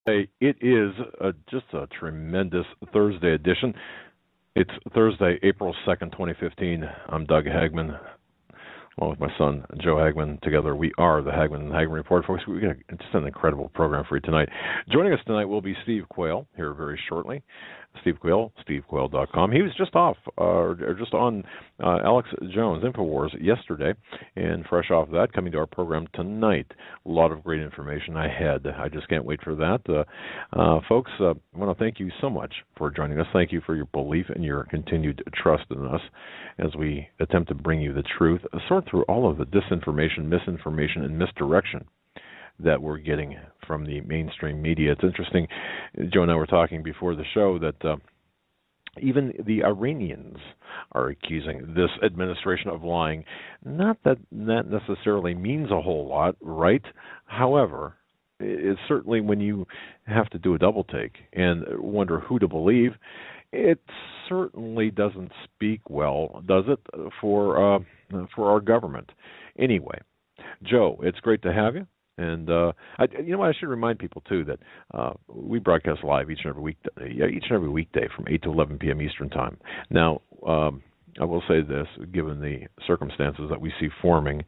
Hey, it is just a tremendous Thursday edition. It's Thursday, April 2nd, 2015. I'm Doug Hagman, along with my son, Joe Hagman. Together, we are the Hagman and Hagman Report. Folks, we got just an incredible program for you tonight. Joining us tonight will be Steve Quayle, here very shortly. Steve Quayle, stevequayle.com. He was just off, or just on Alex Jones, InfoWars, yesterday, and fresh off of that, coming to our program tonight. A lot of great information ahead. I just can't wait for that. Folks, I want to thank you so much for joining us. Thank you for your belief and your continued trust in us as we attempt to bring you the truth, sort through all of the disinformation, misinformation, and misdirection that we're getting from the mainstream media. It's interesting, Joe and I were talking before the show that even the Iranians are accusing this administration of lying. Not that that necessarily means a whole lot, right? However, it's certainly when you have to do a double take and wonder who to believe, it certainly doesn't speak well, does it, for our government? Anyway, Joe, it's great to have you. And I should remind people too that we broadcast live each and every weekday from 8 to 11 p.m. Eastern Time. Now, I will say this: given the circumstances that we see forming,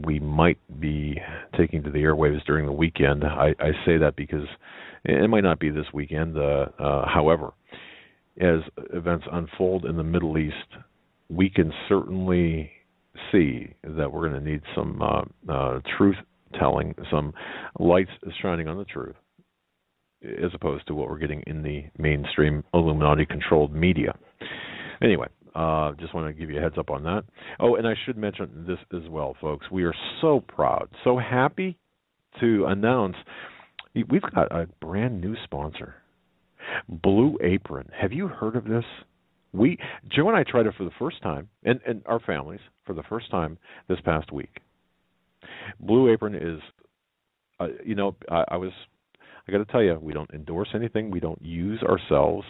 we might be taking to the airwaves during the weekend. I say that because it might not be this weekend. However, as events unfold in the Middle East, we can certainly see that we're going to need some truth-telling, some lights shining on the truth, as opposed to what we're getting in the mainstream Illuminati-controlled media. Anyway, just want to give you a heads up on that. Oh, and I should mention this as well, folks. We are so proud, so happy to announce we've got a brand new sponsor, Blue Apron. Have you heard of this? Joe and I tried it for the first time, and our families for the first time this past week. Blue Apron is, I got to tell you, we don't endorse anything, we don't use ourselves,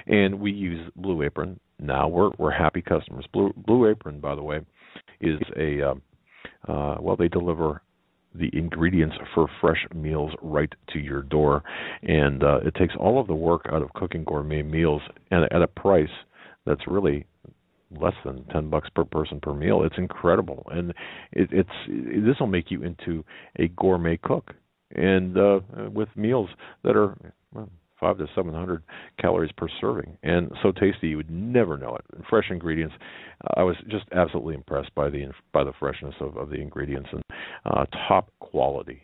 and we use Blue Apron. Now we're happy customers. Blue Apron, by the way, is they deliver the ingredients for fresh meals right to your door, and it takes all of the work out of cooking gourmet meals at a price that's really less than $10 per person per meal. It's incredible, and this will make you into a gourmet cook, and with meals that are 500 to 700 calories per serving, and so tasty you would never know it. And fresh ingredients. I was just absolutely impressed by the freshness of the ingredients and top quality.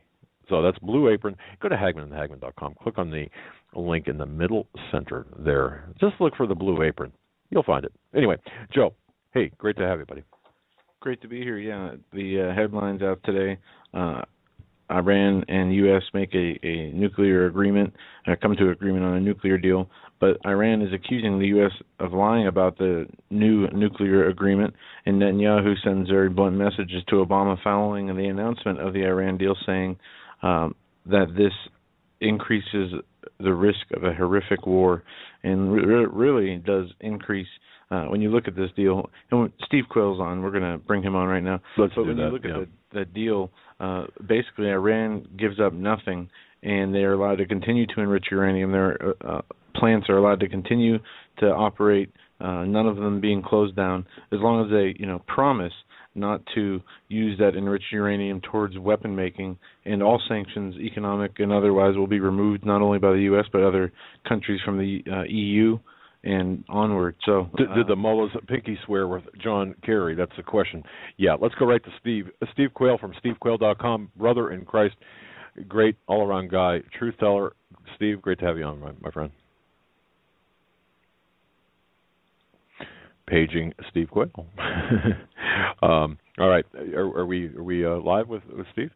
So that's Blue Apron. Go to HagmanandHagman.com. Click on the link in the middle center there. Just look for the Blue Apron. You'll find it. Anyway, Joe, hey, great to have you, buddy. Great to be here. Yeah, the headlines out today. Iran and U.S. make a nuclear agreement, come to an agreement on a nuclear deal, but Iran is accusing the U.S. of lying about the new nuclear agreement, and Netanyahu sends very blunt messages to Obama following the announcement of the Iran deal, saying that this increases the risk of a horrific war, and really does increase when you look at this deal. And when Steve Quayle's on, we're going to bring him on right now. Let's but do when that, you look at the deal, basically Iran gives up nothing, and they are allowed to continue to enrich uranium. Their plants are allowed to continue to operate, none of them being closed down, as long as they promise not to use that enriched uranium towards weapon making, and all sanctions, economic and otherwise, will be removed not only by the U.S. but other countries from the EU and onward. So, did the mullahs pinky swear with John Kerry? That's the question. Yeah, let's go right to Steve. Steve Quayle from stevequayle.com, brother in Christ, great all-around guy, truth teller. Steve, great to have you on, my friend. Paging Steve Quayle. All right, are we live with Steve?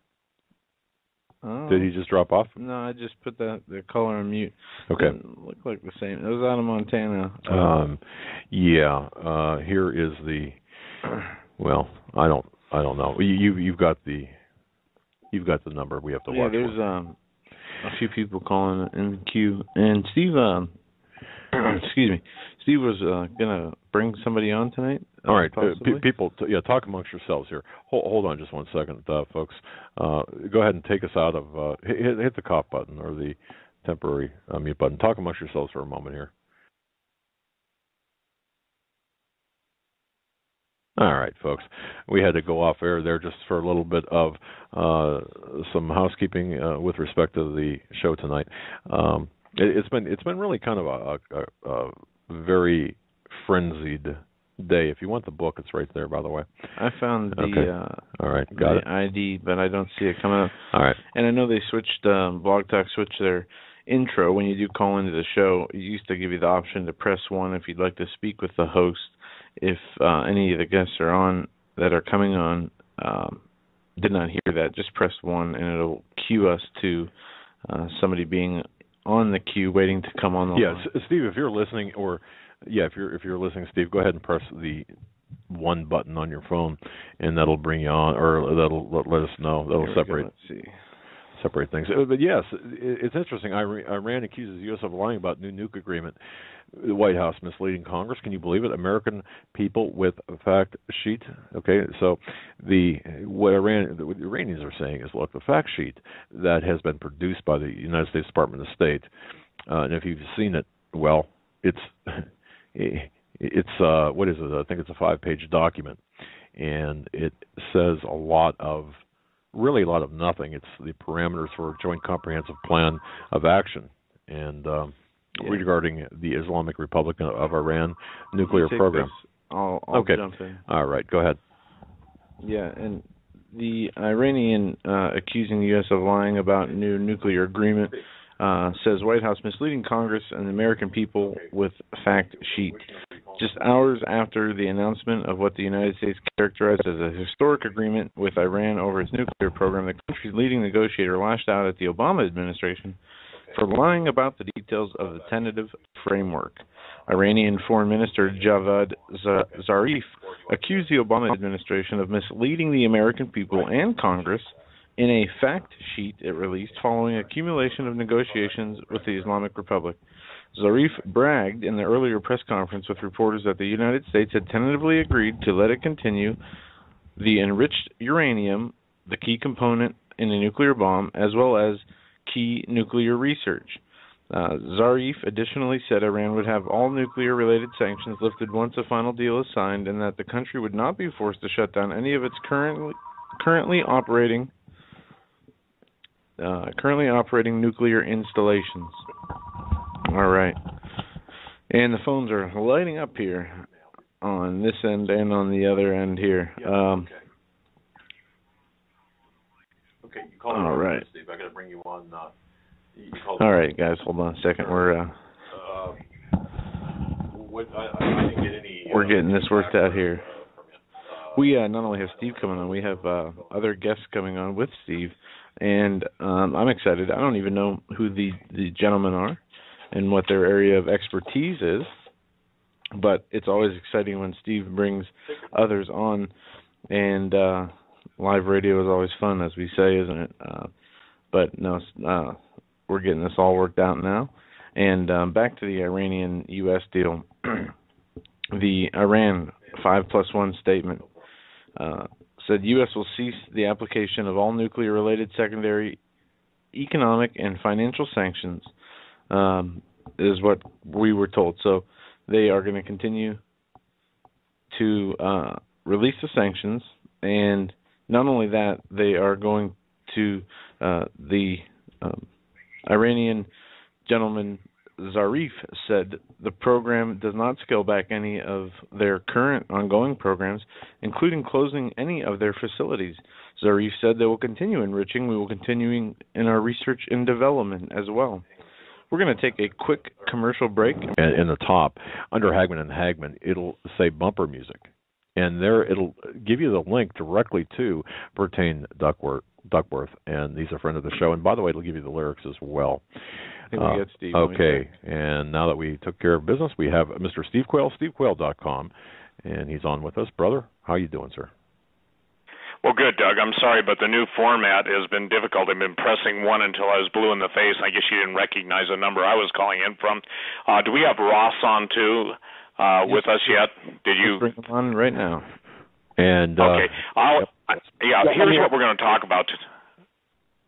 Did he just drop off? No, I just put the caller on mute. Okay. It looked like the same. It was out of Montana. Here is the. Well, I don't know. You've got the number. We have to watch. Yeah, there's a few people calling in the queue, and Steve. Excuse me. Steve was gonna bring somebody on tonight? All right, people, talk amongst yourselves here. Hold on just one second, folks. Go ahead and take us out of hit the cough button or the temporary mute button. Talk amongst yourselves for a moment here. All right, folks. We had to go off air there just for a little bit of some housekeeping with respect to the show tonight. It's been really kind of a very frenzied day. If you want the book, it's right there, by the way. I found the okay. All right, got it. ID, but I don't see it coming up. All right. And I know they switched Blog Talk switched their intro. When you do call into the show, it used to give you the option to press 1 if you'd like to speak with the host. If any of the guests are on that are coming on did not hear that, just press 1 and it'll cue us to somebody being on the queue waiting to come on the line. Steve, if you're listening, or if you're listening, Steve, go ahead and press the 1 button on your phone, and that'll bring you on, or that'll let us know. That'll separate things. But yes, it's interesting. Iran accuses the U.S. of lying about new nuke agreement. The White House misleading Congress. Can you believe it? American people with a fact sheet. Okay, so what the Iranians are saying is, look, the fact sheet that has been produced by the United States Department of State, and if you've seen it, well, it's what is it? I think it's a 5-page document, and it says a lot of nothing. It's the parameters for a joint comprehensive plan of action, and regarding the Islamic Republic of Iran nuclear program. I'll jump in. All right, go ahead. Yeah, and the Iranian accusing the U.S. of lying about new nuclear agreement says White House misleading Congress and the American people with fact sheet. Just hours after the announcement of what the United States characterized as a historic agreement with Iran over its nuclear program, the country's leading negotiator lashed out at the Obama administration for lying about the details of the tentative framework. Iranian Foreign Minister Javad Zarif accused the Obama administration of misleading the American people and Congress in a fact sheet it released following accumulation of negotiations with the Islamic Republic. Zarif bragged in the earlier press conference with reporters that the United States had tentatively agreed to let it continue the enriched uranium, the key component in a nuclear bomb, as well as key nuclear research. Zarif additionally said Iran would have all nuclear-related sanctions lifted once a final deal is signed, and that the country would not be forced to shut down any of its currently operating nuclear installations. All right. And the phones are lighting up here on this end and on the other end here. Okay, you call all right. Steve. I got to bring you on. All right, guys, hold on a second. I didn't get any. We're getting this worked out here. We not only have Steve coming on, we have other guests coming on with Steve, and I'm excited. I don't even know who the gentlemen are and what their area of expertise is, but it's always exciting when Steve brings others on, and live radio is always fun, as we say, isn't it? But no, we're getting this all worked out now. And back to the Iranian-U.S. deal. The Iran 5+1 statement said U.S. will cease the application of all nuclear-related secondary economic and financial sanctions, is what we were told. So they are going to continue to release the sanctions, and not only that, they are going to the Iranian gentleman Zarif said the program does not scale back any of their current ongoing programs, including closing any of their facilities. Zarif said they will continue enriching. We will continue in our research and development as well. We're going to take a quick commercial break. And in the top, under Hagman and Hagman, it'll say bumper music. And there it'll give you the link directly to Bertain Duckworth, and he's a friend of the show. And by the way, it'll give you the lyrics as well. I think we get Steve. Okay, and now that we took care of business, we have Mr. Steve Quayle, stevequayle.com, and he's on with us. Brother, how you doing, sir? Well, good, Doug. I'm sorry, but the new format has been difficult. I've been pressing 1 until I was blue in the face. I guess you didn't recognize the number I was calling in from. Do we have Ross on, too? with us yet? Did you bring them on right now? And okay, here's what we're going to talk about.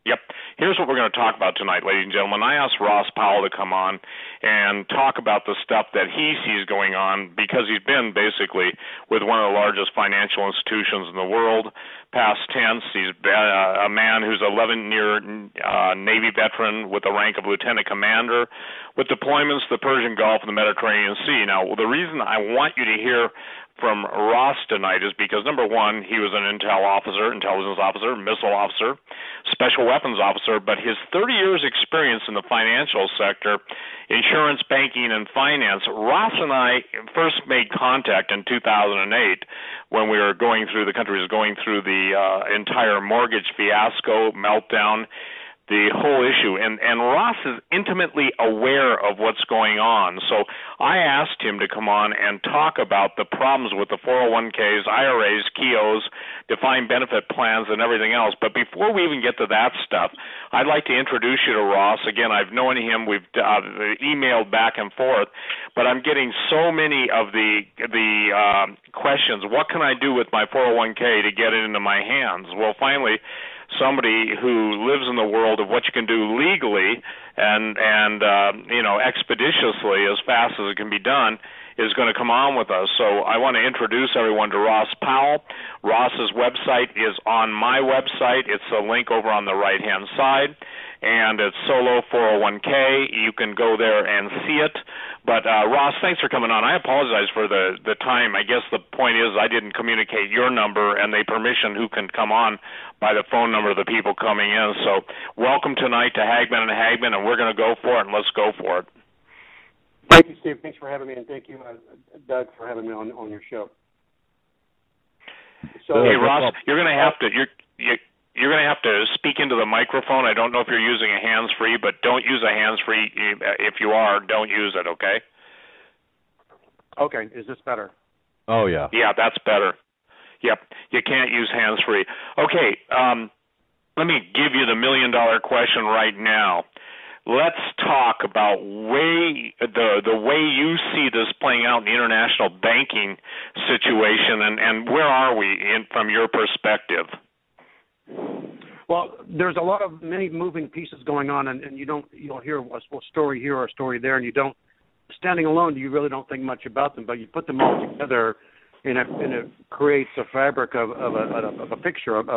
Yep. Here's what we're going to talk about tonight, ladies and gentlemen. I asked Ross Powell to come on and talk about the stuff that he sees going on because he's been basically with one of the largest financial institutions in the world, past tense. He's been a man who's 11-year Navy veteran with the rank of lieutenant commander with deployments to the Persian Gulf and the Mediterranean Sea. Now, the reason I want you to hear from Ross tonight is because, number one, he was an intelligence officer, missile officer, special weapons officer, but his 30 years experience in the financial sector, insurance, banking, and finance, Ross and I first made contact in 2008 when we were the country was going through the entire mortgage fiasco, meltdown, the whole issue, and Ross is intimately aware of what's going on. So I asked him to come on and talk about the problems with the 401ks, IRAs, KEOs, defined benefit plans, and everything else. But before we even get to that stuff, I'd like to introduce you to Ross. Again, I've known him. We've emailed back and forth, but I'm getting so many of the questions. What can I do with my 401k to get it into my hands? Well, finally, somebody who lives in the world of what you can do legally and expeditiously as fast as it can be done is going to come on with us. So I want to introduce everyone to Ross Powell. Ross's website is on my website. It's a link over on the right-hand side, and it's Solo 401k. You can go there and see it. But Ross, thanks for coming on. I apologize for the time. I guess the point is I didn't communicate your number and the permission who can come on by the phone number of the people coming in. So welcome tonight to Hagman and Hagman, and we're going to go for it, and let's go for it. Thank you, Steve. Thanks for having me, and thank you, Doug, for having me on your show. So, hey, Ross, you're going to have to you're going to have to speak into the microphone. I don't know if you're using a hands-free, but don't use a hands-free. If you are, don't use it. Okay. Okay. Is this better? Oh yeah. Yeah, that's better. Yep. You can't use hands-free. Okay. Let me give you the million-dollar question right now. Let's talk about the way you see this playing out in the international banking situation, and where are we from your perspective? Well, there's many moving pieces going on, and you'll hear a story here or a story there, and you don't, standing alone, you really don't think much about them, but you put them all together, and it creates a fabric of a picture, of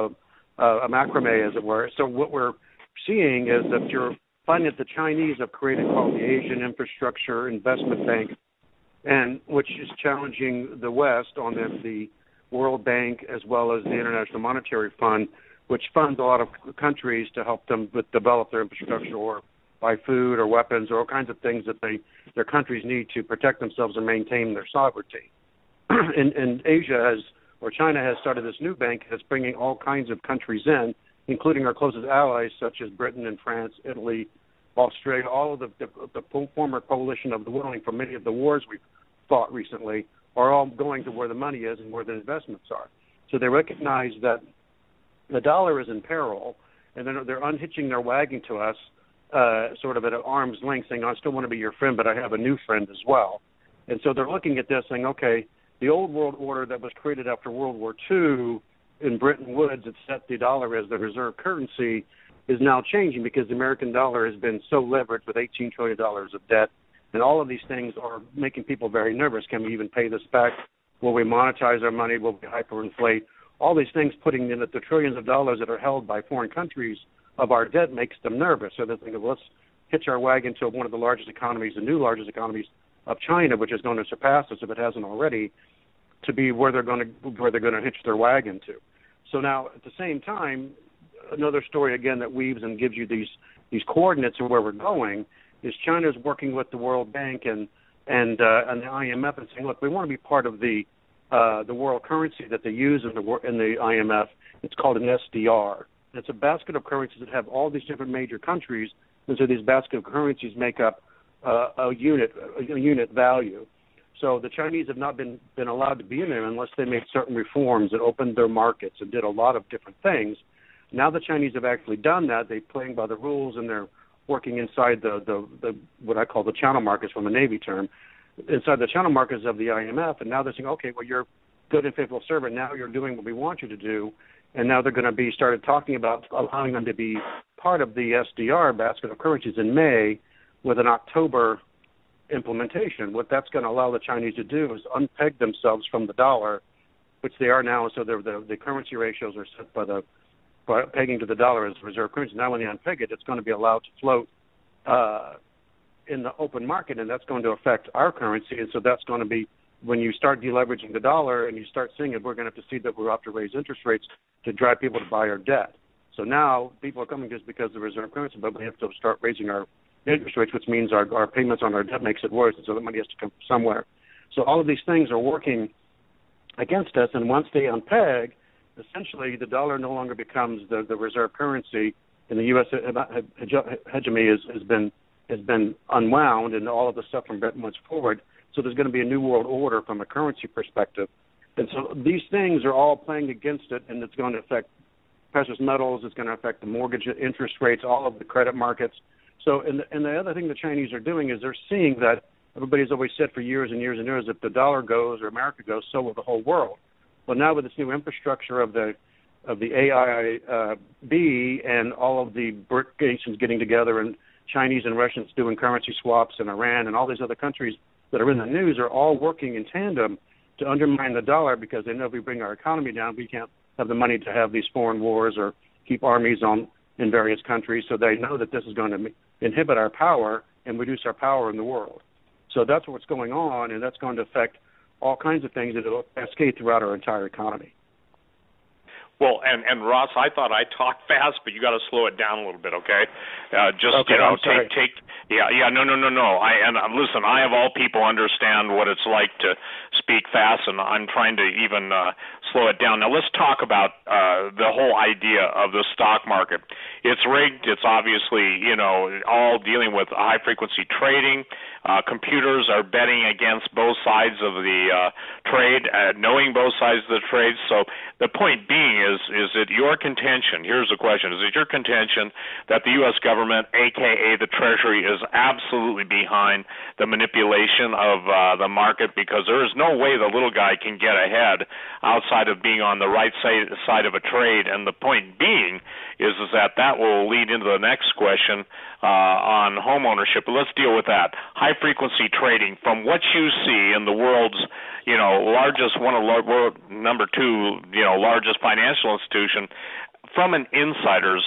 a macrame, as it were. So what we're seeing is that you're finding that the Chinese have created called the Asian Infrastructure Investment Bank, and which is challenging the West on the World Bank as well as the International Monetary Fund, which funds a lot of countries to help them develop their infrastructure or buy food or weapons or all kinds of things that their countries need to protect themselves and maintain their sovereignty. And China has started this new bank that's bringing all kinds of countries in, including our closest allies such as Britain and France, Italy, Australia, all of the former coalition of the willing from many of the wars we've fought recently are all going to where the money is and where the investments are. So they recognize that the dollar is in peril, and then they're unhitching their wagon to us sort of at arm's length, saying, I still want to be your friend, but I have a new friend as well. And so they're looking at this saying, okay, the old world order that was created after World War II in Bretton Woods that set the dollar as the reserve currency is now changing because the American dollar has been so leveraged with $18 trillion of debt, and all of these things are making people very nervous. Can we even pay this back? Will we monetize our money? Will we hyperinflate? All these things putting in at the trillions of dollars that are held by foreign countries of our debt makes them nervous. So they're thinking, well, let's hitch our wagon to one of the largest economies, the new largest economies of China, which is going to surpass us if it hasn't already, to be where they're going to hitch their wagon to. So now, at the same time, another story again that weaves and gives you these coordinates of where we're going is China's working with the World Bank and the IMF and saying, look, we want to be part of the world currency that they use in the IMF. It's called an SDR. It's a basket of currencies that have all these different major countries, and so these basket of currencies make up a unit value. So the Chinese have not been allowed to be in there unless they made certain reforms and opened their markets and did a lot of different things. Now the Chinese have actually done that. They're playing by the rules, and they're working inside the what I call the channel markets from a Navy term. inside the channel markets of the IMF, and now they're saying, okay, well, you're good and faithful servant. Now you're doing what we want you to do, and now they're going to be started talking about allowing them to be part of the SDR basket of currencies in May with an October implementation. What that's going to allow the Chinese to do is unpeg themselves from the dollar, which they are now. So the currency ratios are set by pegging to the dollar as reserve currency. Now when they unpeg it, it's going to be allowed to float in the open market, and that's going to affect our currency. And so that's going to be, when you start deleveraging the dollar and you start seeing it, we're going to have to see that we'll have to raise interest rates to drive people to buy our debt. So now people are coming just because of the reserve currency, but we have to start raising our interest rates, which means our payments on our debt makes it worse, and so the money has to come from somewhere. So all of these things are working against us, and once they unpeg, essentially the dollar no longer becomes the reserve currency, and the U.S. hegemony has been unwound, and all of the stuff from Bretton Woods forward. So there's going to be a new world order from a currency perspective. And so these things are all playing against it, and it's going to affect precious metals. It's going to affect the mortgage interest rates, all of the credit markets. So, and the other thing the Chinese are doing is they're seeing that everybody's always said for years and years and years, if the dollar goes or America goes, so will the whole world. Well, now with this new infrastructure of the AIIB and all of the BRIC nations getting together, and Chinese and Russians doing currency swaps, and Iran and all these other countries that are in the news are all working in tandem to undermine the dollar, because they know if we bring our economy down, we can't have the money to have these foreign wars or keep armies in various countries. So they know that this is going to inhibit our power and reduce our power in the world. So that's what's going on, and that's going to affect all kinds of things that will cascade throughout our entire economy. Well, and Ross, I thought I talked fast, but you got to slow it down a little bit, okay? Okay, take. Yeah, no. Listen, I of all people understand what it's like to speak fast, and I'm trying to even slow it down. Now let's talk about the whole idea of the stock market. It's rigged. It's obviously, all dealing with high frequency trading. Computers are betting against both sides of the trade, knowing both sides of the trade. So the point being is it your contention, here's the question, is it your contention that the U.S. government, a.k.a. the Treasury, is absolutely behind the manipulation of the market, because there is no way the little guy can get ahead outside of being on the right side of a trade? And the point being is that will lead into the next question on home ownership. But let's deal with that. High-frequency trading, from what you see in the world's largest, number two, largest financial institution, from an insider's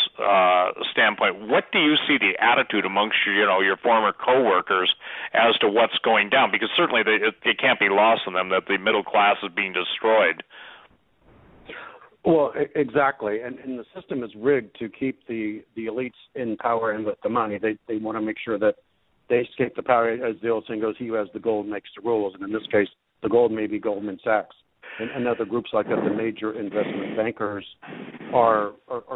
standpoint, what do you see the attitude amongst your former coworkers as to what's going down? Because certainly it can't be lost on them that the middle class is being destroyed. Well, exactly, and the system is rigged to keep the elites in power and with the money. They want to make sure that they escape the power. As the old saying goes, he who has the gold makes the rules, and in this case, the gold may be Goldman Sachs. And other groups like that, the major investment bankers are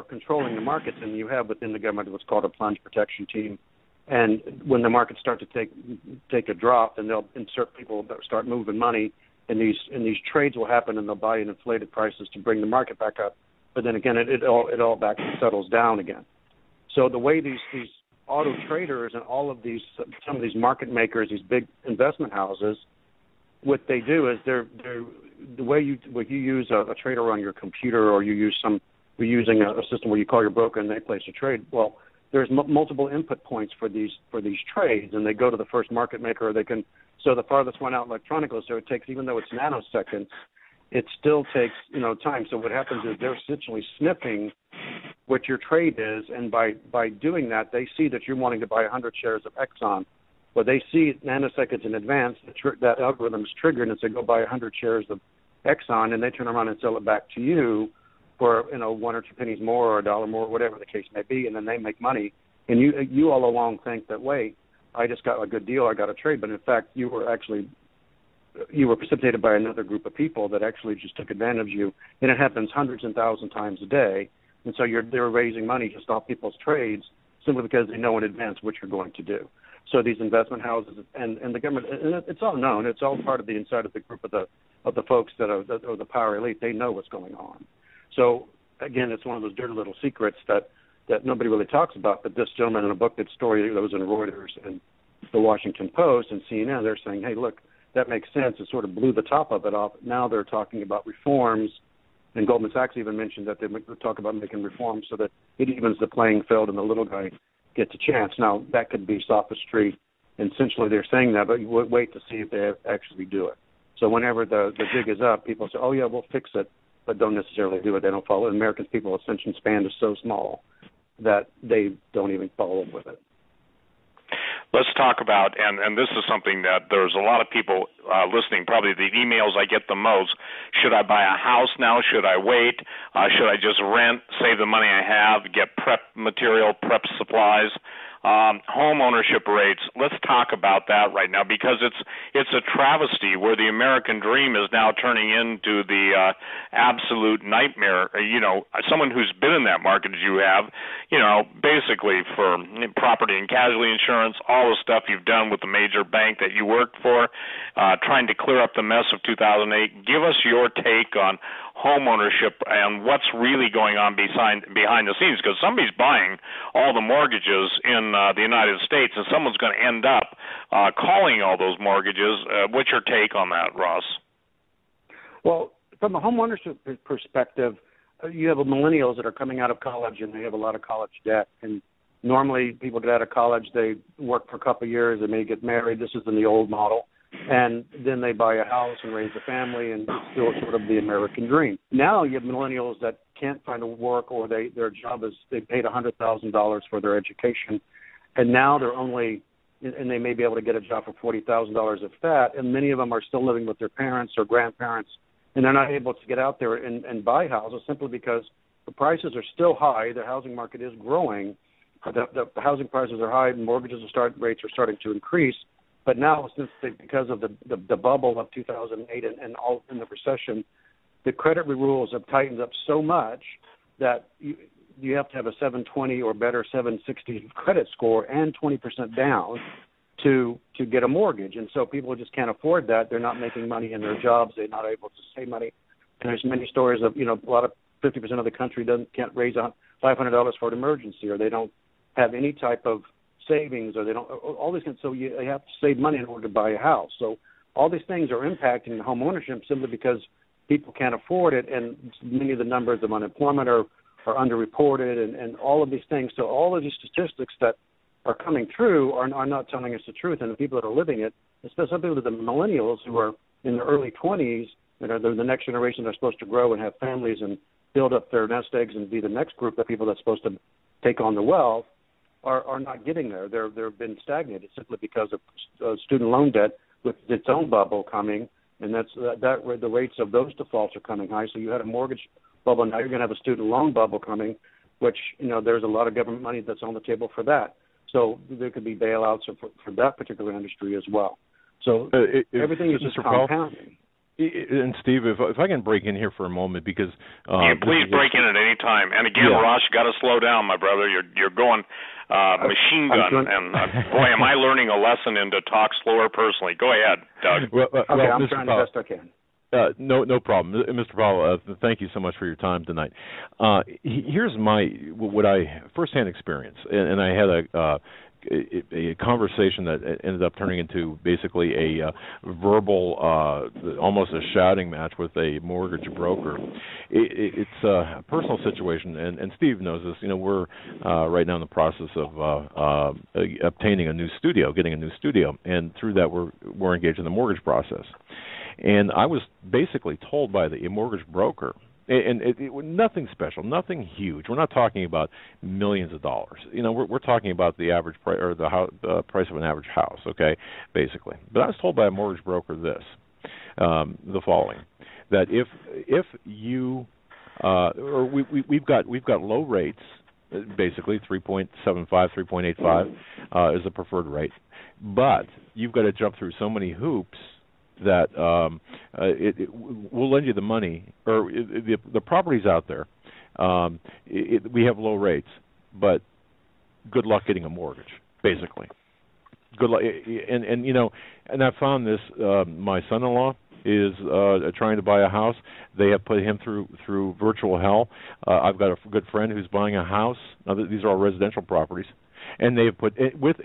controlling the markets, and you have within the government what's called a plunge protection team. And when the markets start to take a drop, then they'll insert people that start moving money, and these trades will happen, and they'll buy in inflated prices to bring the market back up. But then again, it all back settles down again. So the way these auto traders and all of some of these market makers, these big investment houses, what they do is they're the way you use a trader on your computer, or you're using a system where you call your broker and they place a trade. Well, there's multiple input points for these trades, and they go to the first market maker, or they can. So the farthest one out electronically, so it takes, even though it's nanoseconds, it still takes time. So what happens is they're essentially sniffing what your trade is, and by doing that, they see that you're wanting to buy 100 shares of Exxon. Well, they see nanoseconds in advance that algorithm is triggered, and say go buy 100 shares of Exxon, and they turn around and sell it back to you for 1 or 2 pennies more or $1 more, whatever the case may be, and then they make money. And you all along think that, wait, I just got a good deal, I got a trade, but in fact you were precipitated by another group of people that actually just took advantage of you, and it happens hundreds and thousands of times a day. And so they're raising money just off people's trades simply because they know in advance what you're going to do. So these investment houses and the government, and it's all known. It's all part of the inside of the group of the folks that are the power elite. They know what's going on. So again, it's one of those dirty little secrets that nobody really talks about. But this gentleman in a book, that story that was in Reuters and the Washington Post and CNN, they're saying, hey, look, that makes sense. It sort of blew the top of it off. Now they're talking about reforms, and Goldman Sachs even mentioned that they would talk about making reforms so that it evens the playing field and the little guy gets a chance. Now, that could be sophistry, and essentially they're saying that, but you would wait to see if they actually do it. So whenever the jig is up, people say, oh, yeah, we'll fix it, but don't necessarily do it. They don't follow it. American people's attention span is so small that they don't even follow up with it. Let's talk about, and this is something that there's a lot of people listening, probably the emails I get the most. Should I buy a house now? Should I wait? Should I just rent, save the money I have, get prep material, prep supplies? Home ownership rates. Let's talk about that right now, because it's a travesty where the American dream is now turning into the absolute nightmare. Someone who's been in that market as you have, basically for property and casualty insurance, all the stuff you've done with the major bank that you worked for, trying to clear up the mess of 2008. Give us your take on home ownership and what's really going on behind the scenes, because somebody's buying all the mortgages in the United States, and someone's going to end up calling all those mortgages. What's your take on that, Ross? Well, from a home ownership perspective, you have millennials that are coming out of college, and they have a lot of college debt. And normally people get out of college, they work for a couple of years, they may get married. This is in the old model. And then they buy a house and raise a family, and it's still sort of the American dream. Now you have millennials that can't find a work, or their job is they paid $100,000 for their education, and now they're only, and they may be able to get a job for $40,000 if that, and many of them are still living with their parents or grandparents, and they're not able to get out there and buy houses simply because the prices are still high. The housing market is growing. The housing prices are high, and mortgages rates are starting to increase. But now, because of the bubble of 2008 and all in the recession, the credit rules have tightened up so much that you have to have a 720 or better 760 credit score and 20% down to get a mortgage. And so people just can't afford that. They're not making money in their jobs. They're not able to save money. And there's many stories of, a lot of 50% of the country can't raise $500 for an emergency, or they don't have any type of savings, or they don't, all these things. So you have to save money in order to buy a house. So all these things are impacting home ownership simply because people can't afford it, and many of the numbers of unemployment are underreported, and all of these things. So all of these statistics that are coming true are not telling us the truth, and the people that are living it, especially with the millennials who are in their early 20s, they're the next generation that are supposed to grow and have families and build up their nest eggs and be the next group of people that's supposed to take on the wealth, are not getting there. They've been stagnated simply because of student loan debt with its own bubble coming, and the rates of those defaults are coming high. So you had a mortgage bubble, now you're going to have a student loan bubble coming, which there's a lot of government money that's on the table for that. So there could be bailouts for that particular industry as well. So everything is just compounding. And Steve, if I can break in here for a moment, because please break in at any time. And again, yeah. Ross, you got to slow down, my brother. You're going machine gun, and boy, am I learning a lesson in to talk slower personally. Go ahead, Doug. I'm trying the best I can. No problem, Mr. Powell. Thank you so much for your time tonight. Here's what I firsthand experience, and I had a conversation that ended up turning into basically a verbal, almost a shouting match with a mortgage broker. It's a personal situation, and Steve knows this. We're right now in the process of obtaining a new studio, getting a new studio, and through that we're engaged in the mortgage process. And I was basically told by the mortgage broker, and nothing special, nothing huge. We're not talking about millions of dollars. We're talking about the average price or the price of an average house, okay, basically. But I was told by a mortgage broker this, the following, that if you or we've got low rates, basically 3.75, 3.85 is the preferred rate, but you've got to jump through so many hoops that we'll lend you the money, or the property's out there. We have low rates, but good luck getting a mortgage, basically. Good luck, and I found this. My son-in-law is trying to buy a house. They have put him through virtual hell. I've got a good friend who's buying a house. Now, these are all residential properties, and they have put both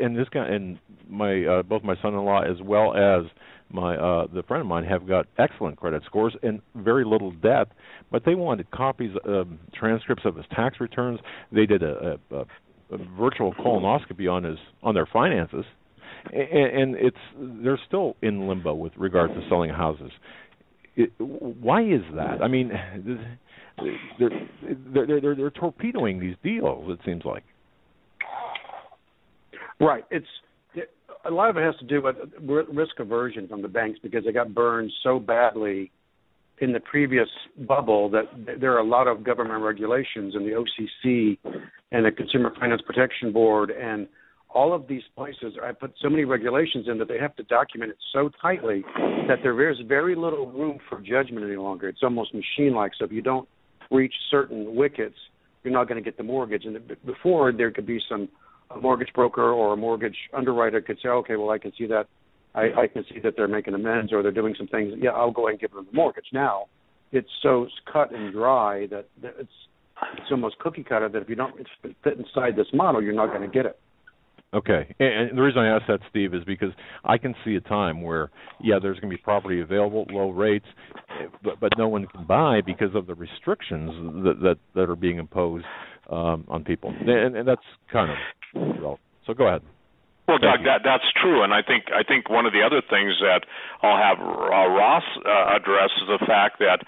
my son-in-law as well as the friend of mine have got excellent credit scores and very little debt, but they wanted copies, transcripts of his tax returns. They did a virtual colonoscopy on their finances, and they're still in limbo with regard to selling houses. Why is that? I mean, they're torpedoing these deals. It seems like. Right. A lot of it has to do with risk aversion from the banks because they got burned so badly in the previous bubble that there are a lot of government regulations in the OCC and the Consumer Finance Protection Board and all of these places. I put so many regulations in that they have to document it so tightly that there is very little room for judgment any longer. It's almost machine-like. So if you don't reach certain wickets, you're not going to get the mortgage. And before, there could be a mortgage broker or a mortgage underwriter could say, okay, well, I can see that. I can see that they're making amends or they're doing some things. Yeah, I'll go ahead and give them the mortgage. Now, it's so cut and dry that it's almost cookie cutter that if you don't fit inside this model, you're not going to get it. Okay, and the reason I ask that, Steve, is because I can see a time where, there's going to be property available, low rates, but no one can buy because of the restrictions that are being imposed on people, and that's kind of relevant. So go ahead. Well, Doug, that's true, and I think one of the other things that I'll have Ross address is the fact that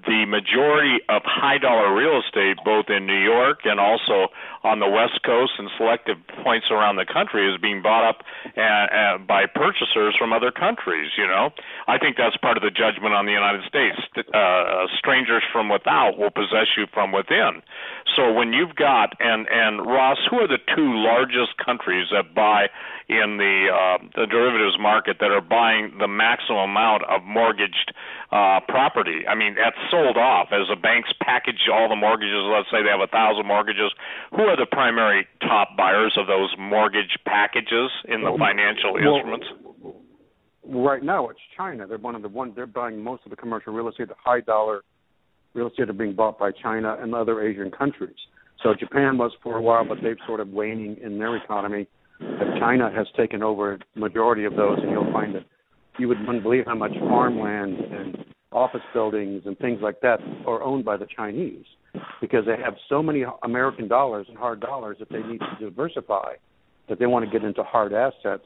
the majority of high-dollar real estate, both in New York and also on the West Coast and selective points around the country, is being bought up by purchasers from other countries, I think that's part of the judgment on the United States. Strangers from without will possess you from within. So when you've got, and Ross, who are the two largest countries that buy in the derivatives market that are buying the maximum amount of mortgaged property? I mean, that's sold off as the banks package all the mortgages. Let's say they have 1,000 mortgages. Who are the primary top buyers of those mortgage packages in the financial instruments? Right now, it's China. They're buying most of the commercial real estate. The high dollar real estate are being bought by China and other Asian countries. So Japan was for a while, but they've sort of waning in their economy. But China has taken over the majority of those, and you'll find that you wouldn't believe how much farmland and office buildings and things like that are owned by the Chinese because they have so many American dollars and hard dollars that they need to diversify, that they want to get into hard assets,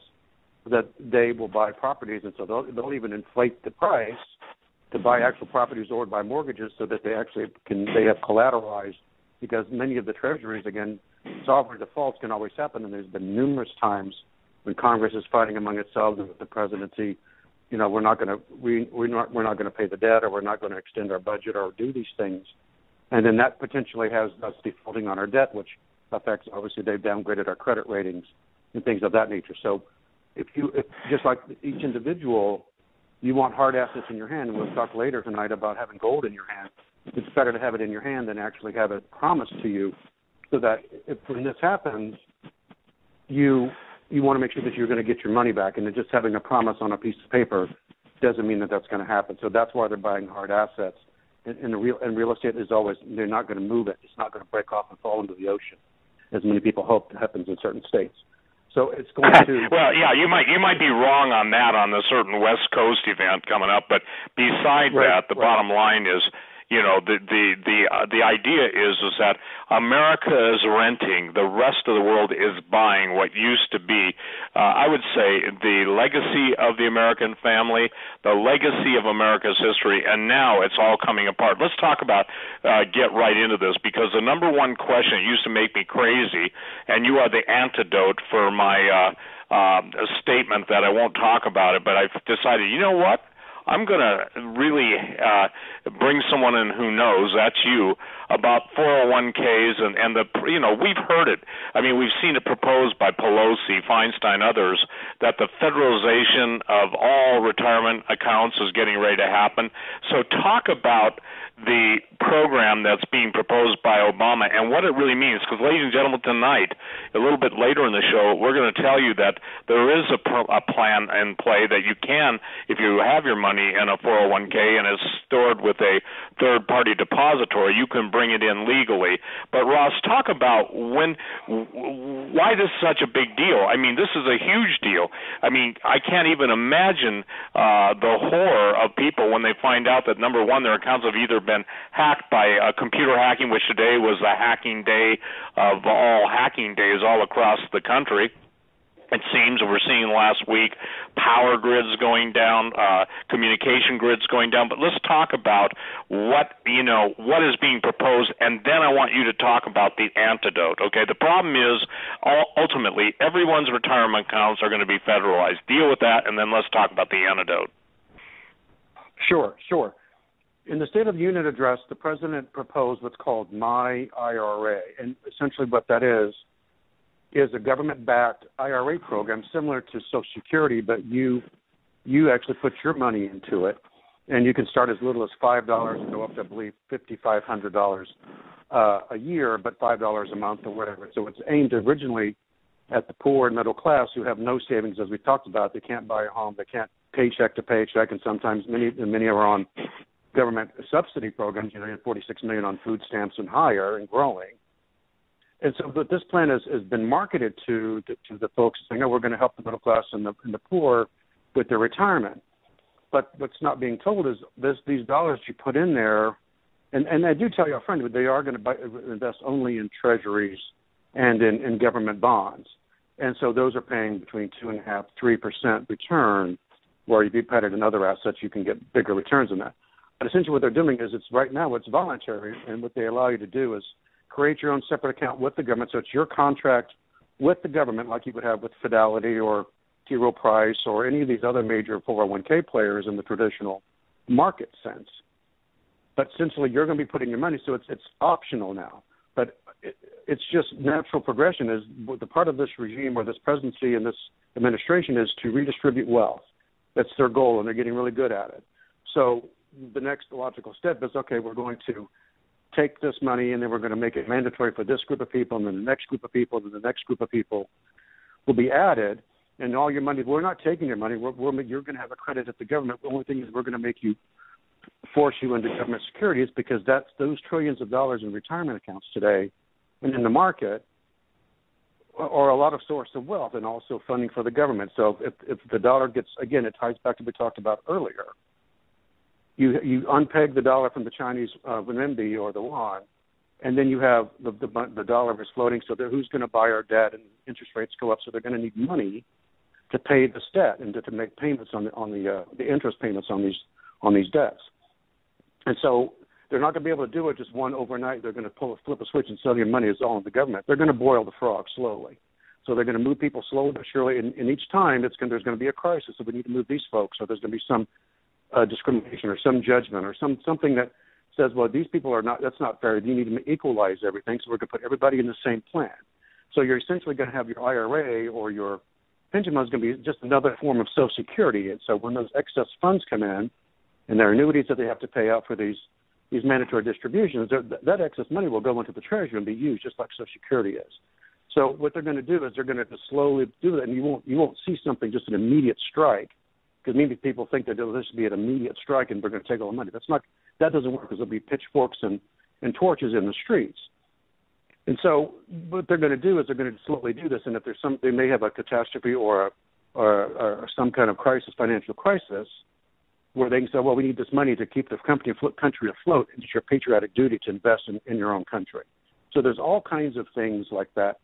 that they will buy properties, and so they'll even inflate the price to buy actual properties or buy mortgages so that they have collateralized, because many of the treasuries, again, sovereign defaults can always happen, and there's been numerous times when Congress is fighting among itself and with the presidency, we're not going to pay the debt, or we're not going to extend our budget or do these things, and then that potentially has us defaulting on our debt, which affects, obviously, they've downgraded our credit ratings and things of that nature. So if just like each individual, you want hard assets in your hand, and we'll talk later tonight about having gold in your hand. It's better to have it in your hand than actually have it promised to you, so that when this happens, you want to make sure that you're going to get your money back, and just having a promise on a piece of paper doesn't mean that that's going to happen. So that's why they're buying hard assets. And real estate is always, they're not going to move it. It's not going to break off and fall into the ocean, as many people hope happens in certain states. So it's going to. Well, yeah, you might be wrong on that on the certain West Coast event coming up, but beside that, the bottom line is, the idea is that America is renting, the rest of the world is buying what used to be, I would say, the legacy of the American family, the legacy of America's history, and now it's all coming apart. Let's talk about, get right into this, because the number one question that used to make me crazy, and you are the antidote for my statement that I won't talk about it, but I've decided, you know what? I'm going to really bring someone in who knows, that's you, about 401ks and we've heard it. I mean, we've seen it proposed by Pelosi, Feinstein, others, that the federalization of all retirement accounts is getting ready to happen. So talk about the program that's being proposed by Obama and what it really means. Because, ladies and gentlemen, tonight, a little bit later in the show, we're going to tell you that there is a plan in play that you can, if you have your money in a 401k and it's stored with a third-party depository, you can bring it in legally. But, Ross, talk about why this is such a big deal. I mean, this is a huge deal. I mean, I can't even imagine the horror of people when they find out that, number one, their accounts have either been hacked by computer hacking, which today was the hacking day of all hacking days all across the country. It seems we're seeing last week power grids going down, communication grids going down. But let's talk about what is being proposed, and then I want you to talk about the antidote. Okay, the problem is ultimately everyone's retirement accounts are going to be federalized. Deal with that, and then let's talk about the antidote. Sure. In the State of the Union address, the president proposed what's called My IRA, and essentially what that is a government-backed IRA program similar to Social Security, but you actually put your money into it, and you can start as little as $5 and go up to, I believe, $5,500 a year, but $5 a month or whatever. So it's aimed originally at the poor and middle class who have no savings, as we talked about. They can't buy a home. They can't paycheck to paycheck, and sometimes many are on government subsidy programs. You have 46 million on food stamps and higher and growing. And so, but this plan has been marketed to the folks saying, "Oh, we're going to help the middle class and the poor with their retirement." But what's not being told is these dollars you put in there, and I do tell you, friend, they are going to invest only in treasuries and in government bonds, and so those are paying between 2.5% to 3% return, where if you put it in other assets, you can get bigger returns than that. But essentially, what they're doing is right now it's voluntary, and what they allow you to do is create your own separate account with the government. So it's your contract with the government, like you would have with Fidelity or T. Rowe Price or any of these other major 401k players in the traditional market sense. But essentially, you're going to be putting your money, so it's optional now. But it's just natural progression. Is the part of this regime or this presidency and this administration is to redistribute wealth. That's their goal, and they're getting really good at it. So the next logical step is, okay, we're going to take this money and then we're going to make it mandatory for this group of people, and then the next group of people, and then the next group of people will be added. And all your money, we're not taking your money. You're going to have a credit at the government. The only thing is we're going to force you into government securities, because that's those trillions of dollars in retirement accounts today and in the market are a lot of source of wealth and also funding for the government. So if the dollar gets, again, it ties back to what we talked about earlier. You unpeg the dollar from the Chinese renminbi or the yuan, and then you have the dollar is floating. So who's going to buy our debt, and interest rates go up, so they're going to need money to pay this debt and to make payments on the interest payments on these debts. And so they're not going to be able to do it just one overnight. They're going to flip a switch and sell your money is all in the government. They're going to boil the frog slowly. So they're going to move people slowly but surely, and each time there's going to be a crisis. So we need to move these folks. So there's going to be some discrimination or some judgment or something that says, well, these people are not. That's not fair. You need to equalize everything. So we're going to put everybody in the same plan. So you're essentially going to have your IRA or your pension fund is going to be just another form of Social Security. And so when those excess funds come in, and there are annuities that they have to pay out for these mandatory distributions, that excess money will go into the Treasury and be used just like Social Security is. So what they're going to do is they're going to slowly do it, and you won't see something just an immediate strike, because maybe people think that this should be an immediate strike and we're going to take all the money. That doesn't work, because there'll be pitchforks and torches in the streets. And so what they're going to do is they're going to slowly do this, and if they may have a catastrophe or some kind of crisis, financial crisis, where they can say, well, we need this money to keep the country afloat, and it's your patriotic duty to invest in your own country. So there's all kinds of things like that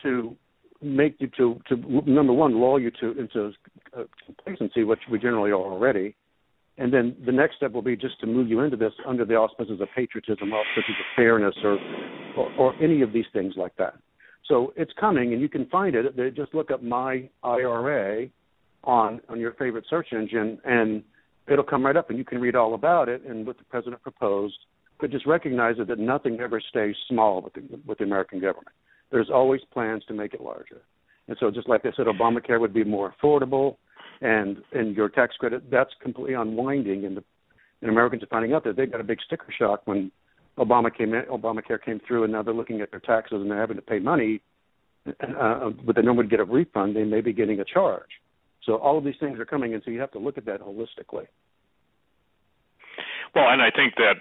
to make you to number one, lull you into complacency, which we generally are already. And then the next step will be just to move you into this under the auspices of patriotism, auspices of fairness, or any of these things like that. So it's coming, and you can find it. Just look up My IRA on your favorite search engine, and it'll come right up, and you can read all about it and what the president proposed. But just recognize that nothing ever stays small with the American government. There's always plans to make it larger. And so just like I said, Obamacare would be more affordable, and your tax credit, that's completely unwinding. And And Americans are finding out that they got a big sticker shock when Obamacare came through, and now they're looking at their taxes and they're having to pay money, but they normally get a refund. They may be getting a charge. So all of these things are coming in, so you have to look at that holistically. Well, and I think that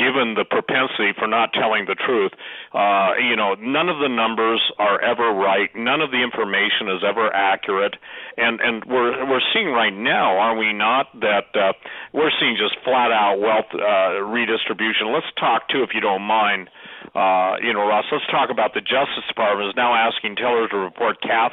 given the propensity for not telling the truth, none of the numbers are ever right. None of the information is ever accurate, and we're seeing right now, are we not, that we're seeing just flat out wealth redistribution. Let's talk too, if you don't mind. Ross, let's talk about the Justice Department is now asking tellers to report cash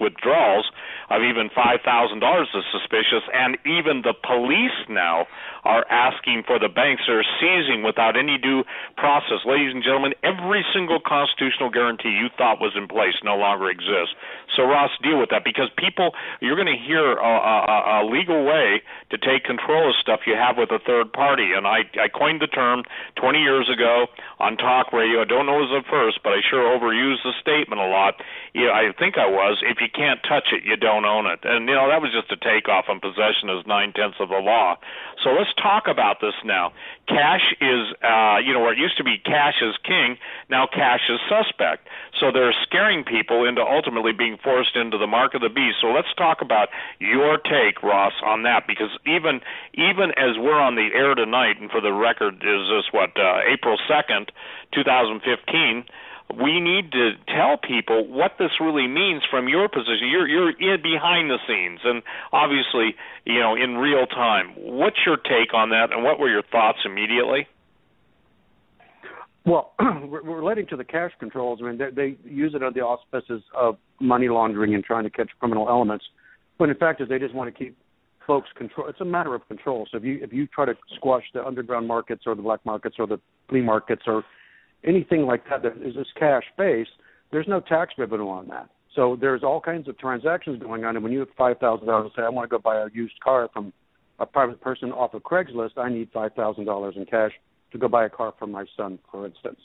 withdrawals of even $5,000 is suspicious, and even the police now are asking for the banks that are seizing without any due process. Ladies and gentlemen, every single constitutional guarantee you thought was in place no longer exists. So, Ross, deal with that, because people, you're going to hear a legal way to take control of stuff you have with a third party. And I coined the term 20 years ago on talk radio. I don't know it was at first, but I sure overused the statement a lot. I think I was, if you can't touch it, you don't own it. And, that was just a takeoff on possession as 9/10 of the law. So let's talk about this now. Cash is, where it used to be cash is king, now cash is suspect. So they're scaring people into ultimately being forced into the mark of the beast. So let's talk about your take, Ross, on that, because even as we're on the air tonight, and for the record, is this, April 2nd, 2015, we need to tell people what this really means from your position. You're in behind the scenes, and obviously, in real time. What's your take on that, and what were your thoughts immediately? Well, relating to the cash controls, I mean, they use it under the auspices of money laundering and trying to catch criminal elements, but in fact, they just want to keep folks control. It's a matter of control. So if you try to squash the underground markets or the black markets or the flea markets or anything like that is this cash-based, there's no tax revenue on that. So there's all kinds of transactions going on, and when you have $5,000, say, I want to go buy a used car from a private person off of Craigslist, I need $5,000 in cash to go buy a car for my son, for instance.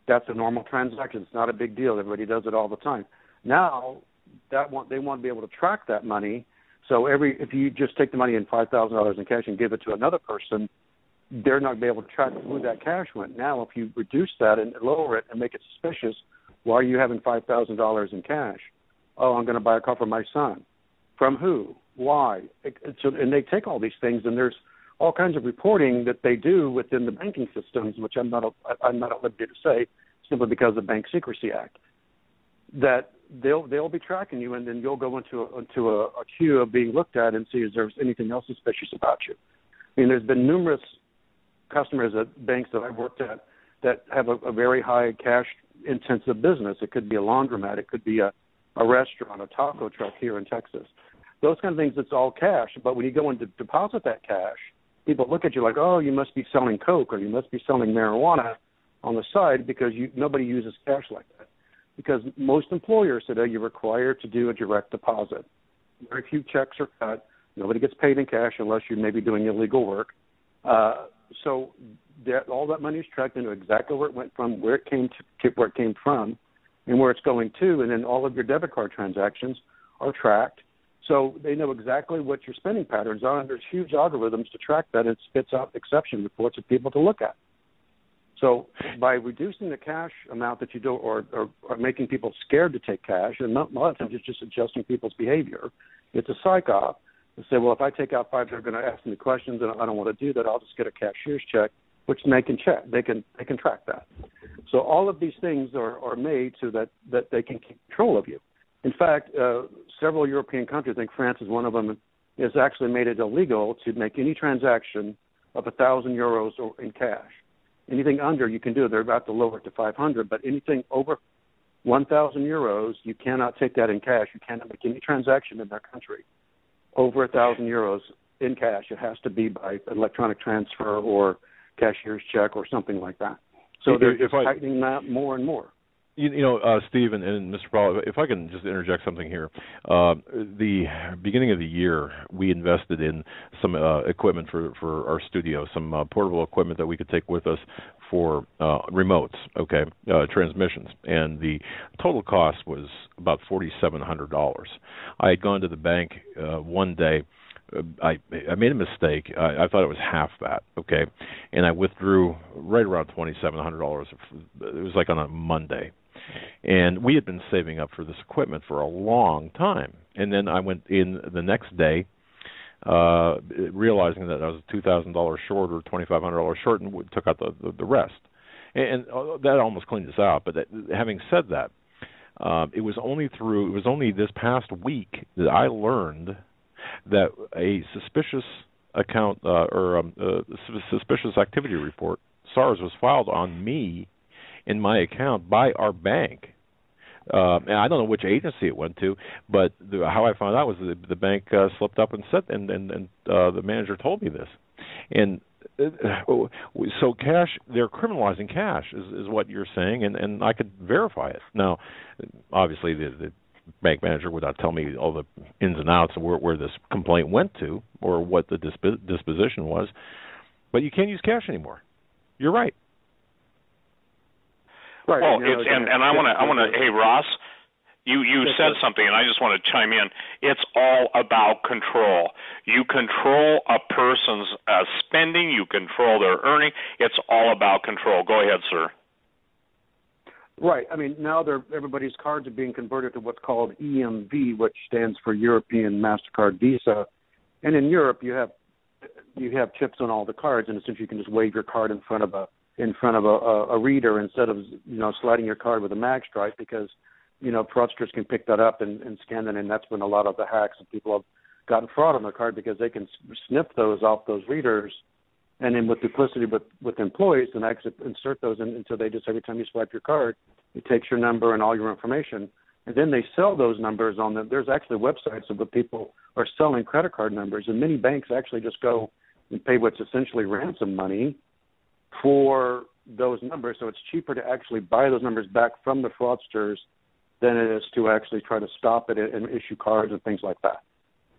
That's a normal transaction. It's not a big deal. Everybody does it all the time. Now, they want to be able to track that money. So if you just take the money in $5,000 in cash and give it to another person, they're not going to be able to track who that cash went. Now, if you reduce that and lower it and make it suspicious, why are you having $5,000 in cash? Oh, I'm going to buy a car for my son. From who? Why? And they take all these things, and there's all kinds of reporting that they do within the banking systems, which I'm not at liberty to say, simply because of the Bank Secrecy Act, that they'll be tracking you, and then you'll go into a queue of being looked at and see if there's anything else suspicious about you. I mean, there's been numerous customers at banks that I've worked at that have a very high cash-intensive business. It could be a laundromat. It could be a restaurant, a taco truck here in Texas. Those kind of things, it's all cash. But when you go in to deposit that cash, people look at you like, oh, you must be selling Coke or you must be selling marijuana on the side, because nobody uses cash like that. Because most employers today, you're required to do a direct deposit. Very few checks are cut. Nobody gets paid in cash unless you're maybe doing illegal work. So all that money is tracked into exactly where it went from, where it came from, and where it's going to, and then all of your debit card transactions are tracked. So they know exactly what your spending patterns are, and there's huge algorithms to track that. It spits out exception reports for people to look at. So by reducing the cash amount that you do, or making people scared to take cash, and a lot of times it's just adjusting people's behavior. It's a psyop. They say, well, if I take out $5, they're going to ask me questions, and I don't want to do that. I'll just get a cashier's check, which they can check. They can track that. So all of these things are made so that they can keep control of you. In fact, several European countries, I think France is one of them, has actually made it illegal to make any transaction of 1,000 euros in cash. Anything under, you can do. They're about to lower it to 500, but anything over 1,000 euros, you cannot take that in cash. You cannot make any transaction in their country over 1,000 euros in cash. It has to be by electronic transfer or cashier's check or something like that. So they're tightening that more and more. Steve and Mr. Powell, if I can just interject something here. The beginning of the year, we invested in some equipment for our studio, some portable equipment that we could take with us for remotes, transmissions. And the total cost was about $4,700. I had gone to the bank one day I made a mistake. I thought it was half that, okay, and I withdrew right around $2,700. It was like on a Monday, and we had been saving up for this equipment for a long time. And then I went in the next day, realizing that I was $2,000 short or $2,500 short, and took out the rest. And that almost cleaned us out. But having said that, it was only this past week that I learned that a suspicious account suspicious activity report, SARS, was filed on me in my account by our bank. And I don't know which agency it went to, but how I found out was the bank slipped up and said, and the manager told me this. And so cash, they're criminalizing cash, is what you're saying, and I could verify it. Now, obviously, the bank manager would not tell me all the ins and outs of where this complaint went to or what the disposition was, but you can't use cash anymore. You're right. Right. Well, and I want to. Hey, Ross, you said something, and I just want to chime in. It's all about control. You control a person's spending. You control their earning. It's all about control. Go ahead, sir. Right. I mean, now everybody's cards are being converted to what's called EMV, which stands for European MasterCard Visa. And in Europe, you have chips on all the cards, and essentially you can just wave your card in front of a reader instead of sliding your card with a mag stripe, because fraudsters can pick that up and scan it, and that's when a lot of the hacks and people have gotten fraud on their card, because they can sniff those off those readers. And then with duplicity with employees, and actually insert those in until they just, every time you swipe your card, it takes your number and all your information. And then they sell those numbers on them. There's actually websites where people are selling credit card numbers, and many banks actually just go and pay what's essentially ransom money for those numbers. So it's cheaper to actually buy those numbers back from the fraudsters than it is to actually try to stop it and issue cards and things like that.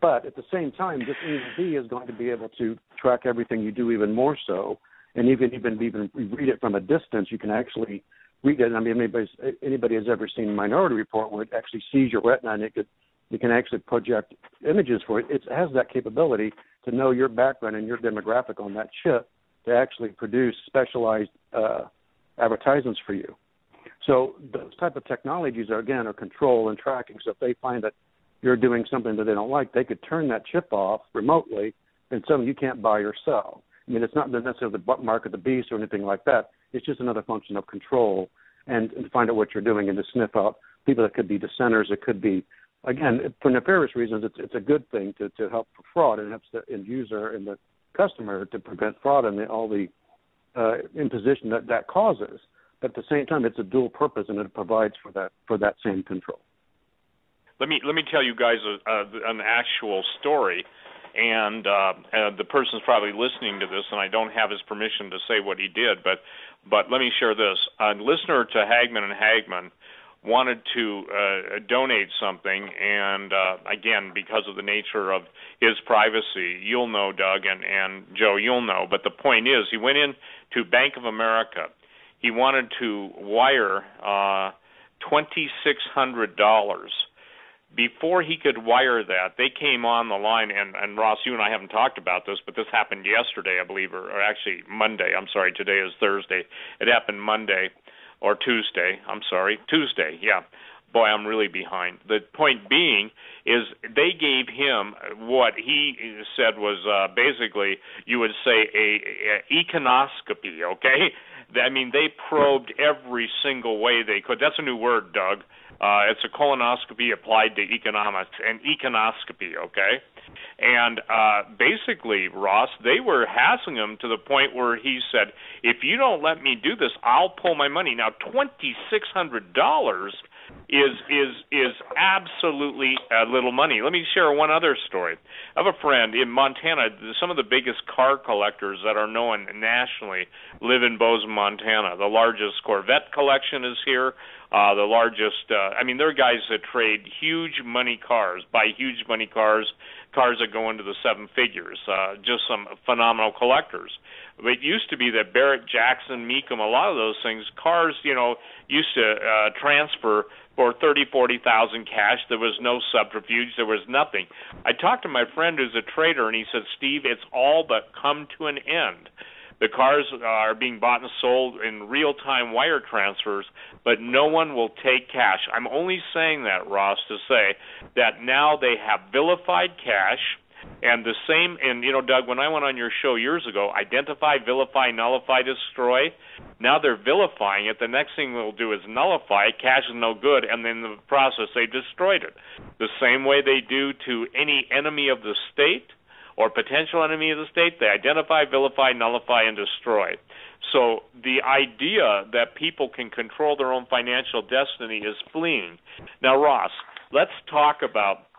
But at the same time, this EMV is going to be able to track everything you do even more so, and even read it from a distance. You can actually read it. I mean, anybody has ever seen Minority Report, where it actually sees your retina, and you can actually project images for it. It has that capability to know your background and your demographic on that chip to actually produce specialized advertisements for you. So those type of technologies are control and tracking. So if they find that you're doing something that they don't like, they could turn that chip off remotely, and something you can't buy or sell. I mean, it's not necessarily the mark of the beast or anything like that. It's just another function of control and find out what you're doing, and to sniff out people that could be dissenters. It could be, again, for nefarious reasons, it's a good thing to help for fraud, and it helps the end user and the customer to prevent fraud and all the imposition that causes. But at the same time, it's a dual purpose, and it provides for that same control. Let me tell you guys an actual story, and the person's probably listening to this, and I don't have his permission to say what he did, but let me share this. A listener to Hagman and Hagman wanted to donate something, and again, because of the nature of his privacy, you'll know, Doug, and Joe, you'll know, but the point is, he went in to Bank of America. He wanted to wire $2,600. Before he could wire that, they came on the line, and Ross, you and I haven't talked about this, but this happened yesterday, I believe, or actually Monday. I'm sorry, today is Thursday. It happened Monday or Tuesday. I'm sorry, Tuesday, yeah. Boy, I'm really behind. The point being is they gave him what he said was basically, you would say, a econoscopy, okay? I mean, they probed every single way they could. That's a new word, Doug. It's a colonoscopy applied to economics, an econoscopy, okay? And basically, Ross, they were hassling him to the point where he said, if you don't let me do this, I'll pull my money. Now, $2,600 is absolutely little money. Let me share one other story. I have a friend in Montana. Some of the biggest car collectors that are known nationally live in Bozeman, Montana. The largest Corvette collection is here. The largest, there are guys that trade huge money cars, buy huge money cars, cars that go into the seven figures, just some phenomenal collectors. It used to be that Barrett, Jackson, Mecum, a lot of those things, cars, used to transfer for 30, 40,000 cash. There was no subterfuge. There was nothing. I talked to my friend who's a trader, and he said, Steve, it's all but come to an end. The cars are being bought and sold in real-time wire transfers, but no one will take cash. I'm only saying that, Ross, to say that now they have vilified cash, and the same, and Doug, when I went on your show years ago, identify, vilify, nullify, destroy, now they're vilifying it. The next thing they'll do is nullify it. Cash is no good, and then in the process they destroyed it. The same way they do to any enemy of the state or potential enemy of the state, they identify, vilify, nullify, and destroy. So the idea that people can control their own financial destiny is fleeing. Now, Ross, let's talk about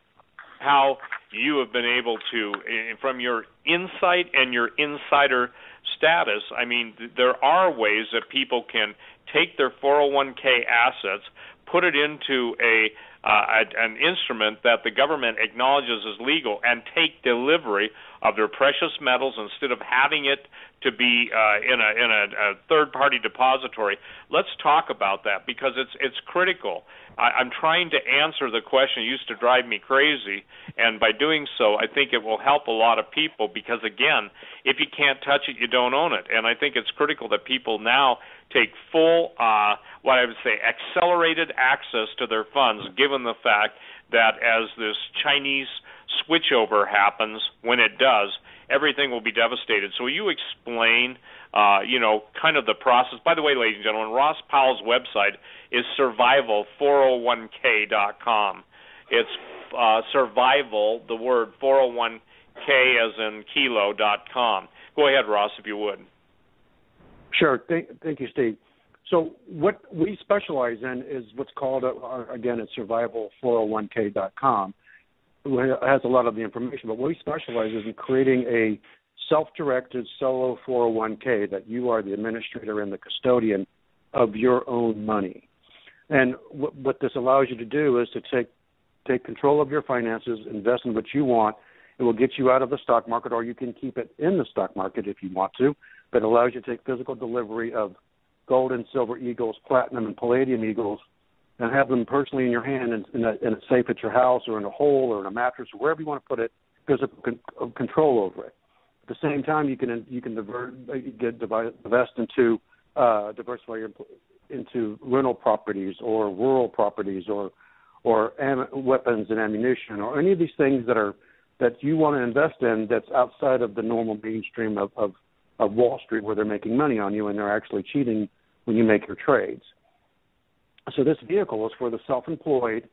how you have been able to, from your insight and your insider status, I mean, there are ways that people can take their 401k assets, put it into an instrument that the government acknowledges as legal, and take delivery of their precious metals instead of having it to be in a third-party depository. Let's talk about that because it's critical. I'm trying to answer the question. It used to drive me crazy, and by doing so, I think it will help a lot of people because, again, if you can't touch it, you don't own it. And I think it's critical that people now take full, what I would say, accelerated access to their funds, given the fact that as this Chinese switchover happens, when it does, everything will be devastated. So will you explain, kind of the process? By the way, ladies and gentlemen, Ross Powell's website is survival401k.com. It's survival, the word 401k as in kilo.com. Go ahead, Ross, if you would. Sure. Thank you, Steve. So what we specialize in is what's called, again, it's survival401k.com. It has a lot of the information, but what we specialize is in creating a self-directed solo 401k that you are the administrator and the custodian of your own money. And what this allows you to do is to take control of your finances, invest in what you want. It will get you out of the stock market, or you can keep it in the stock market if you want to, but it allows you to take physical delivery of gold and silver eagles, platinum and palladium eagles, and have them personally in your hand in a safe at your house or in a hole or in a mattress or wherever you want to put it, physical control over it. At the same time, you can divest into diversify into rental properties or rural properties or weapons and ammunition or any of these things that you want to invest in that's outside of the normal mainstream of Wall Street, where they're making money on you and they're actually cheating when you make your trades. So this vehicle is for the self-employed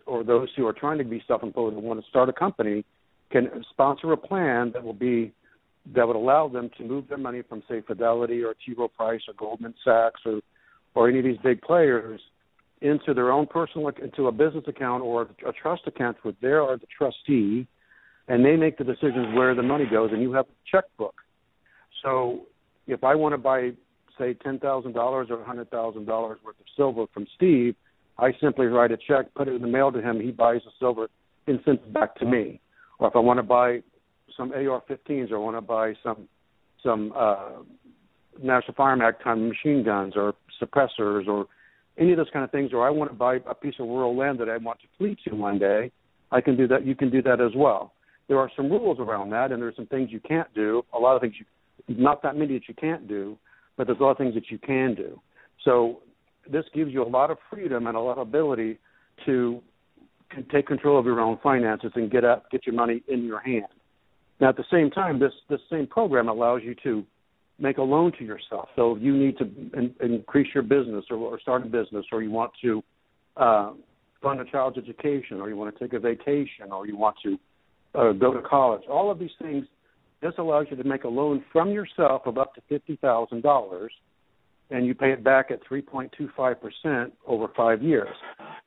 or those who are trying to be self-employed and want to start a company, can sponsor a plan that would allow them to move their money from, say, Fidelity or T. Rowe Price or Goldman Sachs or any of these big players into their own into a business account or a trust account where they are the trustee, and they make the decisions where the money goes, and you have a checkbook. So if I want to buy, say, $10,000 or $100,000 worth of silver from Steve, I simply write a check, put it in the mail to him, he buys the silver and sends it back to me. Or if I want to buy some AR-15s or I want to buy some National Firearms Act kind of machine guns or suppressors or any of those kind of things, or I want to buy a piece of rural land that I want to flee to one day, I can do that. You can do that as well. There are some rules around that, and there's some things you can't do, a lot of things not that many that you can't do, but there's a lot of things that you can do. So this gives you a lot of freedom and a lot of ability to take control of your own finances and get your money in your hand. Now, at the same time, this same program allows you to make a loan to yourself. So if you need to increase your business or start a business, or you want to fund a child's education, or you want to take a vacation, or you want to go to college, all of these things, this allows you to make a loan from yourself of up to $50,000, and you pay it back at 3.25% over 5 years.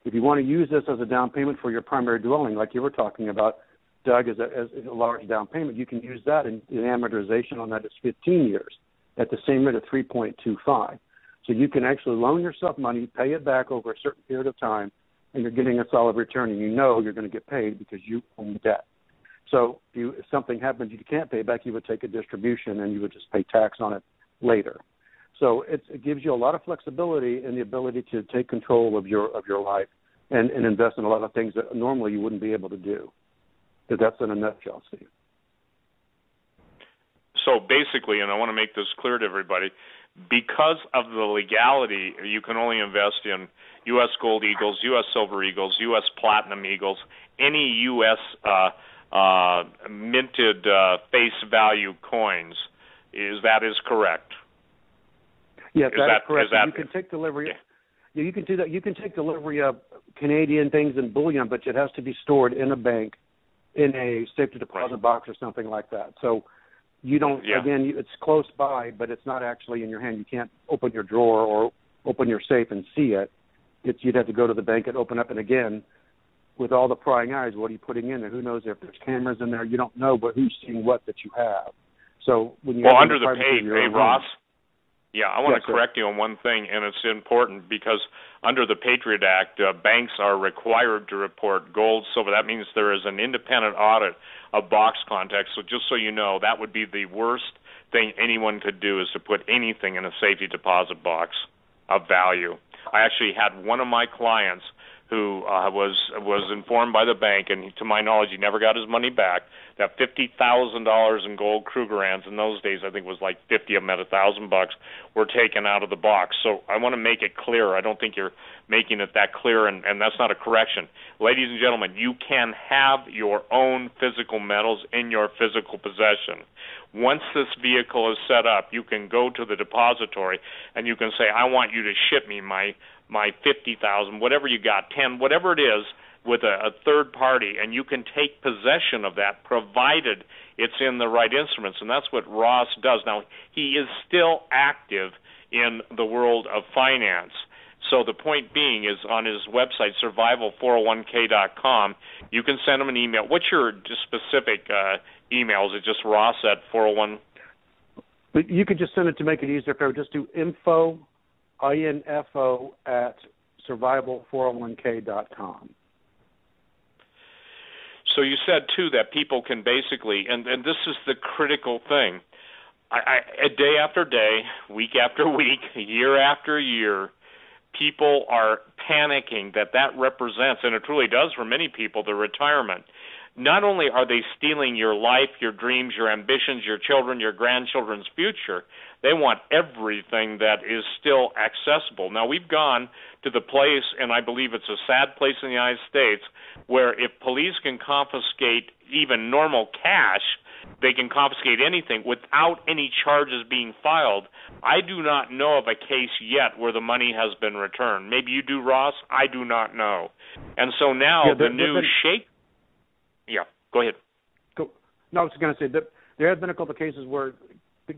If you want to use this as a down payment for your primary dwelling, like you were talking about, Doug, as a large down payment, you can use that, and the amortization on that is 15 years at the same rate of 3.25. So you can actually loan yourself money, pay it back over a certain period of time, and you're getting a solid return, and you know you're going to get paid because you own the debt. So if something happens you can't pay back, you would take a distribution and you would just pay tax on it later. So it gives you a lot of flexibility and the ability to take control of your life and invest in a lot of things that normally you wouldn't be able to do. Because that's in a nutshell, Steve. So basically, and I want to make this clear to everybody, because of the legality, you can only invest in U.S. Gold Eagles, U.S. Silver Eagles, U.S. Platinum Eagles, any U.S. Minted face value coins. That is correct? Yes, that is correct. You can take delivery. Yeah. You can do that. You can take delivery of Canadian things in bullion, but it has to be stored in a bank, in a safety deposit box or something like that. So you don't. Yeah. Again, it's close by, but it's not actually in your hand. You can't open your drawer or open your safe and see it. You'd have to go to the bank and open up. And again, with all the prying eyes, what are you putting in there? Who knows if there's cameras in there? You don't know, but who's seeing what that you have. So when you under the pay, Ross. Yeah, I want to correct you on one thing, and it's important because under the Patriot Act, banks are required to report gold, silver. That means there is an independent audit of box contents. So just so you know, that would be the worst thing anyone could do is to put anything in a safety deposit box of value. I actually had one of my clients who was informed by the bank, and to my knowledge, he never got his money back, that $50,000 in gold Krugerrands, in those days I think it was like 50 of them at $1,000, were taken out of the box. So I want to make it clear. I don't think you're making it that clear, and that's not a correction. Ladies and gentlemen, you can have your own physical metals in your physical possession. Once this vehicle is set up, you can go to the depository and you can say, I want you to ship me my 50,000, whatever you got, 10, whatever it is, with a third party, and you can take possession of that provided it's in the right instruments, and that's what Ross does. Now, he is still active in the world of finance. So the point being is on his website, survival401k.com, you can send him an email. What's your specific email? Is it just Ross at 401? You could just send it to make it easier. If I would just do info at survival401k.com. So you said, too, that people can basically, and this is the critical thing, day after day, week after week, year after year, people are panicking that represents, and it truly does for many people, the retirement. Not only are they stealing your life, your dreams, your ambitions, your children, your grandchildren's future, they want everything that is still accessible. Now, we've gone to the place, and I believe it's a sad place in the United States, where if police can confiscate even normal cash, they can confiscate anything without any charges being filed. I do not know of a case yet where the money has been returned. Maybe you do, Ross. I do not know. And so now the new shake... Yeah, go ahead. No, I was going to say that there have been a couple of cases where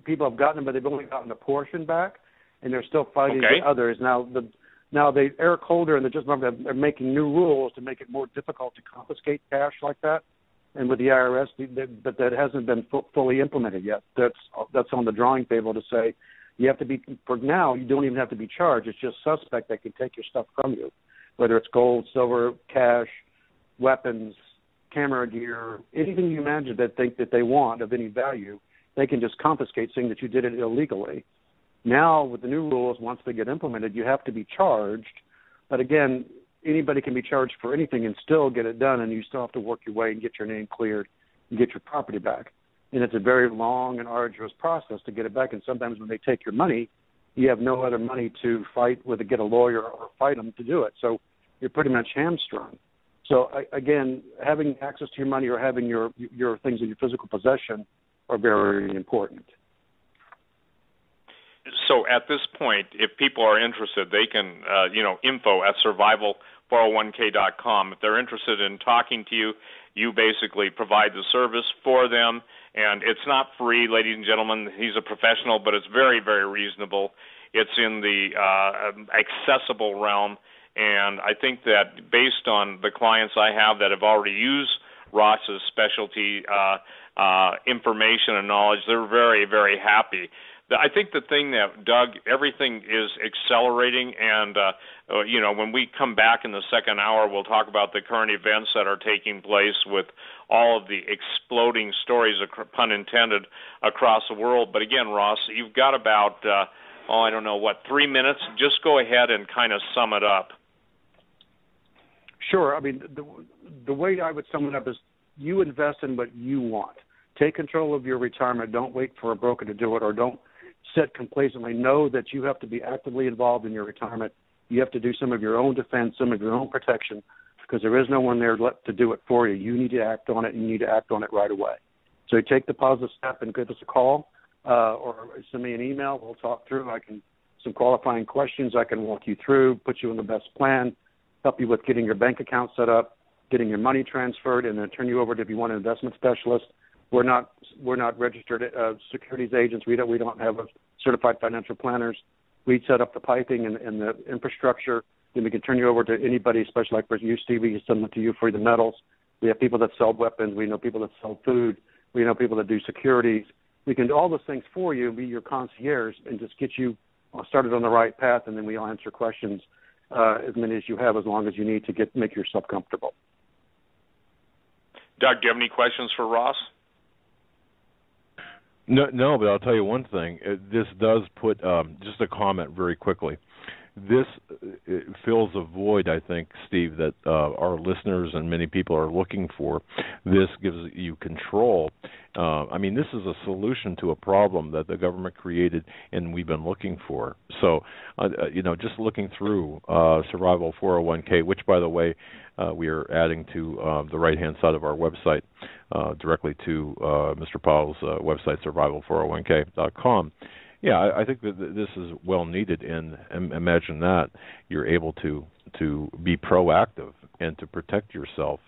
people have gotten them, but they've only gotten a portion back, and they're still fighting the others. Now Eric Holder and the Justice Department are making new rules to make it more difficult to confiscate cash like that, and with the IRS, but that hasn't been fully implemented yet. That's on the drawing table to say you have to be. For now, you don't even have to be charged. It's just suspect that can take your stuff from you, whether it's gold, silver, cash, weapons, camera gear, anything you imagine that they want of any value, they can just confiscate, saying that you did it illegally. Now, with the new rules, once they get implemented, you have to be charged. But again, anybody can be charged for anything and still get it done, and you still have to work your way and get your name cleared and get your property back. And it's a very long and arduous process to get it back. And sometimes when they take your money, you have no other money to fight with, to get a lawyer or fight them to do it. So you're pretty much hamstrung. So again, having access to your money or having your things in your physical possession are very important. So at this point, if people are interested, they can, info at survival401k.com. If they're interested in talking to you, you basically provide the service for them, and it's not free, ladies and gentlemen. He's a professional, but it's very, very reasonable. It's in the accessible realm. And I think that based on the clients I have that have already used Ross's specialty information and knowledge, they're very, very happy. I think the thing that, Doug, everything is accelerating, and when we come back in the second hour, we'll talk about the current events that are taking place with all of the exploding stories, pun intended, across the world. But again, Ross, you've got about, 3 minutes. Just go ahead and kind of sum it up. Sure. I mean, the way I would sum it up is you invest in what you want. Take control of your retirement. Don't wait for a broker to do it, or don't sit complacently. Know that you have to be actively involved in your retirement. You have to do some of your own defense, some of your own protection, because there is no one there to do it for you. You need to act on it, and you need to act on it right away. So you take the positive step and give us a call or send me an email. We'll talk through. Some qualifying questions I can walk you through, put you on the best plan, help you with getting your bank account set up, getting your money transferred, and then turn you over to, if you want, an investment specialist. We're not registered securities agents. We don't have certified financial planners. We set up the piping and the infrastructure. Then we can turn you over to anybody, especially like for you, Steve. We can send them to you for the metals. We have people that sell weapons. We know people that sell food. We know people that do securities. We can do all those things for you, be your concierge, and just get you started on the right path. And then we'll answer questions, as many as you have, as long as you need to make yourself comfortable. Doug, do you have any questions for Ross? No, but I'll tell you one thing. This does put, just a comment very quickly. This fills a void, I think, Steve, that our listeners and many people are looking for. This gives you control. This is a solution to a problem that the government created and we've been looking for. So, just looking through Survival 401k, which, by the way, we are adding to the right-hand side of our website, directly to Mr. Powell's website, survival401k.com. Yeah, I think that this is well needed, and imagine that you're able to be proactive and to protect yourself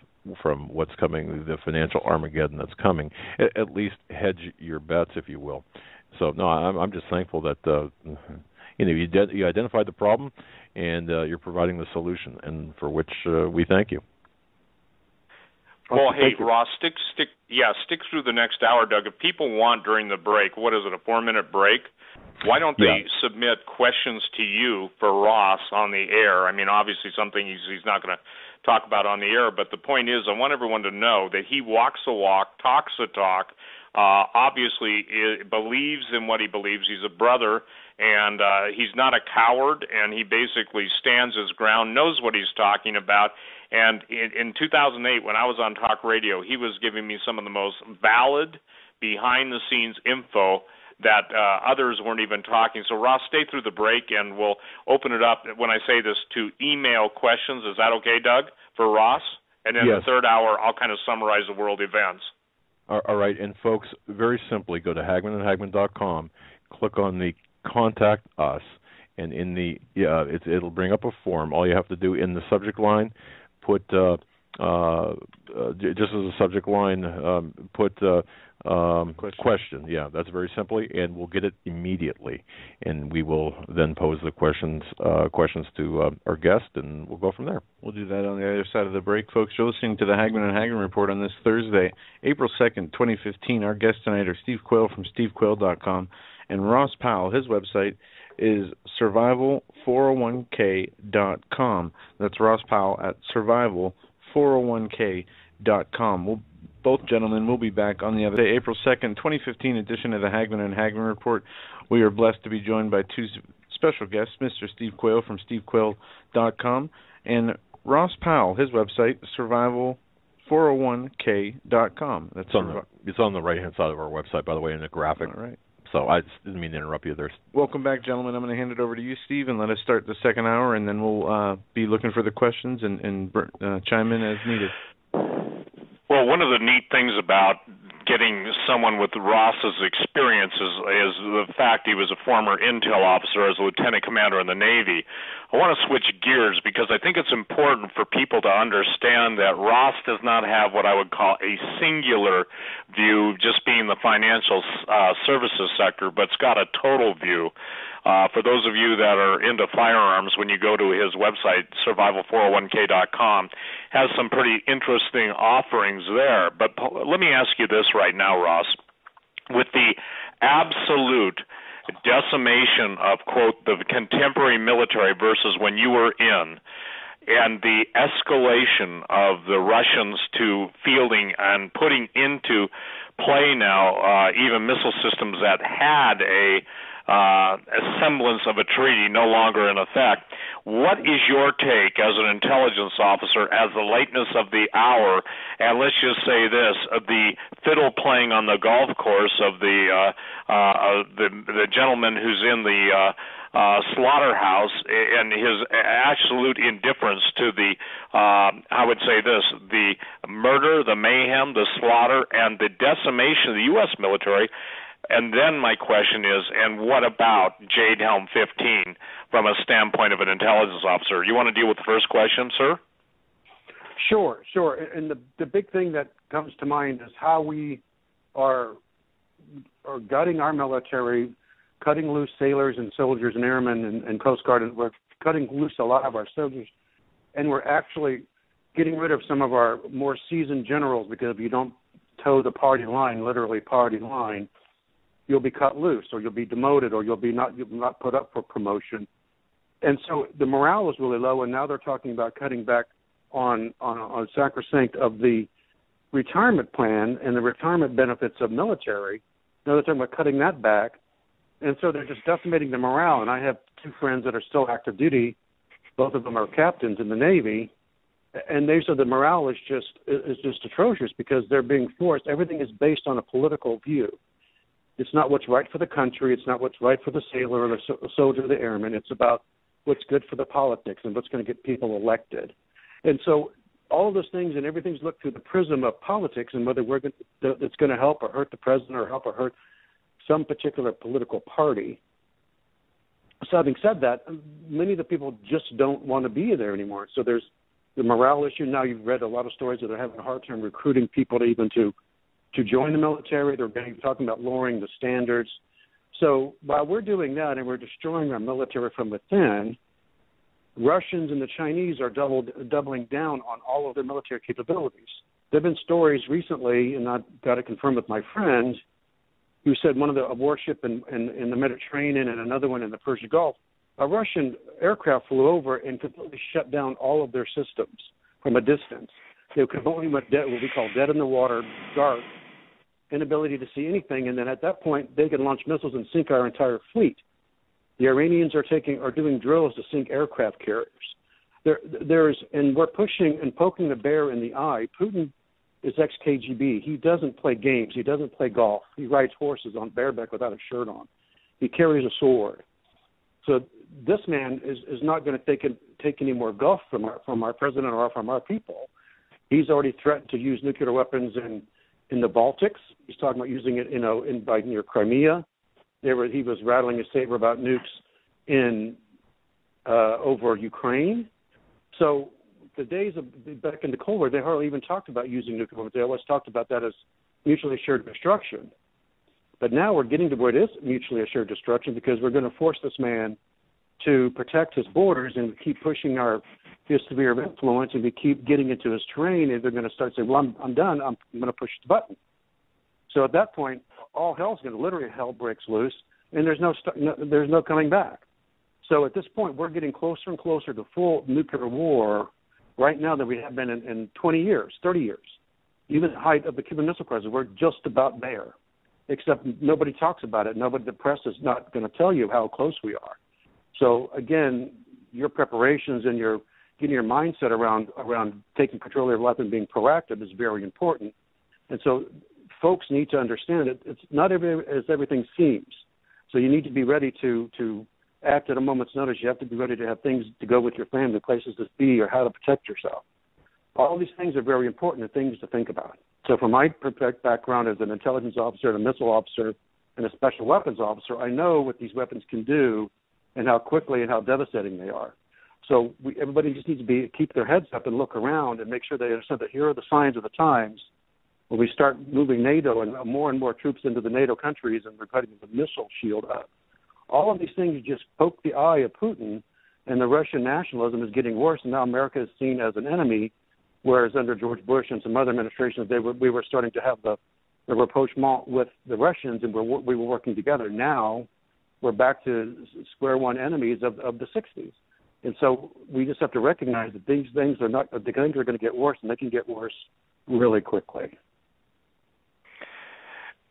from what's coming, the financial Armageddon that's coming. At least hedge your bets, if you will. So no, I'm just thankful that you identified the problem and you're providing the solution, and for which we thank you. Well, hey, Ross, stick through the next hour, Doug. If people want during the break, what is it, a 4-minute break? Why don't they submit questions to you for Ross on the air? Obviously something he's not going to talk about on the air, but the point is I want everyone to know that he walks the walk, talks the talk, obviously believes in what he believes. He's a brother, and he's not a coward, and he basically stands his ground, knows what he's talking about. And in 2008, when I was on talk radio, he was giving me some of the most valid behind-the-scenes info that others weren't even talking. So, Ross, stay through the break, and we'll open it up, when I say this, to email questions. Is that okay, Doug, for Ross? And then the third hour, I'll kind of summarize the world events. All right, and folks, very simply, go to HagmanandHagman.com, click on the Contact Us, and in the it'll bring up a form. All you have to do in the subject line, put just as a subject line, put question. Yeah, that's very simply, and we'll get it immediately, and we will then pose the questions to our guest, and we'll go from there. We'll do that on the other side of the break, folks. You're listening to the Hagman and Hagman Report on this Thursday, April 2nd, 2015. Our guests tonight are Steve Quayle from stevequayle.com and Ross Powell. His website is survival401k.com. That's Ross Powell at survival401k.com. Both gentlemen will be back on the other day, April 2nd, 2015 edition of the Hagman and Hagman Report. We are blessed to be joined by two special guests, Mr. Steve Quayle from stevequayle.com and Ross Powell, his website, survival401k.com. It's on the right-hand side of our website, by the way, in the graphic. All right. So I just didn't mean to interrupt you there. Welcome back, gentlemen. I'm going to hand it over to you, Steve, and let us start the second hour, and then we'll be looking for the questions and chime in as needed. Well, one of the neat things about getting someone with Ross's experience is the fact he was a former intel officer as a lieutenant commander in the Navy. I want to switch gears because I think it's important for people to understand that Ross does not have what I would call a singular view, just being the financial services sector, but it's got a total view. For those of you that are into firearms, when you go to his website, survival401k.com, has some pretty interesting offerings there. But let me ask you this right now, Ross. With the absolute decimation of, quote, the contemporary military versus when you were in, and the escalation of the Russians to fielding and putting into play now even missile systems that had a semblance of a treaty no longer in effect. What is your take as an intelligence officer, as the lateness of the hour, and let's just say this, the fiddle playing on the golf course of the gentleman who's in the slaughterhouse and his absolute indifference to the, I would say this, the murder, the mayhem, the slaughter, and the decimation of the U.S. military. And then my question is, and what about Jade Helm 15 from a standpoint of an intelligence officer? You want to deal with the first question, sir? Sure. And the big thing that comes to mind is how we are gutting our military, cutting loose sailors and soldiers and airmen and Coast Guard, and we're cutting loose a lot of our soldiers, and we're actually getting rid of some of our more seasoned generals, because if you don't toe the party line, literally party line, you'll be cut loose, or you'll be demoted, or you'll not put up for promotion. And so the morale is really low, and now they're talking about cutting back on sacrosanct of the retirement plan and the retirement benefits of military. Now they're talking about cutting that back. And so they're just decimating the morale. And I have two friends that are still active duty. Both of them are captains in the Navy. And they said the morale is just atrocious, because they're being forced. Everything is based on a political view. It's not what's right for the country. It's not what's right for the sailor or the soldier or the airman. It's about what's good for the politics and what's going to get people elected. And so all of those things and everything's looked through the prism of politics, and whether it's going to help or hurt the president or help or hurt some particular political party. So having said that, many of the people just don't want to be there anymore. So there's the morale issue. Now you've read a lot of stories that they're having a hard time recruiting people to join the military. They're talking about lowering the standards. So while we're doing that and we're destroying our military from within, Russians and the Chinese are doubling down on all of their military capabilities. There have been stories recently, and I've got to confirm with my friend, who said a warship in the Mediterranean and another one in the Persian Gulf, a Russian aircraft flew over and completely shut down all of their systems from a distance. They completely went dead, what we call dead in the water, dark, inability to see anything, and then at that point they can launch missiles and sink our entire fleet. The Iranians are doing drills to sink aircraft carriers. And we're pushing and poking the bear in the eye. Putin is ex-KGB. He doesn't play games. He doesn't play golf. He rides horses on bareback without a shirt on. He carries a sword. So this man is not going to take any more guff from our president or from our people. He's already threatened to use nuclear weapons in the Baltics. He's talking about using it near Crimea. He was rattling his saber about nukes over Ukraine. So the days of back in the Cold War, they hardly even talked about using nuclear weapons. They always talked about that as mutually assured destruction. But now we're getting to where it is mutually assured destruction, because we're going to force this man to protect his borders, and we keep pushing his sphere of influence, and we keep getting into his terrain, and they're going to start saying, well, I'm done. I'm going to push the button. So at that point, all hell breaks loose, and there's no coming back. So at this point, we're getting closer and closer to full nuclear war right now than we have been in 20 years, 30 years. Even at the height of the Cuban Missile Crisis, we're just about there, except nobody talks about it. The press is not going to tell you how close we are. So again, your preparations and your getting your mindset around taking control of your life and being proactive is very important. And so folks need to understand it. It's not as everything seems. So you need to be ready to act at a moment's notice. You have to be ready to have things to go with your family, places to be, or how to protect yourself. All these things are very important and things to think about. So from my background as an intelligence officer and a missile officer and a special weapons officer, I know what these weapons can do and how quickly and how devastating they are. So everybody just needs to keep their heads up and look around and make sure they understand that here are the signs of the times when we start moving NATO and more troops into the NATO countries, and we're putting the missile shield up. All of these things just poke the eye of Putin, and the Russian nationalism is getting worse, and now America is seen as an enemy, whereas under George Bush and some other administrations, we were starting to have the rapprochement with the Russians, and we were working together. Now we're back to square one enemies of the 60s. And so we just have to recognize that these things are going to get worse, and they can get worse really quickly.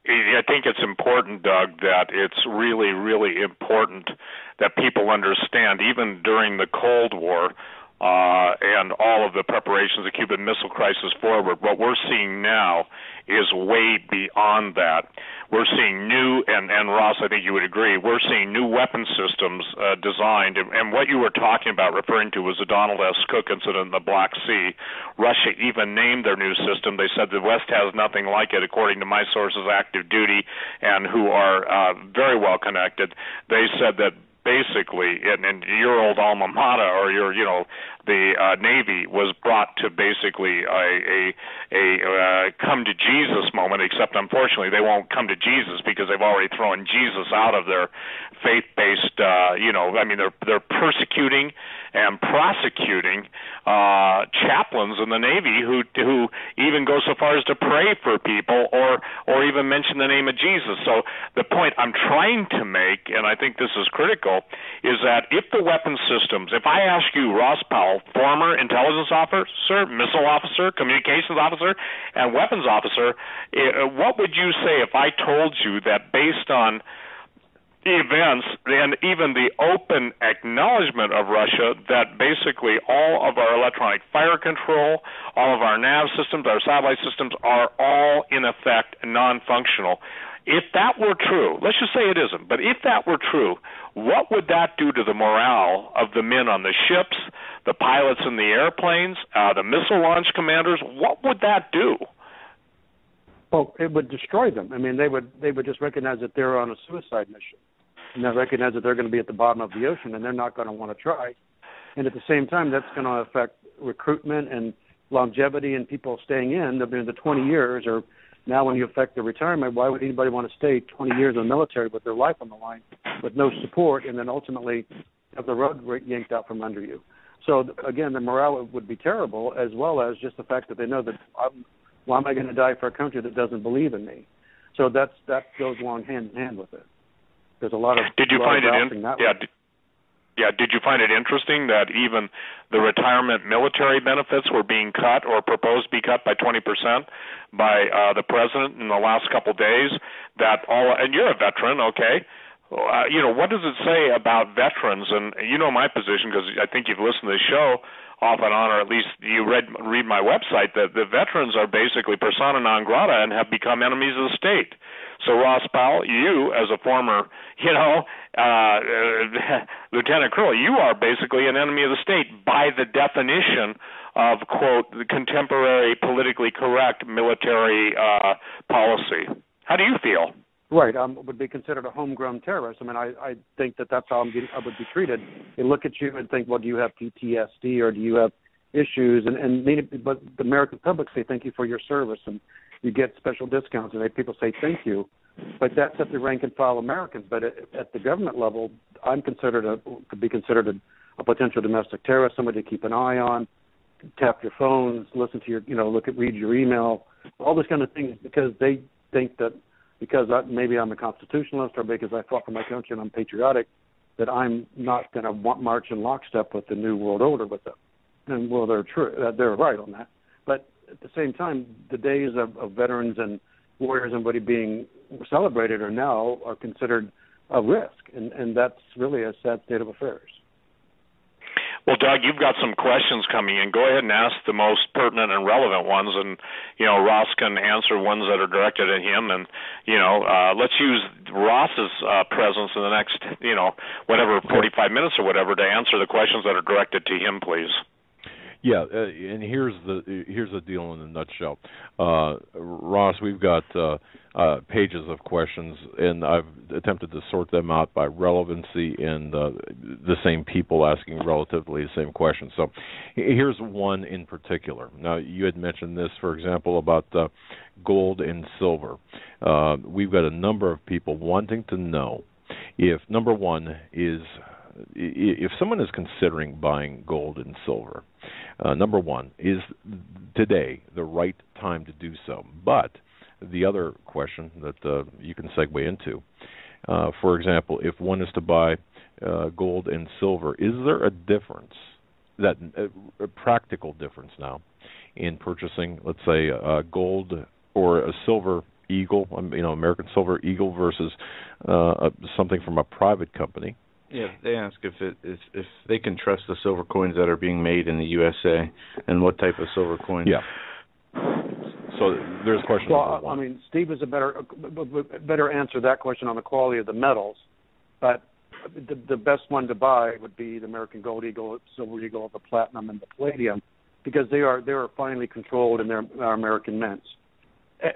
I think it's important, Doug, that it's really, really important that people understand, even during the Cold War and all of the preparations, the Cuban Missile Crisis forward, what we're seeing now is way beyond that. We're seeing new, and Ross, I think you would agree, we're seeing new weapon systems designed, and what you were talking about, referring to, was the Donald S. Cook incident in the Black Sea. Russia even named their new system. They said the West has nothing like it, according to my sources, active duty, and who are very well connected. They said that basically, and your old alma mater, or your, the Navy was brought to basically a come to Jesus moment, except unfortunately they won't come to Jesus because they've already thrown Jesus out of their faith-based, they're persecuting and prosecuting chaplains in the Navy who even go so far as to pray for people or even mention the name of Jesus. So the point I'm trying to make, and I think this is critical, is that if the weapon systems, if I ask you, Ross Powell, former intelligence officer, missile officer, communications officer, and weapons officer, what would you say if I told you that based on events and even the open acknowledgement of Russia that basically all of our electronic fire control, all of our nav systems, our satellite systems are all in effect non-functional? If that were true, let's just say it isn't, but if that were true, what would that do to the morale of the men on the ships, the pilots in the airplanes, the missile launch commanders? What would that do? Well, it would destroy them. I mean, they would just recognize that they're on a suicide mission, and they recognize that they're going to be at the bottom of the ocean, and they're not going to want to try. And at the same time, that's going to affect recruitment and longevity and people staying in. The 20 years, or now when you affect the retirement, why would anybody want to stay 20 years in the military with their life on the line with no support, and then ultimately have the rug yanked out from under you? So again, the morale would be terrible, as well as just the fact that they know that why am I going to die for a country that doesn't believe in me? So that goes along hand in hand with it. There's a lot of Did you find it interesting that even the retirement military benefits were being cut or proposed to be cut by 20% by the president in the last couple of days? And you're a veteran, okay? What does it say about veterans? And you know my position because I think you've listened to the show off and on, or at least you read my website, that the veterans are basically persona non grata and have become enemies of the state. So, Ross Powell, you, as a former, lieutenant colonel, you are basically an enemy of the state by the definition of, quote, the contemporary politically correct military policy. How do you feel? Right, would be considered a homegrown terrorist. I mean, I think that's how I would be treated. They look at you and think, well, do you have PTSD or do you have issues? But the American public say thank you for your service, and you get special discounts, and people say thank you. But that's at the rank and file Americans. But at the government level, I'm could be considered a potential domestic terrorist, somebody to keep an eye on, tap your phones, listen to your, read your email, all those kind of things, because they think that because maybe I'm a constitutionalist or because I fought for my country and I'm patriotic, that I'm not going to march in lockstep with the New World Order with them. And, well, they're true. They're right on that. But at the same time, the days of veterans and warriors and everybody being celebrated are considered a risk. And that's really a sad state of affairs. Well, Doug, you've got some questions coming in. Go ahead and ask the most pertinent and relevant ones, and Ross can answer ones that are directed at him. And let's use Ross's presence in the next 45 minutes or whatever to answer the questions that are directed to him, please. Yeah, and here's the deal in a nutshell. Ross, we've got pages of questions, and I've attempted to sort them out by relevancy and the same people asking relatively the same questions. So here's one in particular. Now, you had mentioned this, for example, about gold and silver. We've got a number of people wanting to know if, number one, if someone is considering buying gold and silver, number one, is today the right time to do so? But the other question that you can segue into, For example, if one is to buy gold and silver, is there a difference, a practical difference now, in purchasing, let's say, gold or a silver eagle, American Silver Eagle versus something from a private company? Yeah, they ask if they can trust the silver coins that are being made in the USA and what type of silver coins. Yeah. So there's question number one. I mean, Steve is a better answer that question on the quality of the metals, but the best one to buy would be the American Gold Eagle, Silver Eagle, the Platinum, and the Palladium, because they are finely controlled and they're American mints.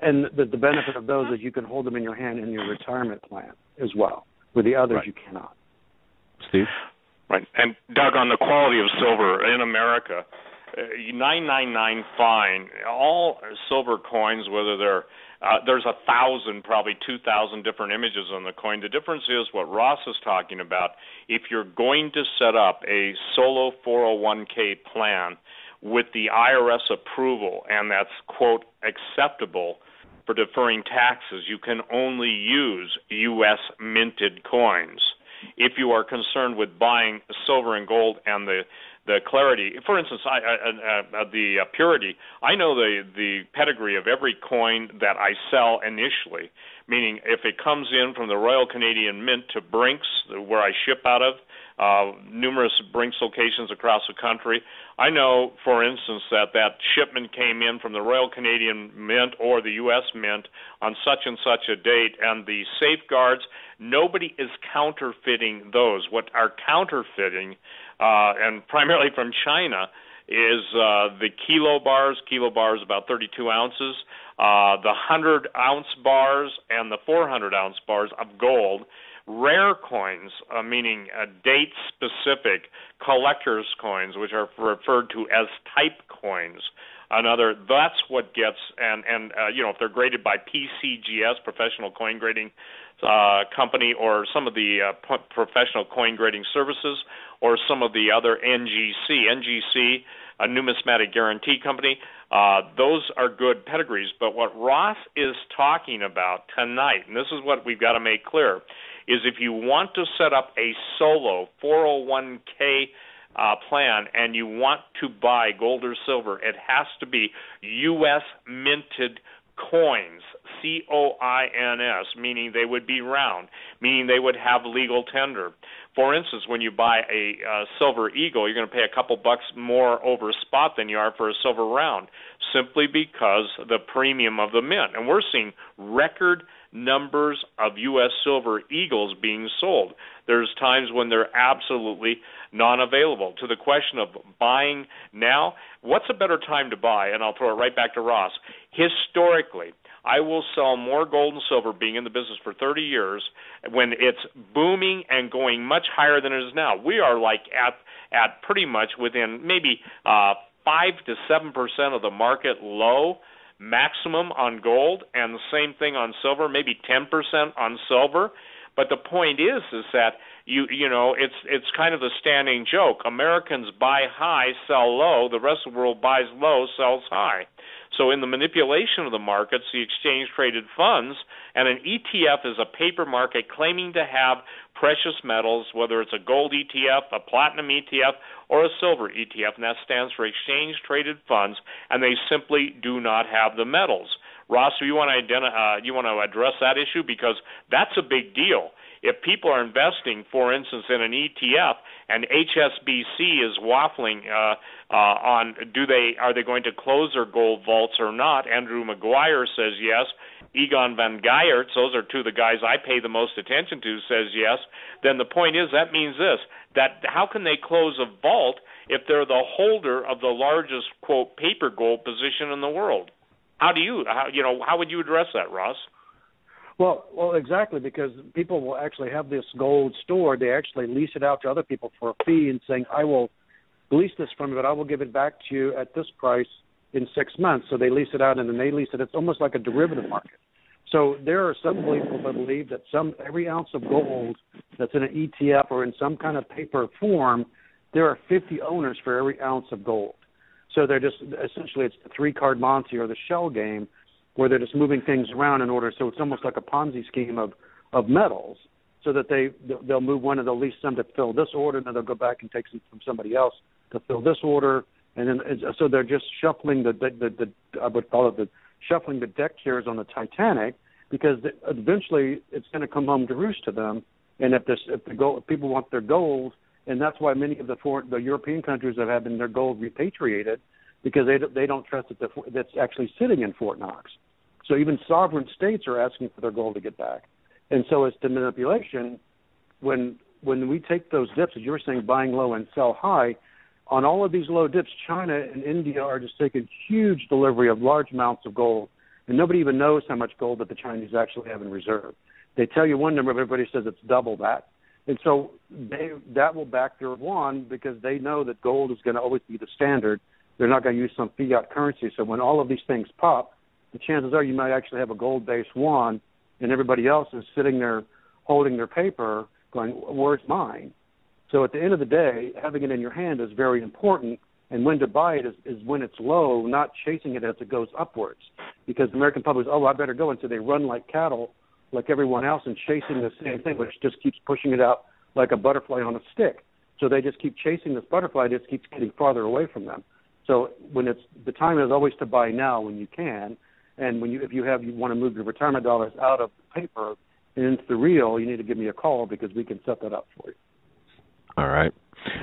And the benefit of those is you can hold them in your hand in your retirement plan as well. With the others, you cannot. Steve? Right. And, Doug, on the quality of silver in America, 999 fine. All silver coins, whether they're there's 1,000, probably 2,000 different images on the coin. The difference is what Ross is talking about. If you're going to set up a solo 401k plan with the IRS approval, and that's, quote, acceptable for deferring taxes, you can only use U.S. minted coins. If you are concerned with buying silver and gold and the clarity, for instance, the purity, I know the pedigree of every coin that I sell initially, meaning if it comes in from the Royal Canadian Mint to Brinks, where I ship out of, numerous Brinks locations across the country, I know, for instance, that shipment came in from the Royal Canadian Mint or the U.S. Mint on such and such a date, and the safeguards, nobody is counterfeiting those. What are counterfeiting, and primarily from China, is the kilo bars about 32 ounces, the 100-ounce bars and the 400-ounce bars of gold, rare coins, meaning date-specific collector's coins, which are referred to as type coins. That's what gets, and if they're graded by PCGS, Professional Coin Grading Company, or some of the professional coin grading services, or some of the other NGC, a numismatic guarantee company, those are good pedigrees. But what Ross is talking about tonight, and this is what we've got to make clear, is if you want to set up a solo 401k plan and you want to buy gold or silver, it has to be U.S. minted coins, COINS, meaning they would be round, meaning they would have legal tender. For instance, when you buy a silver eagle, you're going to pay a couple bucks more over spot than you are for a silver round, simply because the premium of the mint. And we're seeing record numbers of U.S. silver eagles being sold. There's times when they're absolutely non-available. To the question of buying now, what's a better time to buy? And I'll throw it right back to Ross. Historically, I will sell more gold and silver, being in the business for 30 years, when it's booming and going much higher than it is now. We are like at pretty much within maybe 5 to 7% of the market low maximum on gold, and the same thing on silver, maybe 10% on silver. But the point is that it's kind of the standing joke. Americans buy high, sell low. The rest of the world buys low, sells high. So in the manipulation of the markets, the exchange-traded funds, and an ETF is a paper market claiming to have precious metals, whether it's a gold ETF, a platinum ETF, or a silver ETF, and that stands for exchange-traded funds, and they simply do not have the metals. Ross, do you want to address that issue? Because that's a big deal. If people are investing, for instance, in an ETF, and HSBC is waffling on are they going to close their gold vaults or not, Andrew Maguire says yes. Egon van Geiertz, those are two of the guys I pay the most attention to, says yes. Then the point is, that means this, that how can they close a vault if they're the holder of the largest, quote, paper gold position in the world? How would you address that, Ross? Well, exactly, because people will actually have this gold stored. They actually lease it out to other people for a fee and saying, I will lease this from you, but I will give it back to you at this price in 6 months. So they lease it out, and then they lease it. It's almost like a derivative market. So there are some people that believe that every ounce of gold that's in an ETF or in some kind of paper form, there are 50 owners for every ounce of gold. So they're just essentially it's the 3-card Monte or the shell game, where they're just moving things around in order. So it's almost like a Ponzi scheme of metals. so that they'll move one and they'll lease some to fill this order, and then they'll go back and take some from somebody else to fill this order, and then so they're just shuffling the I would call it shuffling the deck chairs on the Titanic, because eventually it's going to come home to roost to them. And if people want their gold, and that's why many of the European countries have having their gold repatriated, because they don't trust that that's actually sitting in Fort Knox. So even sovereign states are asking for their gold to get back. And so as to manipulation, when we take those dips, as you were saying, buying low and sell high, on all of these low dips, China and India are just taking huge delivery of large amounts of gold, and nobody even knows how much gold that the Chinese actually have in reserve. They tell you one number, everybody says it's double that. And so that will back their yuan, because they know that gold is going to always be the standard. They're not going to use some fiat currency. So when all of these things pop, the chances are you might actually have a gold-based yuan, and everybody else is sitting there holding their paper going, where's mine? So at the end of the day, having it in your hand is very important, and when to buy it is when it's low, not chasing it as it goes upwards. Because the American public is, I better go, and so they run like cattle, like everyone else, and chasing the same thing, which just keeps pushing it out like a butterfly on a stick. So they just keep chasing this butterfly, it just keeps getting farther away from them. So the time is always to buy now when you can, and if you want to move your retirement dollars out of the paper and into the real, you need to give me a call, because we can set that up for you. All right.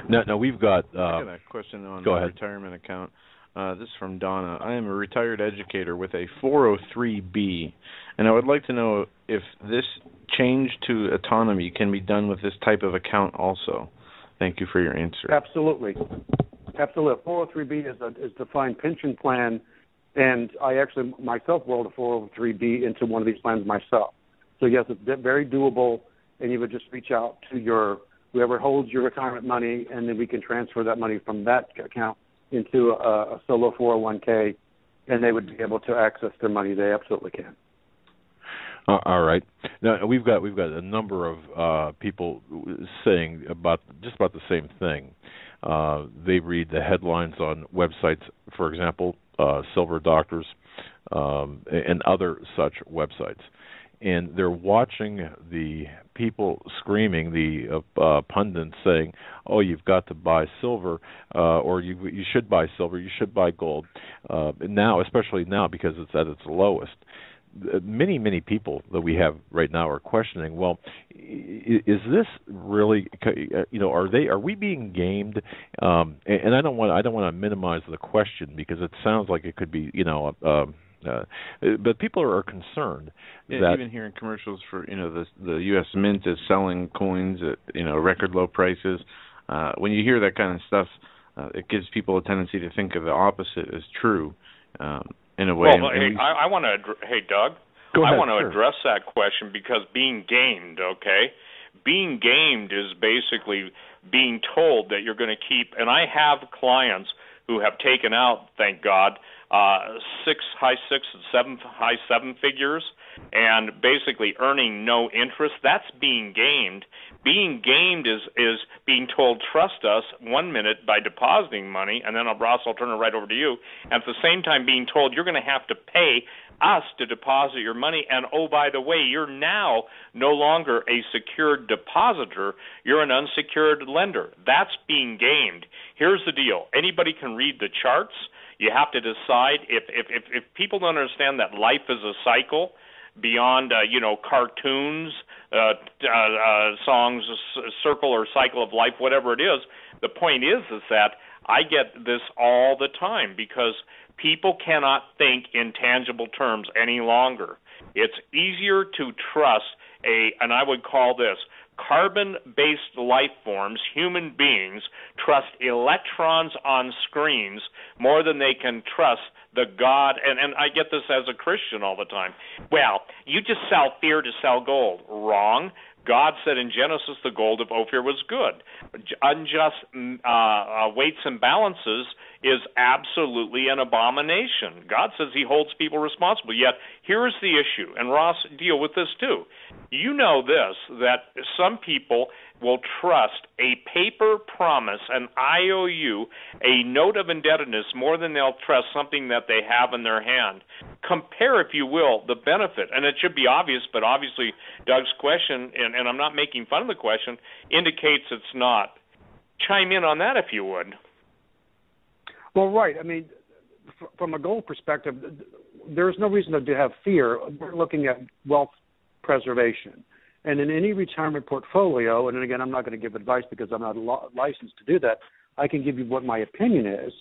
Now we've got. I got a question on the retirement account. This is from Donna. I am a retired educator with a 403B, and I would like to know if this change to autonomy can be done with this type of account also. Thank you for your answer. Absolutely. 403B is a defined pension plan, and I actually myself rolled a 403B into one of these plans myself. So yes, it's very doable, and you would just reach out to whoever holds your retirement money, and then we can transfer that money from that account into a solo 401k, and they would be able to access their money. They absolutely can. All right. Now we've got a number of people saying about the same thing. They read the headlines on websites, for example, Silver Doctors, and other such websites. And they're watching the people screaming, the pundits saying, "Oh, you've got to buy silver, or you should buy silver, you should buy gold." Now, especially now, because it's at its lowest, many people that we have right now are questioning. Well, is this really? Are we being gamed? And I don't want to minimize the question, because it sounds like it could be, but people are concerned. Yeah, even hearing commercials for the U.S. Mint is selling coins at record low prices. When you hear that kind of stuff, it gives people a tendency to think of the opposite as true in a way. Well, I want to. Hey, Doug. Go ahead, I want to sure. address that question, because being gamed, okay? Being gamed is basically being told that you're going to keep. And I have clients who have taken out, thank God, high six and high seven figures, and basically earning no interest. That's being gamed. Being gamed is being told, trust us 1 minute by depositing money, and then Ross, I'll turn it right over to you. And at the same time being told you're going to have to pay us to deposit your money, and oh, by the way, you're now no longer a secured depositor, you're an unsecured lender. That's being gamed. Here's the deal. Anybody can read the charts. You have to decide if people don't understand that life is a cycle beyond cartoons, songs, circle or cycle of life, whatever it is. The point is that I get this all the time, because people cannot think in tangible terms any longer. It's easier to trust and I would call this, carbon-based life forms, human beings, trust electrons on screens more than they can trust the God, and I get this as a Christian all the time. Well, you just sell fear to sell gold. Wrong. God said in Genesis the gold of Ophir was good. Unjust weights and balances is absolutely an abomination. God says he holds people responsible. Yet here's the issue, and Ross, deal with this too. You know this, that some people will trust a paper promise, an IOU, a note of indebtedness, more than they'll trust something that they have in their hand. Compare, if you will, the benefit. And it should be obvious, but obviously Doug's question, and I'm not making fun of the question, indicates it's not. Chime in on that if you would. Well, right. I mean, from a gold perspective, there's no reason to have fear. We're looking at wealth preservation. And in any retirement portfolio, and again, I'm not going to give advice because I'm not licensed to do that. I can give you what my opinion is,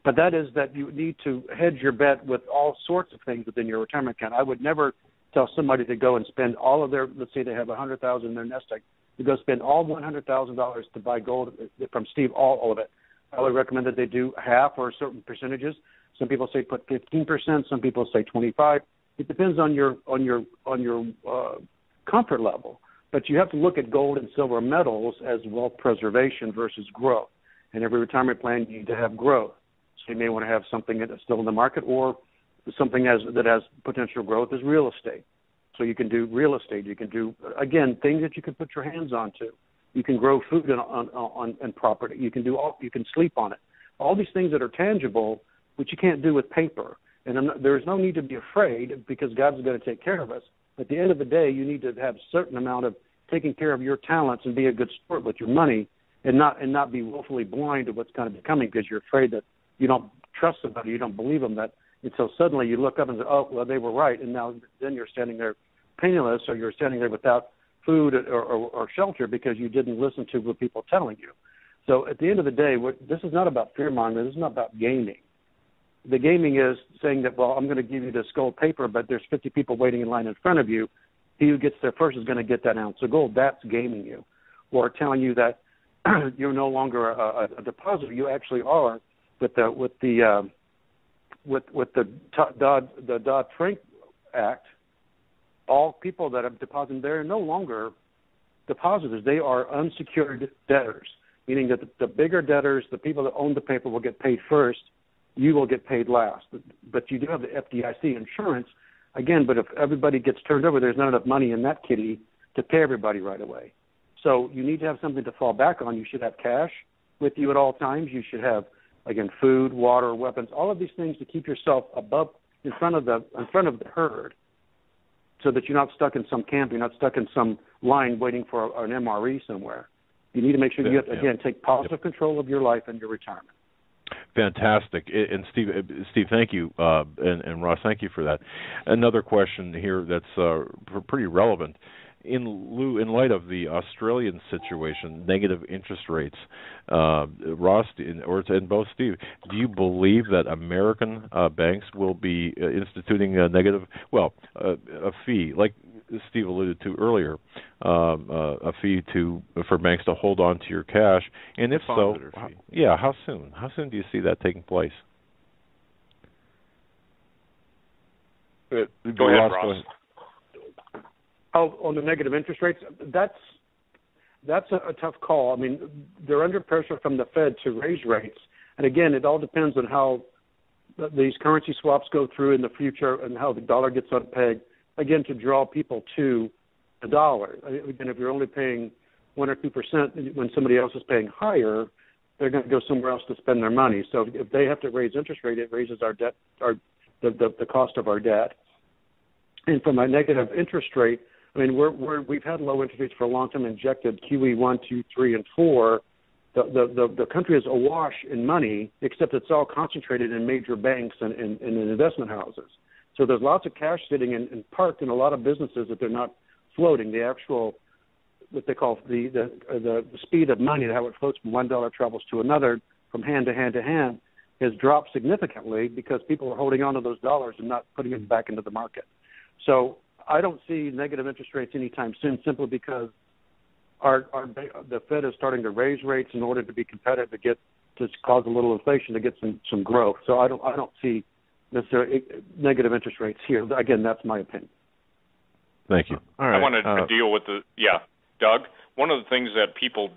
but that is that you need to hedge your bet with all sorts of things within your retirement account. I would never tell somebody to go and spend all of their, let's say they have $100,000 in their nest egg, to go spend all $100,000 to buy gold from Steve, all of it. I would recommend that they do half or certain percentages. Some people say put 15%. Some people say 25%. It depends on your comfort level. But you have to look at gold and silver metals as wealth preservation versus growth. And every retirement plan, you need to have growth. So you may want to have something that's still in the market, or something that has potential growth is real estate. So you can do real estate. You can do, again, things that you can put your hands onto. You can grow food on property. You can sleep on it. All these things that are tangible, which you can't do with paper. And there's no need to be afraid, because God's going to take care of us. At the end of the day, you need to have a certain amount of taking care of your talents and be a good sport with your money, and not be willfully blind to what's going to be coming, because you're afraid that you don't trust somebody, you don't believe them, and so suddenly you look up and say, oh, well, they were right, and then you're standing there penniless, or you're standing there without food or shelter because you didn't listen to what people are telling you. So at the end of the day, this is not about fear-mongering. This is not about gaming. The gaming is saying that, well, I'm going to give you this gold paper, but there's 50 people waiting in line in front of you. He who gets there first is going to get that ounce of gold. That's gaming you. Or telling you that you're no longer a depositor. You actually are with the Dodd-Frank Act. All people that have deposited, they're no longer depositors. They are unsecured debtors, meaning that the bigger debtors, the people that own the paper, will get paid first. You will get paid last. But you do have the FDIC insurance, again, but if everybody gets turned over, there's not enough money in that kitty to pay everybody right away. So you need to have something to fall back on. You should have cash with you at all times. You should have, again, food, water, weapons, all of these things to keep yourself in front of the herd, so that you're not stuck in some camp, you're not stuck in some line waiting for an MRE somewhere. You need to make sure you, again, take positive control of your life and your retirement. Fantastic. And Steve, thank you, and Ross, thank you for that. Another question here that's pretty relevant. In light of the Australian situation, negative interest rates, Ross, and both Steve, do you believe that American banks will be instituting a fee, like Steve alluded to earlier, a fee for banks to hold on to your cash? And if so, how soon? How soon do you see that taking place? Go ahead, Ross. Oh, on the negative interest rates, that's a tough call. I mean, they're under pressure from the Fed to raise rates, and again, it all depends on how these currency swaps go through in the future and how the dollar gets unpegged. Again, to draw people to the dollar. Again, if you're only paying 1 or 2% when somebody else is paying higher, they're going to go somewhere else to spend their money. So if they have to raise interest rate, it raises our debt, the cost of our debt. And from a negative interest rate, I mean, we've had low interest rates for a long time, injected QE 1, 2, 3, and 4. The country is awash in money, except it's all concentrated in major banks and in investment houses. So there's lots of cash sitting and parked in a lot of businesses that they're not floating. The actual, what they call the speed of money, how it floats from $1 travels to another, from hand to hand to hand, has dropped significantly because people are holding on to those dollars and not putting them back into the market. So I don't see negative interest rates anytime soon, simply because the Fed is starting to raise rates in order to be competitive, to cause a little inflation, to get some growth. So I don't see necessarily negative interest rates here. Again, that's my opinion. Thank you. All right. I wanted to deal with Doug. One of the things that people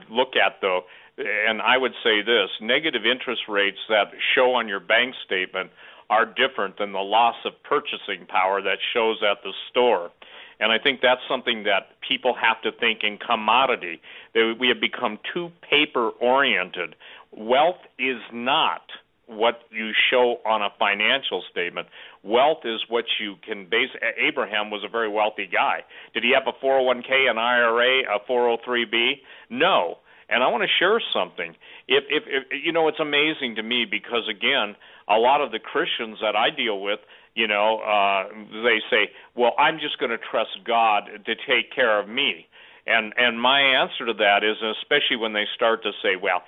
look at, though, and I would say this: negative interest rates that show on your bank statement are different than the loss of purchasing power that shows at the store. And I think that's something that people have to think in commodity. We have become too paper-oriented. Wealth is not what you show on a financial statement. Wealth is what you can base. Abraham was a very wealthy guy. Did he have a 401k, an IRA, a 403b? No. And I want to share something. If it's amazing to me because, again, a lot of the Christians that I deal with, they say, well, I'm just going to trust God to take care of me. And my answer to that is, especially when they start to say, well,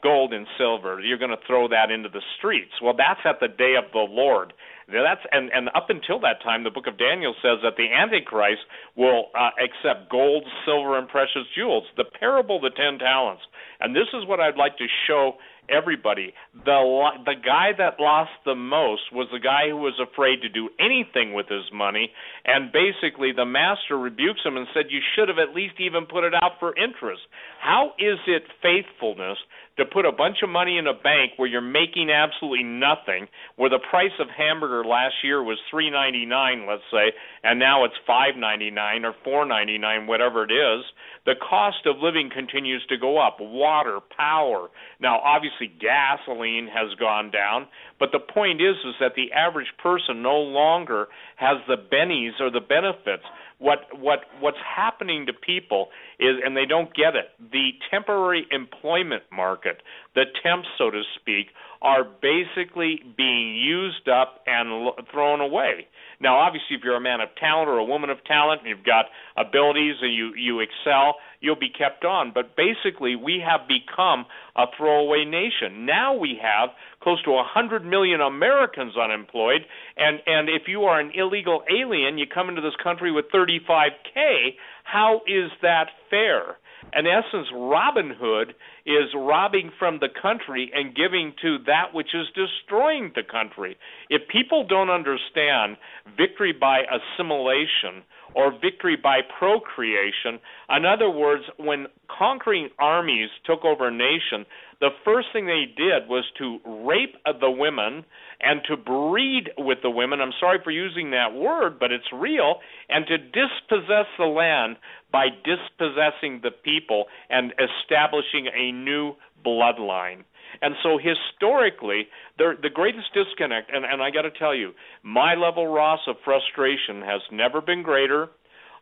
gold and silver, you're going to throw that into the streets. Well, that's at the day of the Lord. And up until that time, the book of Daniel says that the Antichrist will accept gold, silver, and precious jewels. The parable of the 10 talents. And this is what I'd like to show everybody. The guy that lost the most was the guy who was afraid to do anything with his money, and basically the master rebukes him and said, you should have at least even put it out for interest. How is it faithfulness to put a bunch of money in a bank where you're making absolutely nothing, where the price of hamburger last year was $3.99, let's say, and now it's $5.99 or $4.99, whatever it is? The cost of living continues to go up. Water, power. Now, obviously, gasoline has gone down, but the point is that the average person no longer has the bennies or the benefits. What's happening to people is, and they don't get it, the temporary employment market, the temps, so to speak, are basically being used up and thrown away. Now, obviously, if you're a man of talent or a woman of talent and you've got abilities and you excel, you'll be kept on. But basically, we have become a throwaway nation. Now we have close to 100 million Americans unemployed, and if you are an illegal alien, you come into this country with $35K, how is that fair? In essence, Robin Hood is robbing from the country and giving to that which is destroying the country. If people don't understand victory by assimilation or victory by procreation, in other words, when conquering armies took over a nation, the first thing they did was to rape the women and to breed with the women. I'm sorry for using that word, but it's real. And to dispossess the land by dispossessing the people and establishing a new bloodline. And so historically, the greatest disconnect, and I got to tell you, my level, Ross, of frustration has never been greater.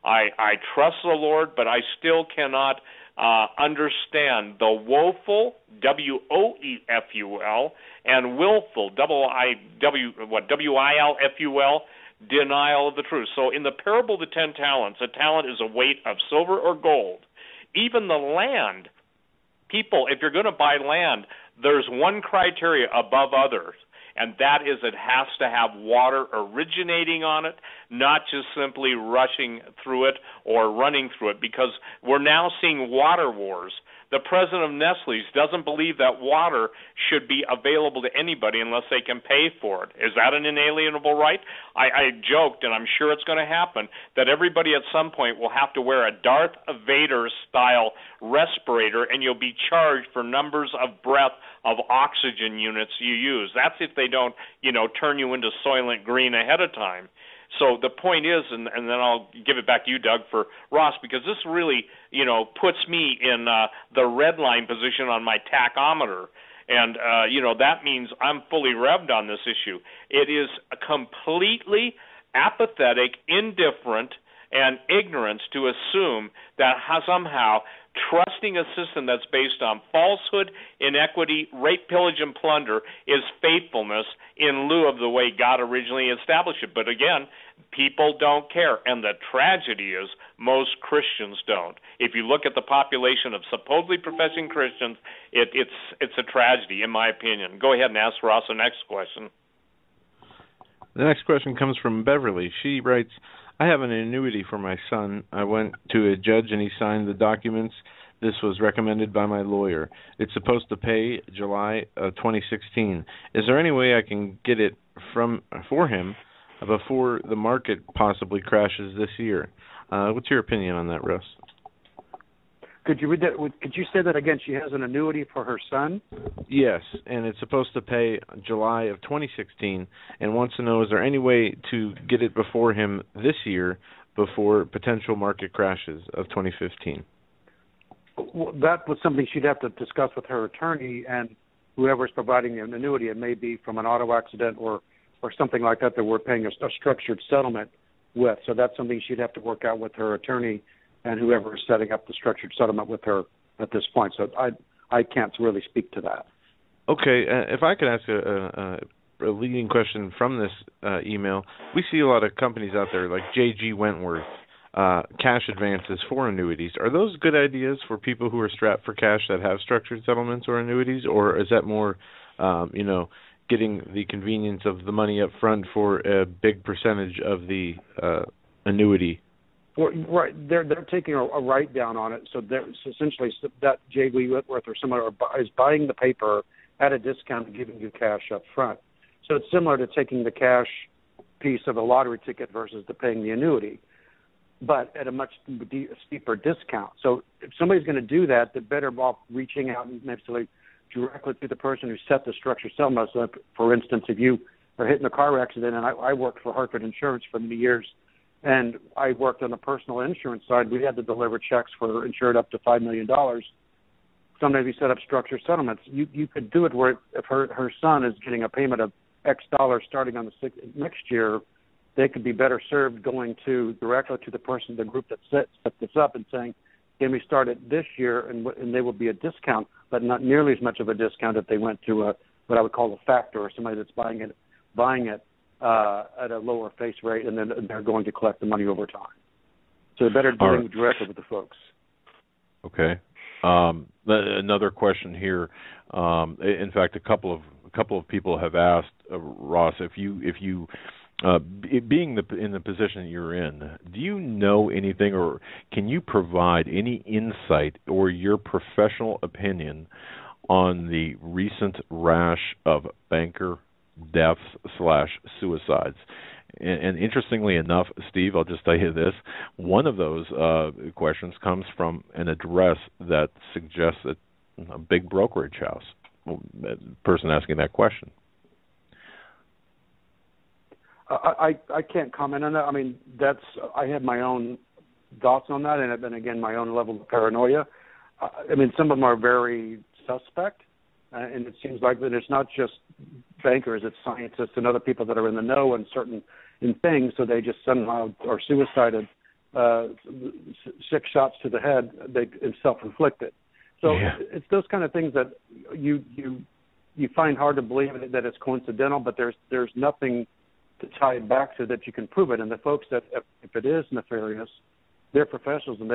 I trust the Lord, but I still cannot understand the woeful, W-O-E-F-U-L, and willful, W-I-L-F-U-L, denial of the truth. So in the parable of the 10 talents, a talent is a weight of silver or gold. Even the land, people, if you're going to buy land, there's one criteria above others, and that is it has to have water originating on it, not just simply rushing through it or running through it, because we're now seeing water wars. The president of Nestle's doesn't believe that water should be available to anybody unless they can pay for it. Is that an inalienable right? I joked, and I'm sure it's going to happen, that everybody at some point will have to wear a Darth Vader-style respirator, and you'll be charged for numbers of breath of oxygen units you use. That's if they don't, turn you into Soylent Green ahead of time. So the point is, and then I'll give it back to you, Doug, for Ross, because this really, puts me in the red line position on my tachometer. And, that means I'm fully revved on this issue. It is completely apathetic, indifferent, and ignorance to assume that somehow trusting a system that's based on falsehood, inequity, rape, pillage, and plunder is faithfulness in lieu of the way God originally established it. But again, people don't care, and the tragedy is most Christians don't. If you look at the population of supposedly professing Christians, it's a tragedy, in my opinion. Go ahead and ask Ross the next question. The next question comes from Beverly. She writes, I have an annuity for my son. I went to a judge and he signed the documents. This was recommended by my lawyer. It's supposed to pay July of 2016. Is there any way I can get it for him before the market possibly crashes this year? What's your opinion on that, Russ? Could you read that? Could you say that again? She has an annuity for her son? Yes, and it's supposed to pay July of 2016, and wants to know, is there any way to get it before him this year before potential market crashes of 2015? Well, that was something she'd have to discuss with her attorney and whoever's providing an annuity. It may be from an auto accident or something like that we're paying a structured settlement with. So that's something she'd have to work out with her attorney and whoever is setting up the structured settlement with her at this point. So I can't really speak to that. Okay, if I could ask a leading question from this email, we see a lot of companies out there like J.G. Wentworth, cash advances for annuities. Are those good ideas for people who are strapped for cash that have structured settlements or annuities, or is that more, getting the convenience of the money up front for a big percentage of the annuity? Well, right, they're taking a write down on it, so essentially that J.G. Whitworth or someone is buying the paper at a discount and giving you cash up front. So it's similar to taking the cash piece of a lottery ticket versus paying the annuity, but at a much steeper discount. So if somebody's going to do that, they're better off reaching out and necessarily directly to the person who set the structured settlement. So, for instance, if you are hit in a car accident, and I worked for Hartford Insurance for many years, and I worked on the personal insurance side. We had to deliver checks for insured up to $5 million. Sometimes we set up structured settlements. You could do it where if her son is getting a payment of X dollars starting on the next year, they could be better served going directly to the person, the group that set this up and saying, can we start it this year? And they will be a discount, but not nearly as much of a discount if they went to what I would call a factor or somebody that's buying it at a lower face rate, and then they're going to collect the money over time. So they're better dealing directly with the folks. Okay. Another question here. In fact, a couple of people have asked Ross, if you being in the position you're in, do you know anything, or can you provide any insight or your professional opinion on the recent rash of banker deaths / suicides? And interestingly enough, Steve, I'll just tell you this: one of those questions comes from an address that suggests a big brokerage house. Well, the person asking that question. I can't comment on that. I mean, I have my own thoughts on that, and then again, my own level of paranoia. I mean, some of them are very suspect, and it seems like that it's not just bankers; it's scientists and other people that are in the know and certain in things. So they just somehow are suicided, 6 shots to the head, and self-inflicted. So It's those kind of things that you find hard to believe that it's coincidental, but there's nothing to tie it back to that you can prove it. And the folks that, if it is nefarious, they're professionals, and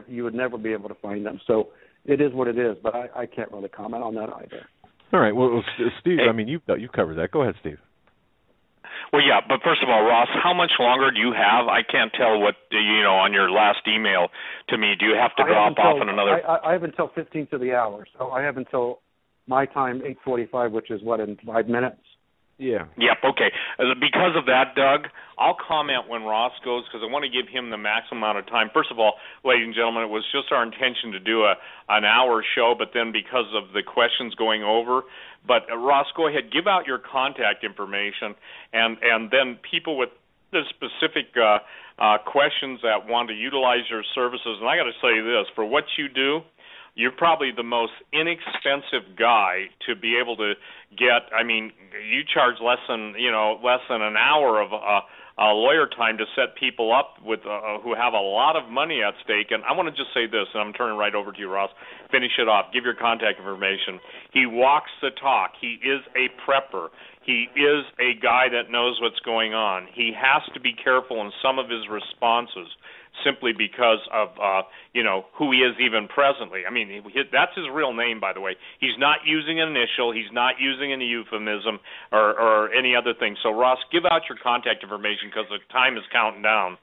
you would never be able to find them. So it is what it is, but I can't really comment on that either. All right. Well, Steve, I mean, you covered that. Go ahead, Steve. Well, yeah, but first of all, Ross, how much longer do you have? I can't tell what, on your last email to me. Do you have to drop off in another? I have until 15th of the hour, so I have until my time, 8:45, which is in 5 minutes? Yeah. Yep, okay. Because of that, Doug, I'll comment when Ross goes because I want to give him the maximum amount of time. First of all, ladies and gentlemen, it was just our intention to do an hour show, but then because of the questions going over. But, Ross, go ahead. Give out your contact information, and then people with the specific questions that want to utilize your services. And I got to say this, for what you do, you're probably the most inexpensive guy to be able to get. I mean, you charge less than an hour of lawyer time to set people up with who have a lot of money at stake. And I want to just say this, and I'm turning right over to you, Ross. Finish it off. Give your contact information. He walks the talk. He is a prepper. He is a guy that knows what's going on. He has to be careful in some of his responses, simply because of who he is even presently. I mean, that's his real name, by the way. He's not using an initial. He's not using any euphemism or any other thing. So, Ross, give out your contact information because the time is counting down.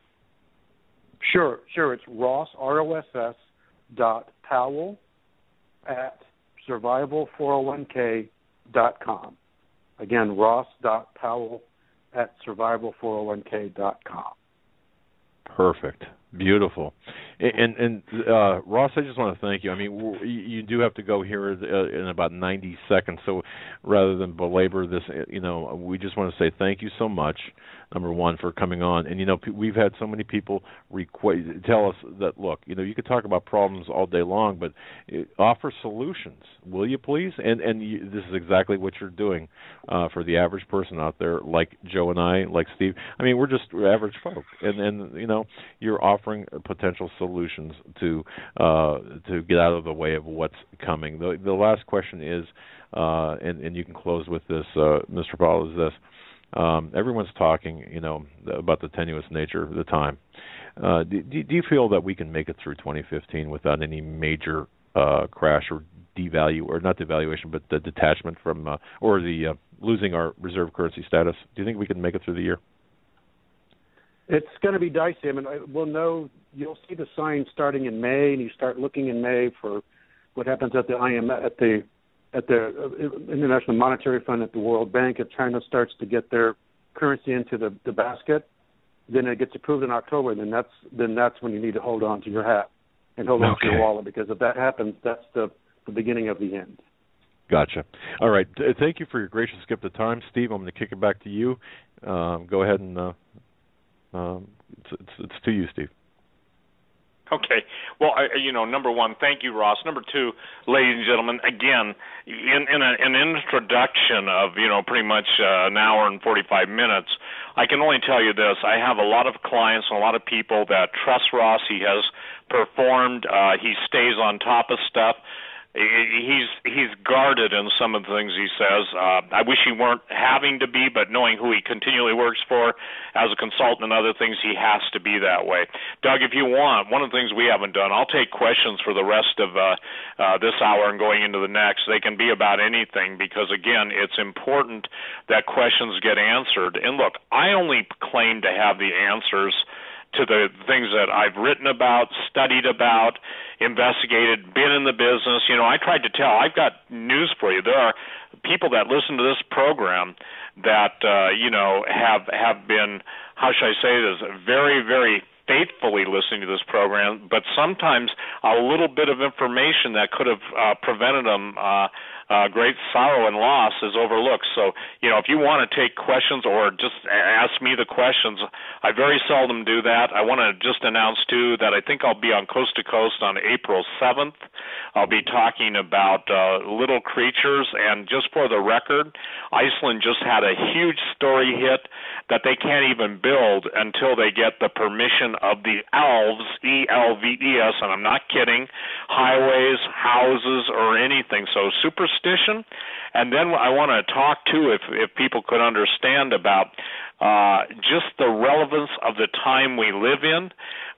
Sure. It's Ross, ROSS, .Powell at survival401k.com. Again, Ross.Powell at survival401k.com. Perfect. Beautiful. And Ross, I just want to thank you. I mean, you do have to go here in about 90 seconds, so rather than belabor this, we just want to say thank you so much, number one, for coming on. And, we've had so many people tell us that, look, you could talk about problems all day long, but offer solutions, will you please? And this is exactly what you're doing for the average person out there, like Joe and I, like Steve. I mean, we're just average folk, and you're offering potential solutions to get out of the way of what's coming. The last question is, and you can close with this, Mr. Powell, is this. Everyone's talking, about the tenuous nature of the time. Do you feel that we can make it through 2015 without any major crash or not devaluation, but the detachment from, or the losing our reserve currency status? Do you think we can make it through the year? It's going to be dicey. I mean, we'll know. You'll see the signs starting in May, and you start looking in May for what happens at the IMF, at the International Monetary Fund, at the World Bank. If China starts to get their currency into the basket, then it gets approved in October. Then that's when you need to hold on to your hat and hold on to your wallet, because if that happens, that's the beginning of the end. Gotcha. All right. Thank you for your gracious gift of time, Steve. I'm going to kick it back to you. Go ahead and it's to you, Steve. Okay. Well, number one, thank you, Ross. Number two, ladies and gentlemen, again, in an introduction of, pretty much an hour and 45 minutes, I can only tell you this. I have a lot of clients and a lot of people that trust Ross. He has performed. He stays on top of stuff. He's guarded in some of the things he says. I wish he weren't having to be, but knowing who he continually works for as a consultant and other things, he has to be that way. Doug, if you want, one of the things we haven't done, I'll take questions for the rest of this hour and going into the next. They can be about anything because, again, it's important that questions get answered. And look, I only claim to have the answers to the things that I've written about, studied about, investigated, been in the business. I tried to tell. I've got news for you. There are people that listen to this program that, have been, how should I say this, very, very faithfully listening to this program, but sometimes a little bit of information that could have prevented them great sorrow and loss is overlooked. So, if you want to take questions or just ask me the questions, I very seldom do that. I want to just announce, too, that I think I'll be on Coast to Coast on April 7th. I'll be talking about little creatures, and just for the record, Iceland just had a huge story hit that they can't even build until they get the permission of the elves, ELVES, and I'm not kidding, highways, houses, or anything. So superstition. And then I want to talk, too, if people could understand about just the relevance of the time we live in.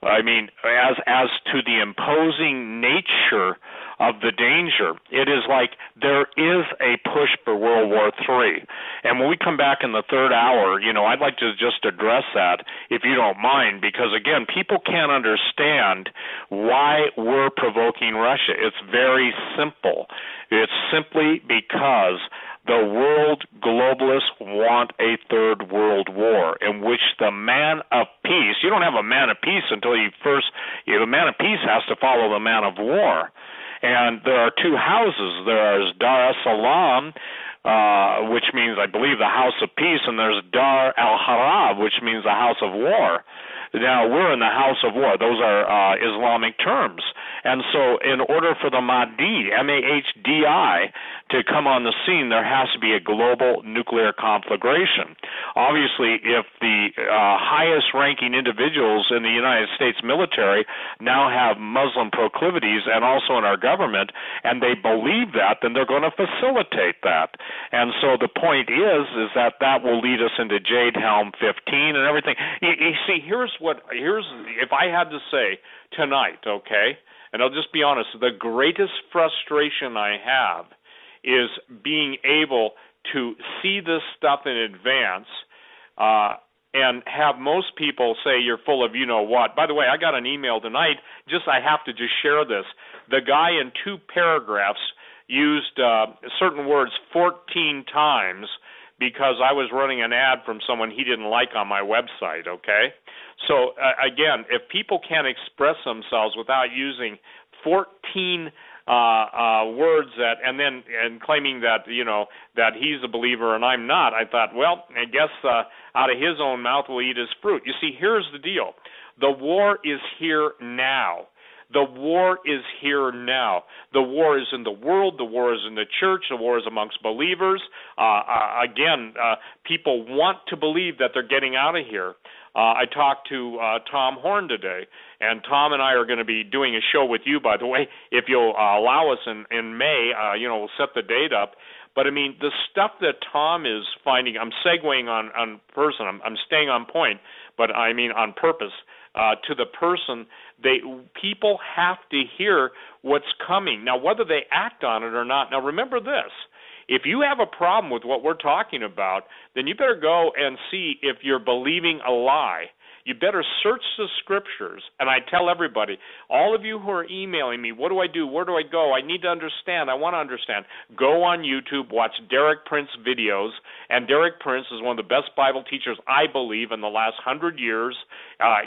I mean, as to the imposing nature of the danger, it is like there is a push for World War III. And when we come back in the third hour, I'd like to just address that, if you don't mind, because, again, people can't understand why we're provoking Russia. It's very simple. It's simply because the world globalists want a third world war in which the man of peace, you don't have a man of peace until the man of peace has to follow the man of war. And there are two houses. There's Dar es Salaam, which means, I believe, the house of peace, and there's Dar al-Harab, which means the house of war. Now, we're in the house of war. Those are Islamic terms. And so in order for the Mahdi, M-A-H-D-I, to come on the scene, there has to be a global nuclear conflagration. Obviously, if the highest-ranking individuals in the United States military now have Muslim proclivities and also in our government, and they believe that, then they're going to facilitate that. And so the point is that will lead us into Jade Helm 15 and everything. You see, here's if I had to say tonight, okay, and I'll just be honest, the greatest frustration I have is being able to see this stuff in advance and have most people say you're full of you-know-what. By the way, I got an email tonight, I have to just share this. The guy in 2 paragraphs used certain words 14 times because I was running an ad from someone he didn't like on my website, okay? So, again, if people can't express themselves without using 14 words and claiming that, that he's a believer and I'm not, I thought, well, I guess out of his own mouth will eat his fruit. You see, here's the deal. The war is here now. The war is here now. The war is in the world. The war is in the church. The war is amongst believers. People want to believe that they're getting out of here. I talked to Tom Horn today, and Tom and I are going to be doing a show with you, by the way, if you'll allow us in May. We'll set the date up. But, I mean, the stuff that Tom is finding, I'm segueing on person. I'm staying on point, but I mean on purpose. To the person, people have to hear what's coming. Now, whether they act on it or not. Now, remember this. If you have a problem with what we're talking about, then you better go and see if you're believing a lie. You better search the scriptures. And I tell everybody, all of you who are emailing me, what do I do? Where do I go? I need to understand. I want to understand. Go on YouTube, watch Derek Prince videos. And Derek Prince is one of the best Bible teachers, I believe, in the last 100 years.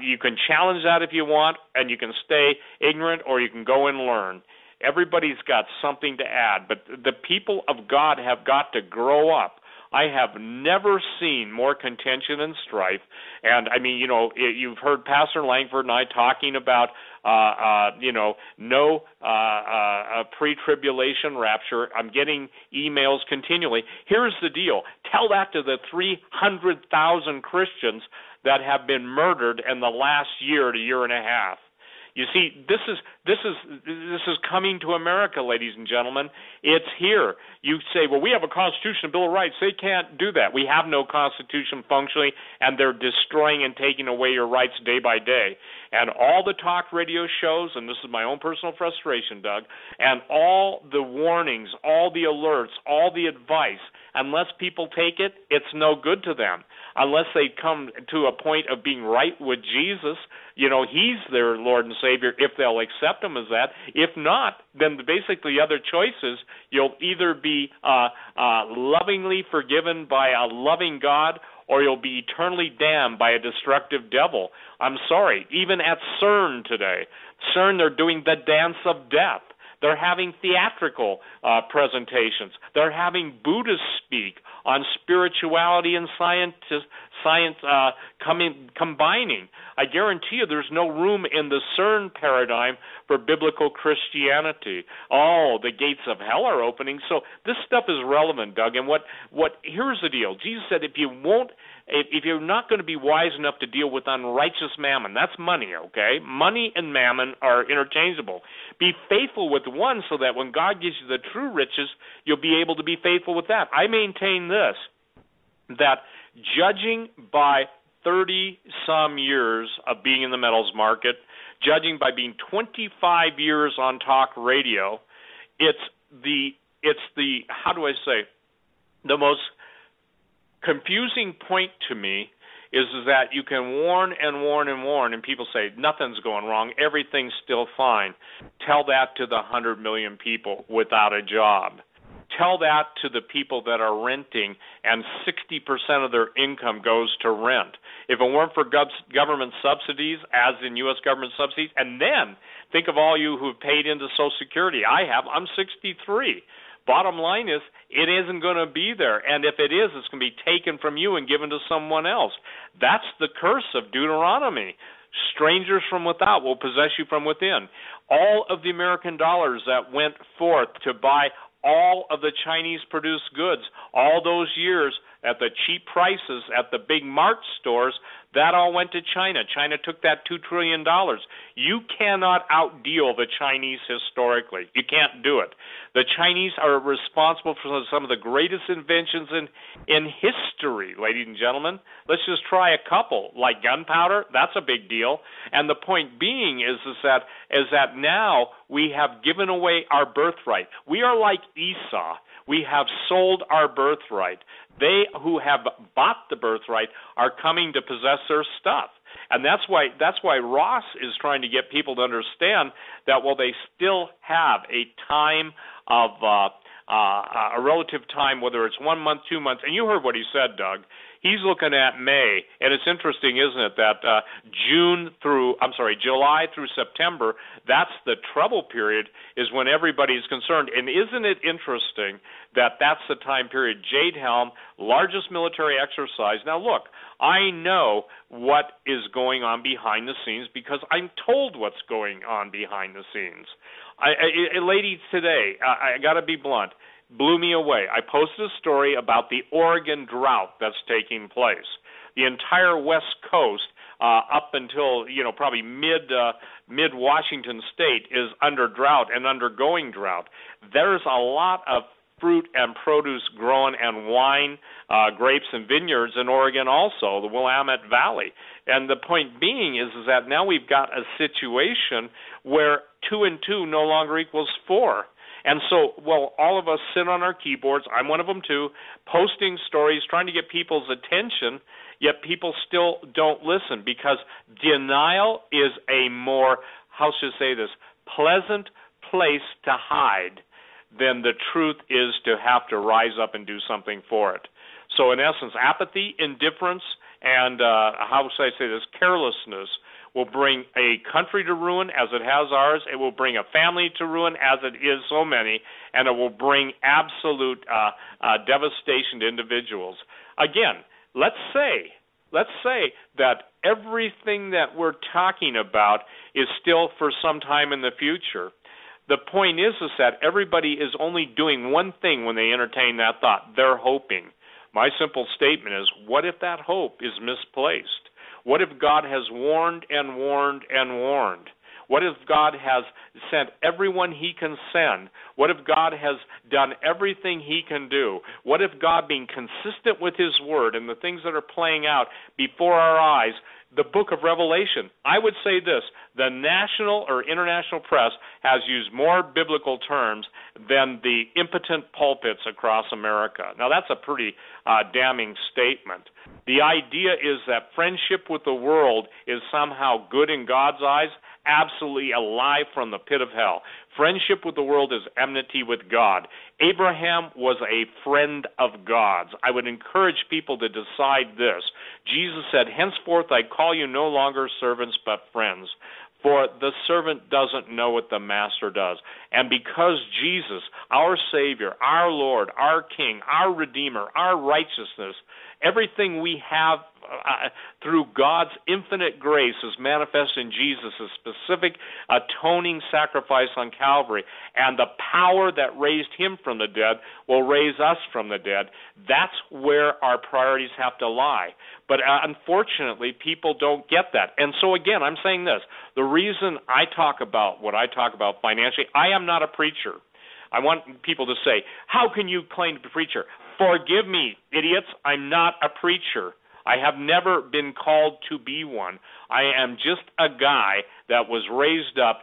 You can challenge that if you want, and you can stay ignorant, or you can go and learn. Everybody's got something to add, but the people of God have got to grow up. I have never seen more contention and strife. And, I mean, you've heard Pastor Langford and I talking about, no pre-tribulation rapture. I'm getting emails continually. Here's the deal. Tell that to the 300,000 Christians that have been murdered in the last year to year and a half. You see, this is coming to America, ladies and gentlemen. It's here. You say, well, we have a Constitution, a Bill of Rights. They can't do that. We have no Constitution functionally, and they're destroying and taking away your rights day by day. And all the talk radio shows, and this is my own personal frustration, Doug, and all the warnings, all the alerts, all the advice, unless people take it, it's no good to them. Unless they come to a point of being right with Jesus, he's their Lord and Savior, if they'll accept him as that. If not, then basically the other choices, you'll either be lovingly forgiven by a loving God, or you'll be eternally damned by a destructive devil. I'm sorry, even at CERN today, they're doing the dance of death. They're having theatrical presentations. They're having Buddhists speak on spirituality and science combining. I guarantee you there's no room in the CERN paradigm for biblical Christianity. Oh, the gates of hell are opening. So this stuff is relevant, Doug. And here's the deal. Jesus said if you're not going to be wise enough to deal with unrighteous mammon, that's money, okay? Money and mammon are interchangeable. Be faithful with one so that when God gives you the true riches, you'll be able to be faithful with that. I maintain this, that judging by 30-some years of being in the metals market, judging by being 25 years on talk radio, it's the how do I say, the most confusing point to me is that you can warn and warn and warn, and people say nothing's going wrong, everything's still fine. Tell that to the 100 million people without a job. Tell that to the people that are renting, and 60% of their income goes to rent. If it weren't for government subsidies, as in U.S. government subsidies, and then think of all you who have paid into Social Security. I'm 63. Bottom line is, it isn't going to be there. And if it is, it's going to be taken from you and given to someone else. That's the curse of Deuteronomy. Strangers from without will possess you from within. All of the American dollars that went forth to buy all of the Chinese-produced goods, all those years at the cheap prices at the big mart stores, that all went to China. China took that $2 trillion. You cannot outdeal the Chinese historically. You can't do it. The Chinese are responsible for some of the greatest inventions in history, ladies and gentlemen. Let's just try a couple, like gunpowder. That's a big deal. And the point being is that now we have given away our birthright. We are like Esau. We have sold our birthright. They who have bought the birthright are coming to possess their stuff. And that's why Ross is trying to get people to understand that while they still have a time of a relative time, whether it's 1 month, 2 months. And you heard what he said, Doug. He's looking at May, and it's interesting, isn't it, that July through September, that's the trouble period, is when everybody's concerned. And isn't it interesting that that's the time period? Jade Helm, largest military exercise. Now, look, I know what is going on behind the scenes because I'm told what's going on behind the scenes. A lady today, I got to be blunt, blew me away. I posted a story about the Oregon drought that's taking place. The entire West Coast, up until probably mid Washington State, is under drought and undergoing drought. There's a lot of fruit and produce grown, and wine, grapes and vineyards in Oregon also, the Willamette Valley. And the point being is that now we've got a situation where 2 and 2 no longer equals 4. And so, all of us sit on our keyboards, I'm one of them too, posting stories, trying to get people's attention, yet people still don't listen because denial is a more, how should I say this, pleasant place to hide than the truth is to have to rise up and do something for it. So in essence, apathy, indifference, and how should I say this, carelessness will bring a country to ruin as it has ours. It will bring a family to ruin as it is so many, and it will bring absolute devastation to individuals. Again, let's say that everything that we're talking about is still for some time in the future. The point is that everybody is only doing one thing when they entertain that thought. They're hoping. My simple statement is, what if that hope is misplaced? What if God has warned and warned and warned? What if God has sent everyone he can send? What if God has done everything he can do? What if God, being consistent with his word and the things that are playing out before our eyes, the book of Revelation, I would say this, the national or international press has used more biblical terms than the impotent pulpits across America. Now, that's a pretty damning statement. The idea is that friendship with the world is somehow good in God's eyes. Absolutely a lie from the pit of hell. Friendship with the world is enmity with God. Abraham was a friend of God's. I would encourage people to decide this. Jesus said, henceforth I call you no longer servants but friends. For the servant doesn't know what the master does. And because Jesus, our Savior, our Lord, our King, our Redeemer, our righteousness, everything we have through God's infinite grace is manifest in Jesus' specific atoning sacrifice on Calvary, and the power that raised him from the dead will raise us from the dead. That's where our priorities have to lie. But unfortunately, people don't get that. And so again, I'm saying this. The reason I talk about what I talk about financially, I am not a preacher. I want people to say, how can you claim to be a preacher? Forgive me, idiots, I'm not a preacher. I have never been called to be one. I am just a guy that was raised up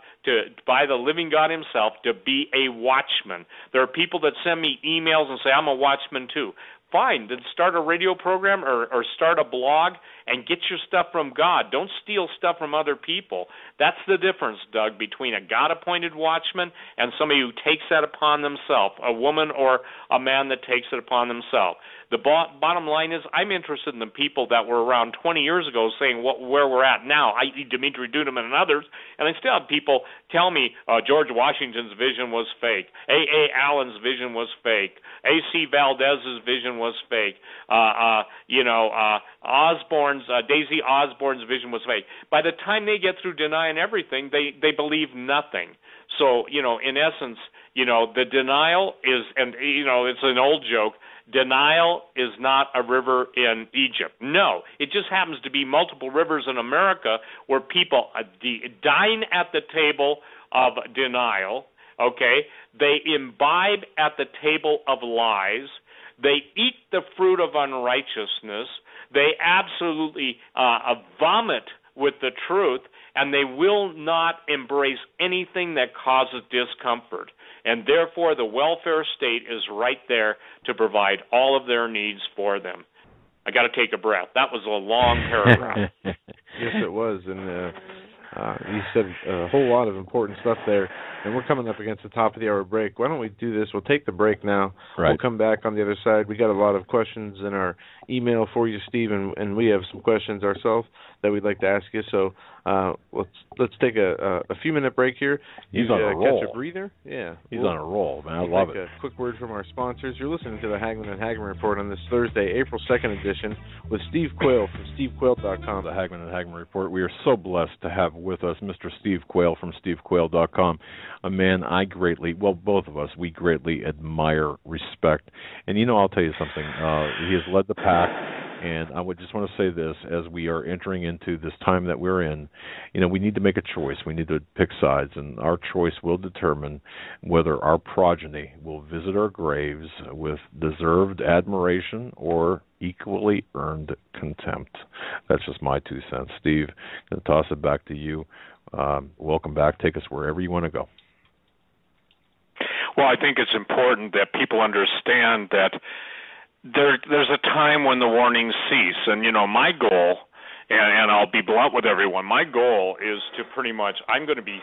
by the living God himself to be a watchman. There are people that send me emails and say, I'm a watchman too. Fine, then start a radio program or start a blog and get your stuff from God. Don't steal stuff from other people. That's the difference, Doug, between a God-appointed watchman and somebody who takes that upon themselves, a woman or a man that takes it upon themselves. The bottom line is I'm interested in the people that were around 20 years ago saying where we're at now, i.e. Dimitri Duduman and others, and I still have people tell me George Washington's vision was fake, A.A. Allen's vision was fake, A.C. Valdez's vision was fake, Daisy Osborne's vision was fake. By the time they get through denying everything, they believe nothing. So, in essence, the denial is, and, it's an old joke, denial is not a river in Egypt. No, it just happens to be multiple rivers in America where people dine at the table of denial, okay? They imbibe at the table of lies. They eat the fruit of unrighteousness. They absolutely vomit with the truth, and they will not embrace anything that causes discomfort. And therefore, the welfare state is right there to provide all of their needs for them. I got to take a breath. That was a long paragraph. Yes, it was. And You said a whole lot of important stuff there, and we're coming up against the top of the hour break. Why don't we do this? We'll take the break now. Right. We'll come back on the other side. We got a lot of questions in our email for you, Steve, and we have some questions ourselves that we'd like to ask you. So let's take a few-minute break here. He's on a roll. Catch a breather. Yeah. He's on a roll, man. I love it. A quick word from our sponsors. You're listening to the Hagman and Hagman Report on this Thursday, April 2nd edition with Steve Quayle from SteveQuayle.com. The Hagman and Hagman Report. We are so blessed to have with us Mr. Steve Quayle from SteveQuayle.com, a man both of us, we greatly admire, respect. And, I'll tell you something. He has led the pack. And I would just want to say this, as we are entering into this time that we're in, we need to make a choice. We need to pick sides, and our choice will determine whether our progeny will visit our graves with deserved admiration or equally earned contempt. That's just my 2 cents. Steve, I'm going to toss it back to you. Welcome back. Take us wherever you want to go. Well, I think it's important that people understand that there's a time when the warnings cease, and my goal, and I'll be blunt with everyone. My goal is to pretty much I'm going to be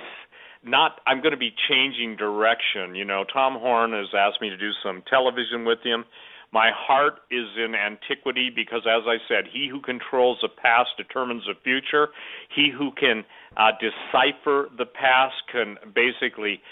changing direction. Tom Horn has asked me to do some television with him. My heart is in antiquity because, as I said, he who controls the past determines the future. He who can decipher the past can basically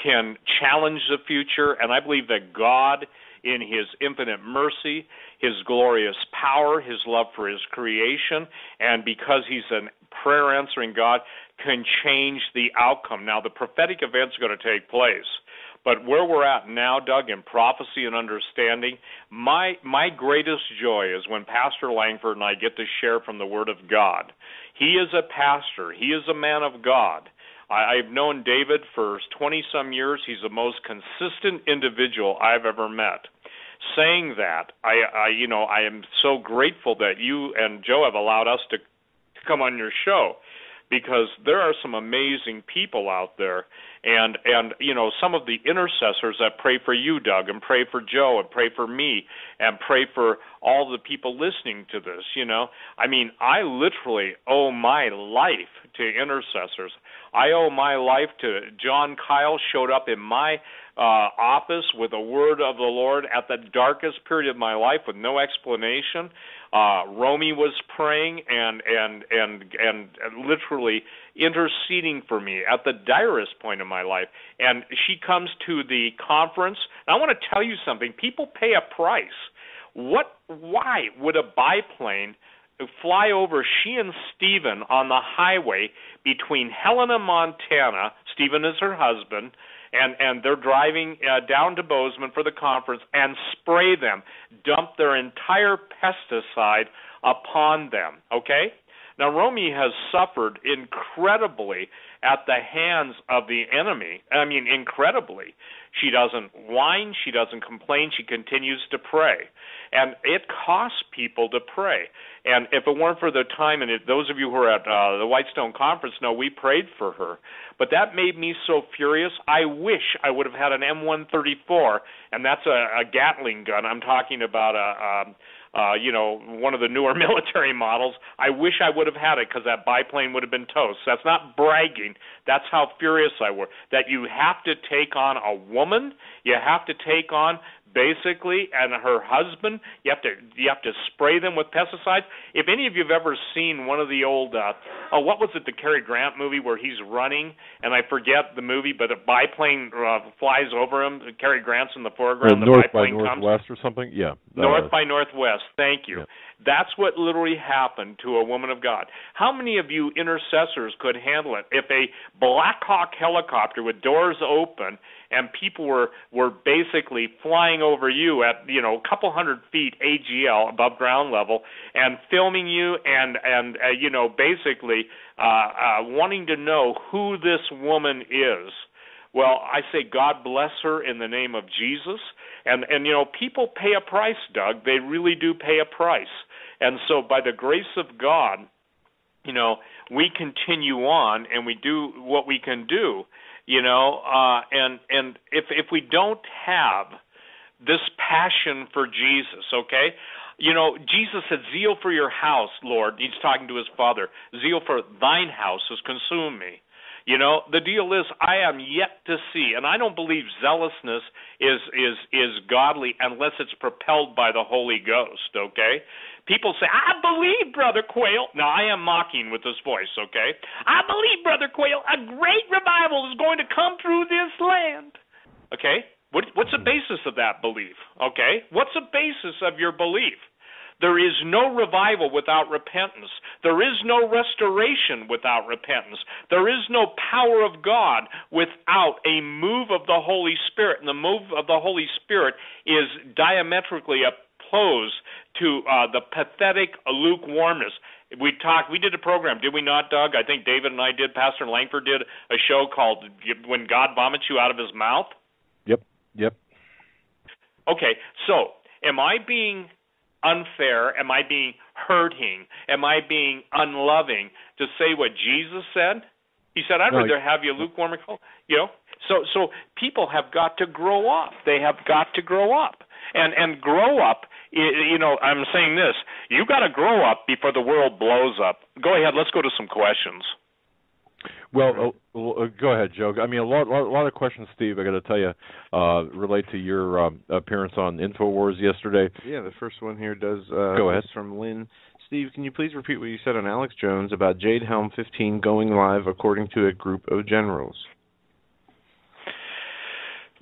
can challenge the future. And I believe that God, in His infinite mercy, His glorious power, His love for His creation, and because He's a prayer-answering God, can change the outcome. Now, the prophetic events are going to take place. But where we're at now, Doug, in prophecy and understanding, my greatest joy is when Pastor Langford and I get to share from the Word of God. He is a pastor. He is a man of God. I've known David for 20-some years. He's the most consistent individual I've ever met. Saying that, I am so grateful that you and Joe have allowed us to come on your show, because there are some amazing people out there, and some of the intercessors that pray for you, Doug, and pray for Joe, and pray for me, and pray for all the people listening to this. I literally owe my life to intercessors. I owe my life to John Quayle, showed up in my office with a word of the Lord at the darkest period of my life with no explanation. Romy was praying and literally interceding for me at the direst point of my life. And she comes to the conference. And I want to tell you something. People pay a price. Why would a biplane fly over she and Stephen on the highway between Helena, Montana? Stephen is her husband. And they're driving down to Bozeman for the conference and spray them, dump their entire pesticide upon them, okay? Now, Romy has suffered incredibly at the hands of the enemy. I mean, incredibly. She doesn't whine. She doesn't complain. She continues to pray. And it costs people to pray. And if it weren't for the time, and those of you who are at the Whitestone Conference know we prayed for her. But that made me so furious. I wish I would have had an M134, and that's a Gatling gun. I'm talking about one of the newer military models. I wish I would have had it because that biplane would have been toast. That's not bragging. That's how furious I were. That you have to take on a woman. You have to take on basically, and her husband. You have to spray them with pesticides. If any of you have ever seen one of the old, what was it, the Cary Grant movie where he's running, and I forget the movie, but a biplane flies over him. Cary Grant's in the foreground. North the biplane by Northwest comes. Or something? Yeah. North by Northwest. Thank you. Yeah. That's what literally happened to a woman of God. How many of you intercessors could handle it if a Black Hawk helicopter with doors open and people were basically flying over you at a couple hundred feet AGL above ground level and filming you and basically wanting to know who this woman is? Well, I say God bless her in the name of Jesus. And people pay a price, Doug. They really do pay a price. And so by the grace of God, we continue on and we do what we can do, and if we don't have this passion for Jesus, okay, Jesus said, zeal for your house, Lord. He's talking to his Father. Zeal for thine house has consumed me. The deal is I am yet to see, and I don't believe zealousness is godly unless it's propelled by the Holy Ghost, okay? People say, I believe, Brother Quayle. Now, I am mocking with this voice, okay? I believe, Brother Quayle, a great revival is going to come through this land. Okay? What's the basis of that belief? Okay? What's the basis of your belief? There is no revival without repentance. There is no restoration without repentance. There is no power of God without a move of the Holy Spirit. And the move of the Holy Spirit is diametrically opposed to the pathetic lukewarmness. We did a program, did we not, Doug? I think David and I did. Pastor Langford did a show called When God Vomits You Out of His Mouth. Yep. Okay, so am I being unfair? Am I being hurting? Am I being unloving to say what Jesus said? He said, I'd rather have you lukewarm and cold. So people have got to grow up. They have got to grow up. And grow up, I'm saying this, you got to grow up before the world blows up. Go ahead, let's go to some questions. Well, go ahead, Joe. I mean, a lot of questions, Steve, I got to tell you, relate to your appearance on InfoWars yesterday. Yeah, the first one here does. Go ahead. From Lynn. Steve, can you please repeat what you said on Alex Jones about Jade Helm 15 going live according to a group of generals?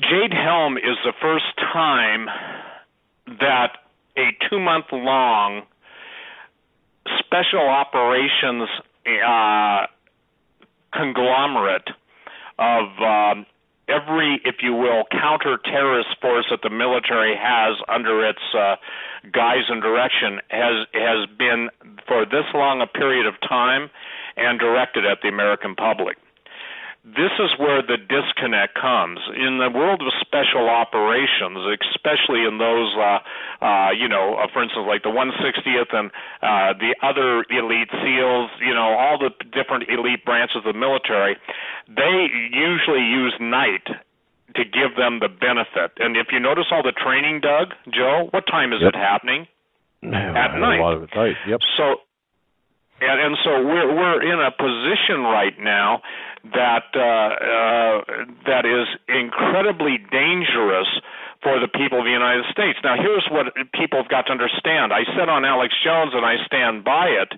Jade Helm is the first time that a 2-month-long special operations conglomerate of every, if you will, counter-terrorist force that the military has under its guise and direction has been for this long a period of time and directed at the American public. This is where the disconnect comes. In the world of special operations, especially in those, for instance, like the 160th and the other elite SEALs, all the different elite branches of the military, they usually use night to give them the benefit. And if you notice all the training, Doug, Joe, what time is it happening? At night. A lot of it, right, yep. So we're in a position right now that is incredibly dangerous for the people of the United States. Now, here's what people have got to understand. I said on Alex Jones, and I stand by it,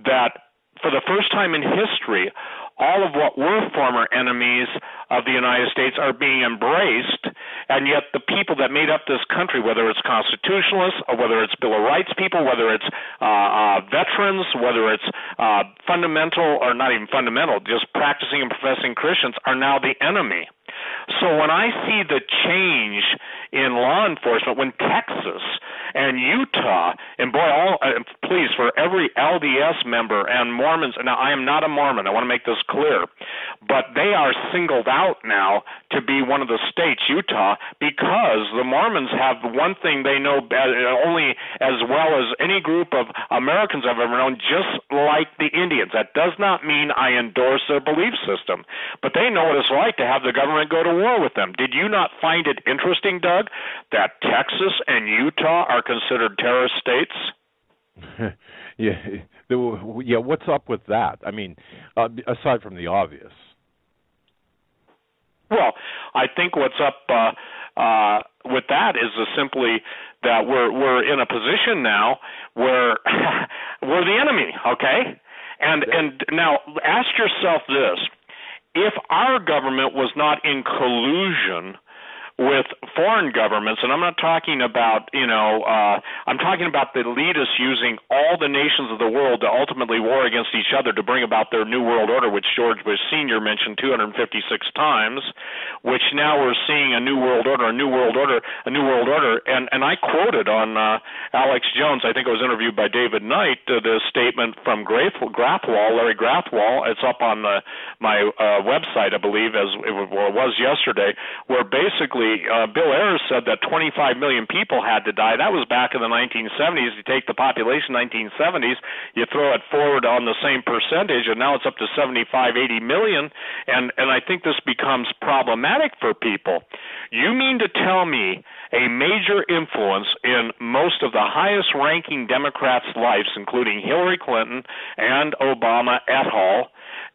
that for the first time in history, all of what were former enemies of the United States are being embraced, and yet the people that made up this country, whether it's constitutionalists or whether it's Bill of Rights people, whether it's veterans, whether it's fundamental or not even fundamental, just practicing and professing Christians, are now the enemy. So when I see the change in law enforcement, when Texas and Utah, and boy, please, for every LDS member and Mormons, now I am not a Mormon, I want to make this clear, but they are singled out now to be one of the states, Utah, because the Mormons have one thing they know only as well as any group of Americans I've ever known, just like the Indians. That does not mean I endorse their belief system, but they know what it's like to have the government go to war with them. Did you not find it interesting, Doug, that Texas and Utah are considered terrorist states? Yeah. What's up with that? I mean, aside from the obvious. Well, I think what's up with that is simply that we're in a position now where we're the enemy. Okay, and now ask yourself this: if our government was not in collusion with foreign governments, and I'm not talking about, I'm talking about the elitists using all the nations of the world to ultimately war against each other to bring about their New World Order, which George Bush Sr. mentioned 256 times, which now we're seeing a New World Order, and I quoted on Alex Jones, I think it was interviewed by David Knight, the statement from Larry Grathwall, it's up on my website, I believe, as it was yesterday, where basically Bill Ayers said that 25 million people had to die. That was back in the 1970s. You take the population 1970s, you throw it forward on the same percentage, and now it's up to 75, 80 million, and I think this becomes problematic for people. You mean to tell me a major influence in most of the highest-ranking Democrats' lives, including Hillary Clinton and Obama et al.,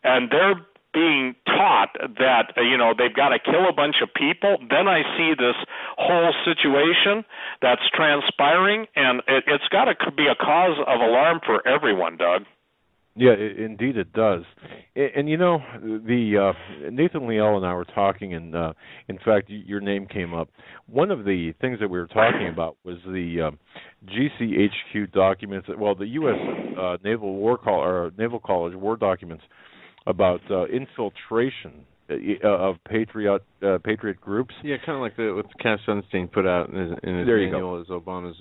and they're being taught that, they've got to kill a bunch of people? Then I see this whole situation that's transpiring, and it's got to be a cause of alarm for everyone, Doug. Yeah, indeed it does. And the Nathan Liel and I were talking, and in fact, your name came up. One of the things that we were talking about was the GCHQ documents. Well, the U.S. Naval College War documents about infiltration of patriot groups. Yeah, kind of like what Cass Sunstein put out in his manual as Obama's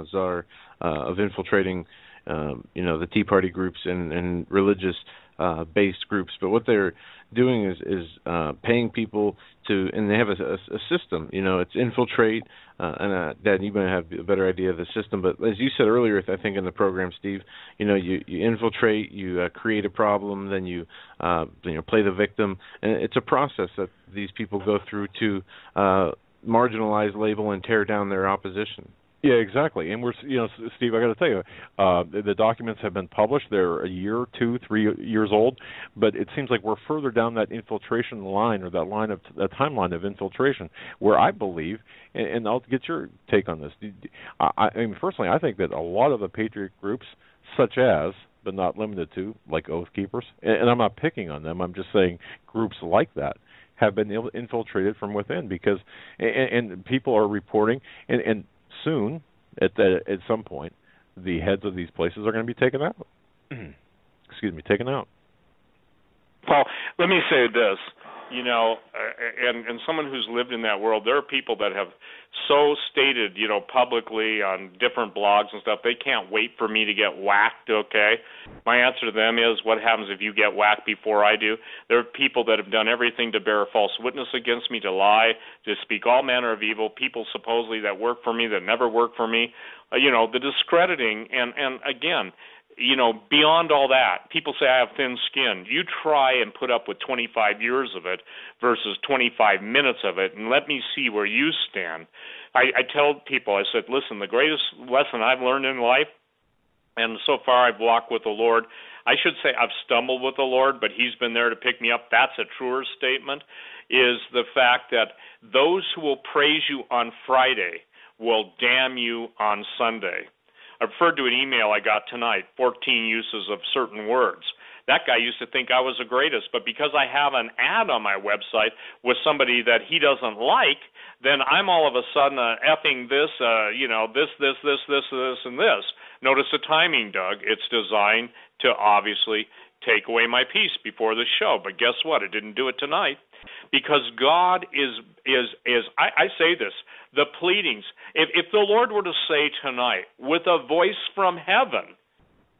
czar of infiltrating the Tea Party groups and religious based groups. But what they're doing is paying people to, and they have a system. It's infiltrate. And Dad, you might have a better idea of the system. But as you said earlier, I think in the program, Steve, you infiltrate, you create a problem, then you play the victim, and it's a process that these people go through to marginalize, label, and tear down their opposition. Yeah, exactly. And we're, Steve, I got to tell you, the documents have been published. They're a year, 2, 3 years old, but it seems like we're further down that infiltration line, or that timeline of infiltration, where I believe, and I'll get your take on this. I mean, personally, I think that a lot of the patriot groups, such as, but not limited to, like Oath Keepers, and I'm not picking on them. I'm just saying groups like that have been infiltrated from within, because, and people are reporting, and soon, at some point, the heads of these places are going to be taken out. Taken out. Well, let me say this, and someone who's lived in that world, there are people that have so stated, publicly on different blogs and stuff, they can't wait for me to get whacked, okay? My answer to them is, what happens if you get whacked before I do? There are people that have done everything to bear false witness against me, to lie, to speak all manner of evil, people supposedly that work for me that never work for me, the discrediting, and again, beyond all that, people say I have thin skin. You try and put up with 25 years of it versus 25 minutes of it, and let me see where you stand. I tell people, I said, listen, the greatest lesson I've learned in life, and so far I've walked with the Lord, I should say I've stumbled with the Lord, but He's been there to pick me up. That's a truer statement, is the fact that those who will praise you on Friday will damn you on Sunday. I referred to an email I got tonight, 14 uses of certain words. That guy used to think I was the greatest, but because I have an ad on my website with somebody that he doesn't like, then I'm all of a sudden effing this, this, and this. Notice the timing, Doug. It's designed to obviously take away my peace before the show, but guess what? It didn't do it tonight, because God is I say this, the pleadings. If the Lord were to say tonight, with a voice from heaven,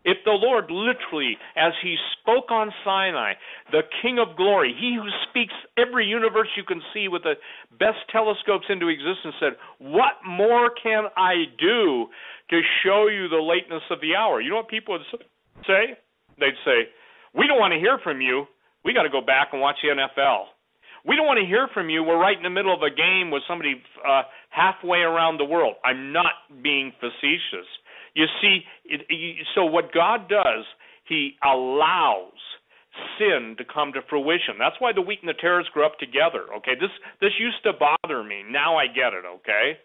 if the Lord literally, as He spoke on Sinai, the King of Glory, He who speaks every universe you can see with the best telescopes into existence, said, what more can I do to show you the lateness of the hour? You know what people would say? They'd say, we don't want to hear from you. We got to go back and watch the NFL. We don't want to hear from you. We're right in the middle of a game with somebody halfway around the world. I'm not being facetious. You see, so what God does, He allows sin to come to fruition. That's why the wheat and the tares grow up together, okay? This used to bother me. Now I get it, okay?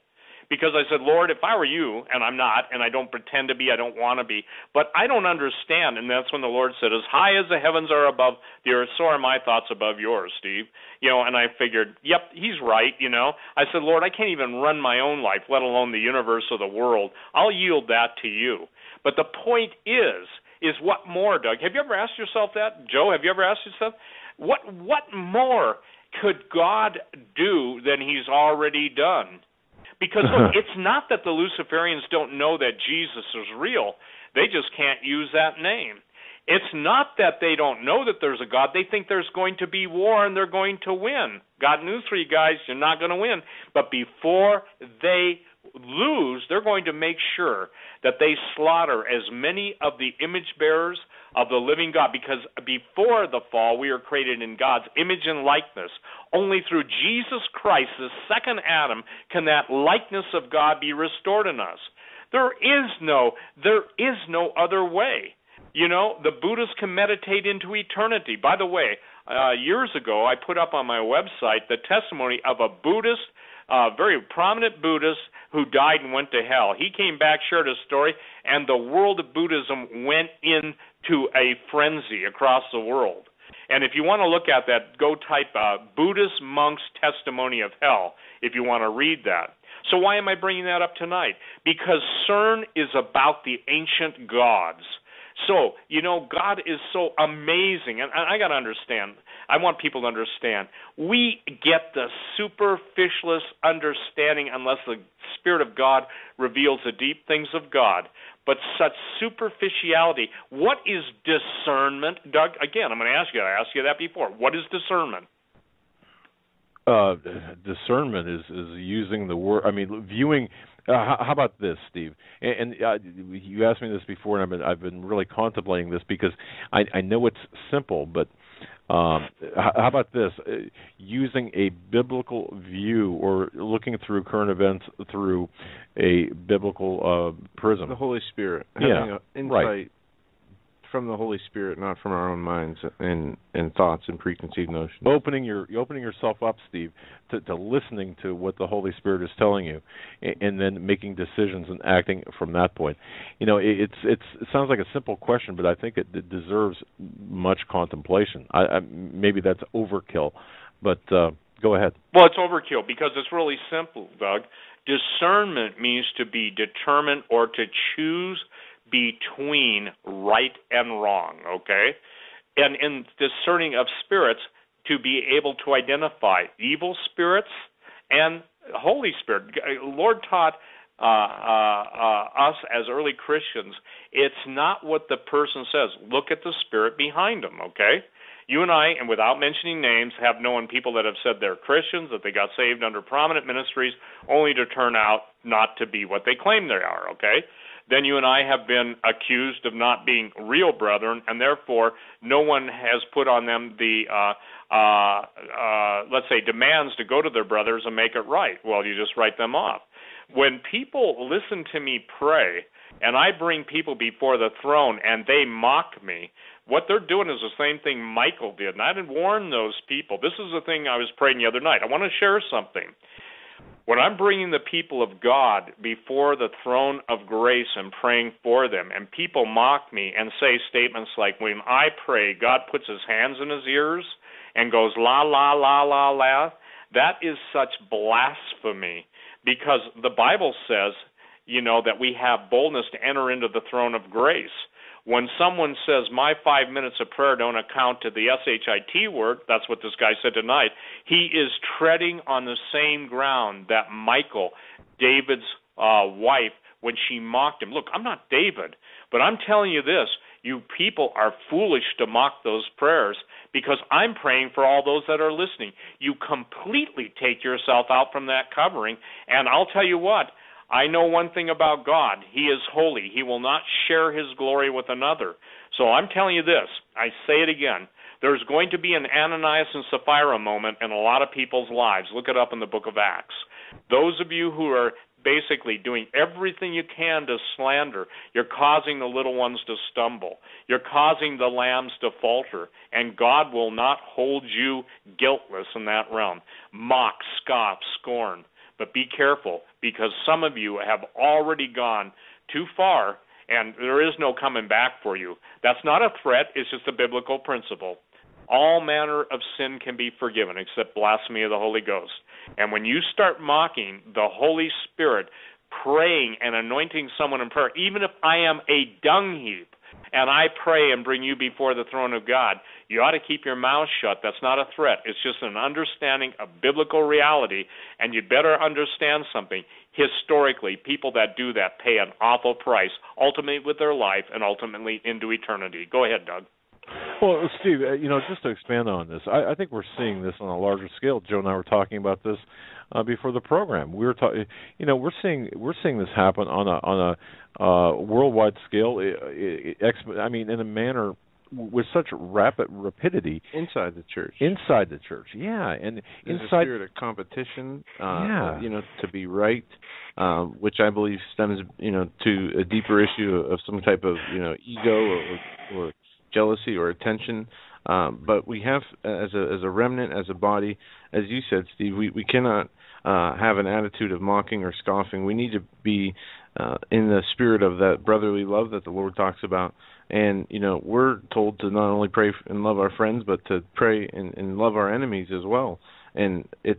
Because I said, Lord, if I were you, and I'm not, and I don't pretend to be, I don't want to be, but I don't understand, and that's when the Lord said, as high as the heavens are above the earth, so are my thoughts above yours, Steve. And I figured, yep, He's right, I said, Lord, I can't even run my own life, let alone the universe or the world. I'll yield that to you. But the point is what more, Doug? Have you ever asked yourself that? Joe, have you ever asked yourself? What more could God do than He's already done? Because look, it's not that the Luciferians don't know that Jesus is real. They just can't use that name. It's not that they don't know that there's a God. They think there's going to be war and they're going to win. Got news for you guys, you're not going to win. But before they lose, they're going to make sure that they slaughter as many of the image bearers of the living God, because before the fall, we are created in God's image and likeness. Only through Jesus Christ, the second Adam, can that likeness of God be restored in us. There is no other way. You know, the Buddhists can meditate into eternity. By the way, years ago, I put up on my website the testimony of a Buddhist, very prominent Buddhist, who died and went to hell. He came back, shared his story, and the world of Buddhism went into a frenzy across the world. And if you want to look at that, go type Buddhist monk's testimony of hell if you want to read that. So why am I bringing that up tonight? Because CERN is about the ancient gods. So, you know, God is so amazing. And I got to understand, I want people to understand, we get the superficialist understanding unless the Spirit of God reveals the deep things of God. But such superficiality, what is discernment? Doug, again, I'm going to ask you, I asked you that before. What is discernment? Discernment is using the word, viewing. How about this, Steve? And you asked me this before, and I've been really contemplating this because I know it's simple, but how about this? Using a biblical view or looking through current events through a biblical prism. The Holy Spirit. Having insight right. From the Holy Spirit, not from our own minds and thoughts and preconceived notions. Opening yourself up, Steve, to listening to what the Holy Spirit is telling you, and then making decisions and acting from that point. You know, it sounds like a simple question, but I think it deserves much contemplation. Maybe that's overkill, but go ahead. Well, it's overkill because it's really simple, Doug. Discernment means to be determined or to choose between right and wrong, okay? And in discerning of spirits, to be able to identify evil spirits and Holy Spirit. Lord taught us as early Christians, it's not what the person says. Look at the spirit behind them, okay? You and I, and without mentioning names, have known people that have said they're Christians, that they got saved under prominent ministries, only to turn out not to be what they claim they are, okay? Then you and I have been accused of not being real brethren, and therefore no one has put on them the, let's say, demands to go to their brothers and make it right. Well, you just write them off. When people listen to me pray, and I bring people before the throne and they mock me, what they're doing is the same thing Michael did, and I didn't warn those people. This is the thing I was praying the other night. I want to share something. When I'm bringing the people of God before the throne of grace and praying for them, and people mock me and say statements like, when I pray, God puts his hands in his ears and goes, la, la, la, la, la, that is such blasphemy, because the Bible says, you know, that we have boldness to enter into the throne of grace. When someone says, my 5 minutes of prayer don't account to the SHIT word, that's what this guy said tonight, he is treading on the same ground that Michael, David's wife, when she mocked him. Look, I'm not David, but I'm telling you this, you people are foolish to mock those prayers because I'm praying for all those that are listening. You completely take yourself out from that covering, and I'll tell you what, I know one thing about God. He is holy. He will not share his glory with another. So I'm telling you this. I say it again. There's going to be an Ananias and Sapphira moment in a lot of people's lives. Look it up in the book of Acts. Those of you who are basically doing everything you can to slander, you're causing the little ones to stumble. You're causing the lambs to falter. And God will not hold you guiltless in that realm. Mock, scoff, scorn. But be careful, because some of you have already gone too far, and there is no coming back for you. That's not a threat. It's just a biblical principle. All manner of sin can be forgiven except blasphemy of the Holy Ghost. And when you start mocking the Holy Spirit, praying and anointing someone in prayer, even if I am a dung heap, and I pray and bring you before the throne of God, you ought to keep your mouth shut. That's not a threat. It's just an understanding of biblical reality, and you better understand something. Historically, people that do that pay an awful price, ultimately with their life and ultimately into eternity. Go ahead, Doug. Well, Steve, just to expand on this, I think we're seeing this on a larger scale. Joe and I were talking about this before the program. We were talking, we're seeing this happen on a worldwide scale. In a manner with such rapid rapidity inside the church. Yeah, and there's inside a spirit of competition. To be right, which I believe stems, to a deeper issue of some type of, ego or jealousy or attention. But we have, as a remnant, as a body, as you said, Steve, we cannot have an attitude of mocking or scoffing. We need to be in the spirit of that brotherly love that the Lord talks about. And, we're told to not only pray and love our friends, but to pray and love our enemies as well. And it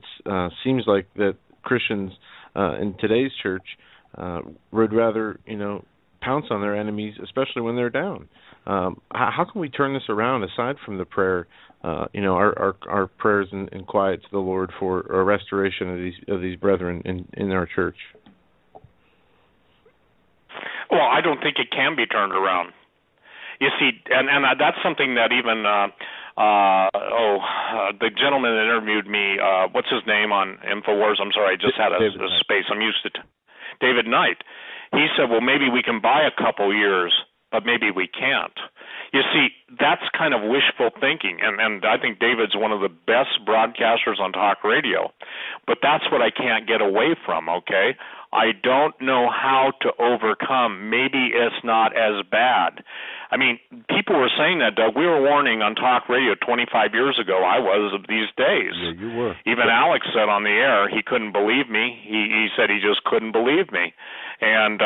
seems like that Christians in today's church would rather, pounce on their enemies, especially when they're down. How can we turn this around aside from the prayer, our prayers and quiet to the Lord for a restoration of these brethren in our church? Well, I don't think it can be turned around. You see, and that's something that even the gentleman that interviewed me, what's his name on InfoWars? I'm sorry, I just had a space. I'm used to David Knight. He said, well, maybe we can buy a couple years, but maybe we can't. You see, that's kind of wishful thinking, and I think David's one of the best broadcasters on talk radio, but that's what I can't get away from, okay? I don't know how to overcome. Maybe it's not as bad. I mean, people were saying that, Doug. We were warning on talk radio 25 years ago. I was of these days. Yeah, you were. Even Alex said on the air he couldn't believe me. He said he just couldn't believe me. And,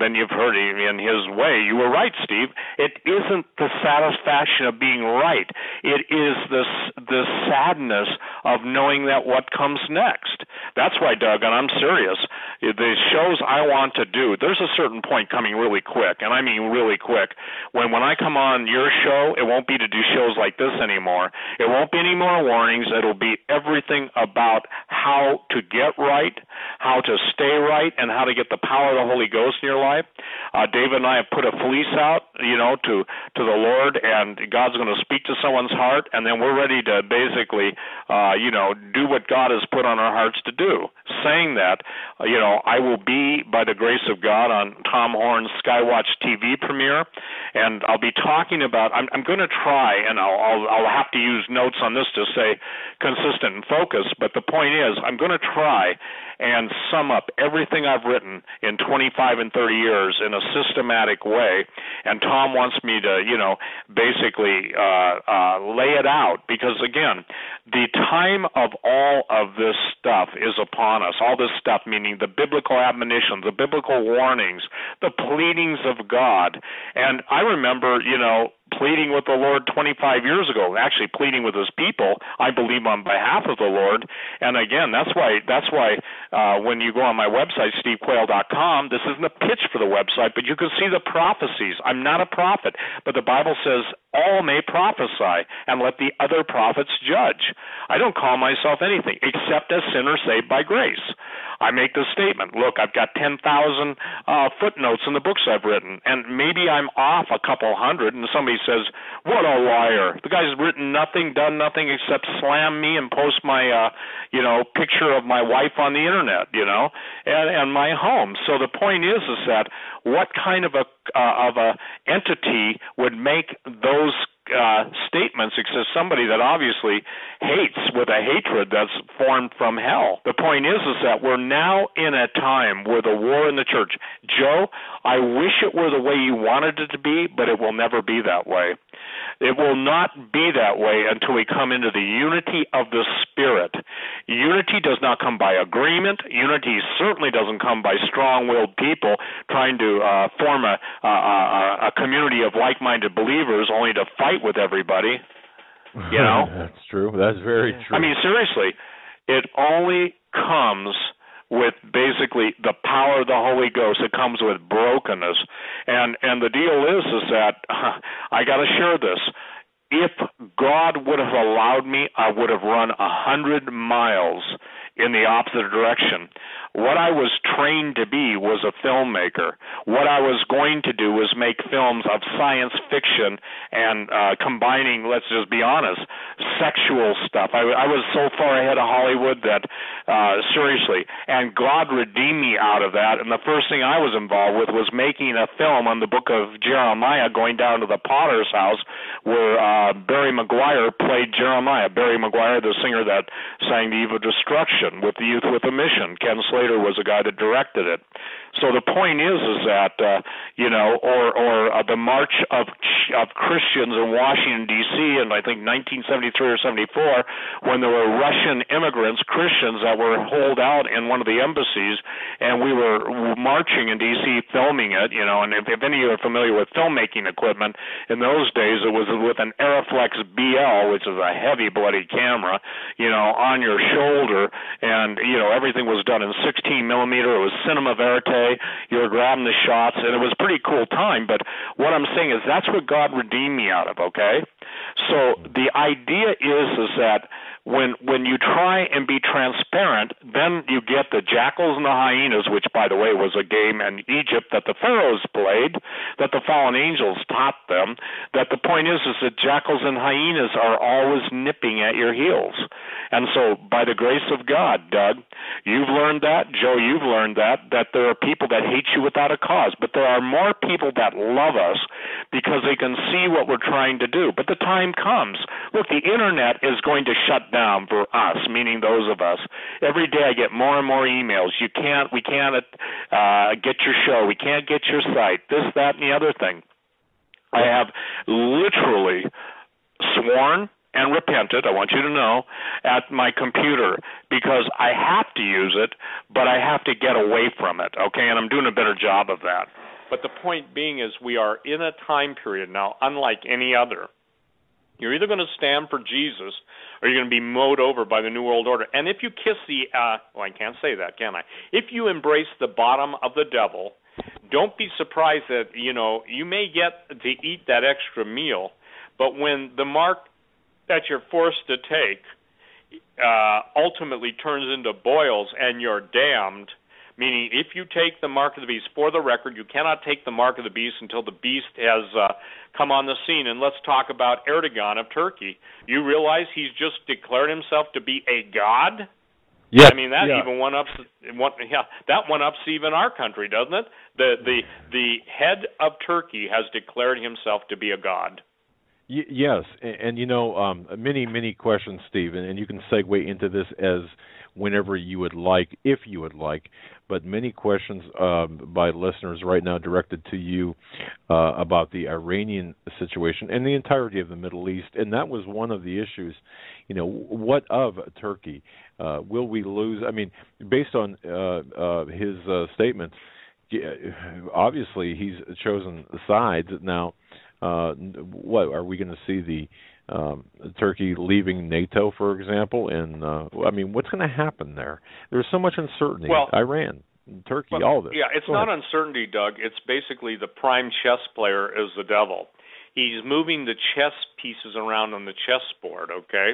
then you've heard him in his way. You were right, Steve. It isn't the satisfaction of being right. It is the sadness of knowing that what comes next. That's why, Doug, and I'm serious, the shows I want to do, there's a certain point coming really quick, and I mean really quick, when I come on your show, it won't be to do shows like this anymore. It won't be any more warnings. It'll be everything about how to get right, how to stay right, and how to get the power of the Holy Ghost in your life. David and I have put a fleece out, to the Lord, and God's going to speak to someone's heart, and then we're ready to basically, do what God has put on our hearts to do. Saying that, I will be, by the grace of God, on Tom Horn's Skywatch TV premiere, and I'll be talking about, I'm going to try, and I'll have to use notes on this to say consistent and focused, but the point is, I'm going to try and sum up everything I've written in 25 and 30 years in a systematic way, and Tom wants me to, basically lay it out, because, again, the time of all of this stuff is upon us. All this stuff, meaning the biblical admonitions, the biblical warnings, the pleadings of God. And I remember, pleading with the Lord 25 years ago, actually pleading with his people, I believe on behalf of the Lord. And again, that's why when you go on my website, stevequayle.com, this isn't a pitch for the website, but you can see the prophecies. I'm not a prophet, but the Bible says all may prophesy, and let the other prophets judge. I don't call myself anything except a sinner saved by grace. I make this statement, look, I've got 10,000 footnotes in the books I've written, and maybe I'm off a couple hundred, and somebody says, what a liar. The guy's written nothing, done nothing except slam me and post my, picture of my wife on the internet, and my home. So the point is that what kind of a entity would make those statements except somebody that obviously hates with a hatred that's formed from hell. The point is that we're now in a time where the war in the church, Joe, I wish it were the way you wanted it to be, but it will never be that way. It will not be that way until we come into the unity of the Spirit. Unity does not come by agreement. Unity certainly doesn't come by strong-willed people trying to form a community of like-minded believers only to fight with everybody. That's true. That's very true. I mean, seriously, it only comes with basically the power of the Holy Ghost. It comes with brokenness. And the deal is that I got to share this. If God would have allowed me, I would have run 100 miles in the opposite direction. What I was trained to be was a filmmaker. What I was going to do was make films of science fiction and combining, let's just be honest, sexual stuff. I was so far ahead of Hollywood that, seriously, and God redeemed me out of that. And the first thing I was involved with was making a film on the book of Jeremiah, going down to the potter's house where Barry Maguire played Jeremiah. Barry Maguire, the singer that sang The Eve of Destruction with the Youth with a Mission. Ken Slater was the guy that directed it. So the point is that the march of Christians in Washington D.C. in I think 1973 or 74, when there were Russian immigrants, Christians that were holed out in one of the embassies, and we were marching in D.C. filming it. And if any of you are familiar with filmmaking equipment, in those days it was with an Aeroflex BL, which is a heavy bloody camera, on your shoulder, and everything was done in 16 millimeter. It was cinema verite. You were grabbing the shots, and it was a pretty cool time. But what I'm saying is that's what God redeemed me out of, okay? So the idea is that when you try and be transparent, then you get the jackals and the hyenas, which, by the way, was a game in Egypt that the pharaohs played, that the fallen angels taught them, that the point is that jackals and hyenas are always nipping at your heels. And so by the grace of God, Doug, you've learned that, Joe, you've learned that there are people that hate you without a cause, but there are more people that love us because they can see what we're trying to do. But the time comes. Look, the internet is going to shut down for us, meaning those of us. Every day I get more and more emails. We can't get your show. We can't get your site. This, that, and the other thing. I have literally sworn and repented, I want you to know, at my computer because I have to use it, but I have to get away from it, okay? And I'm doing a better job of that. But the point being is we are in a time period now unlike any other. You're either going to stand for Jesus or you're going to be mowed over by the New World Order. And if you kiss I can't say that, can I? If you embrace the bottom of the devil, don't be surprised that, you may get to eat that extra meal, but when the mark that you're forced to take ultimately turns into boils and you're damned, meaning if you take the mark of the beast, for the record, you cannot take the mark of the beast until the beast has come on the scene. And let's talk about Erdogan of Turkey. You realize he's just declared himself to be a god? Yeah. I mean, that even one-ups even our country, doesn't it? The head of Turkey has declared himself to be a god. Yes, and many questions, Steve, and you can segue into this as whenever you would like, if you would like, but many questions by listeners right now directed to you about the Iranian situation and the entirety of the Middle East, and that was one of the issues. What of Turkey? Will we lose? I mean, based on his statements, obviously he's chosen sides now. What are we going to see the Turkey leaving NATO, for example? And what's going to happen there? There's so much uncertainty. Well, Iran, Turkey, all of this. Yeah, it's not uncertainty, Doug. It's basically the prime chess player is the devil. He's moving the chess pieces around on the chessboard, okay?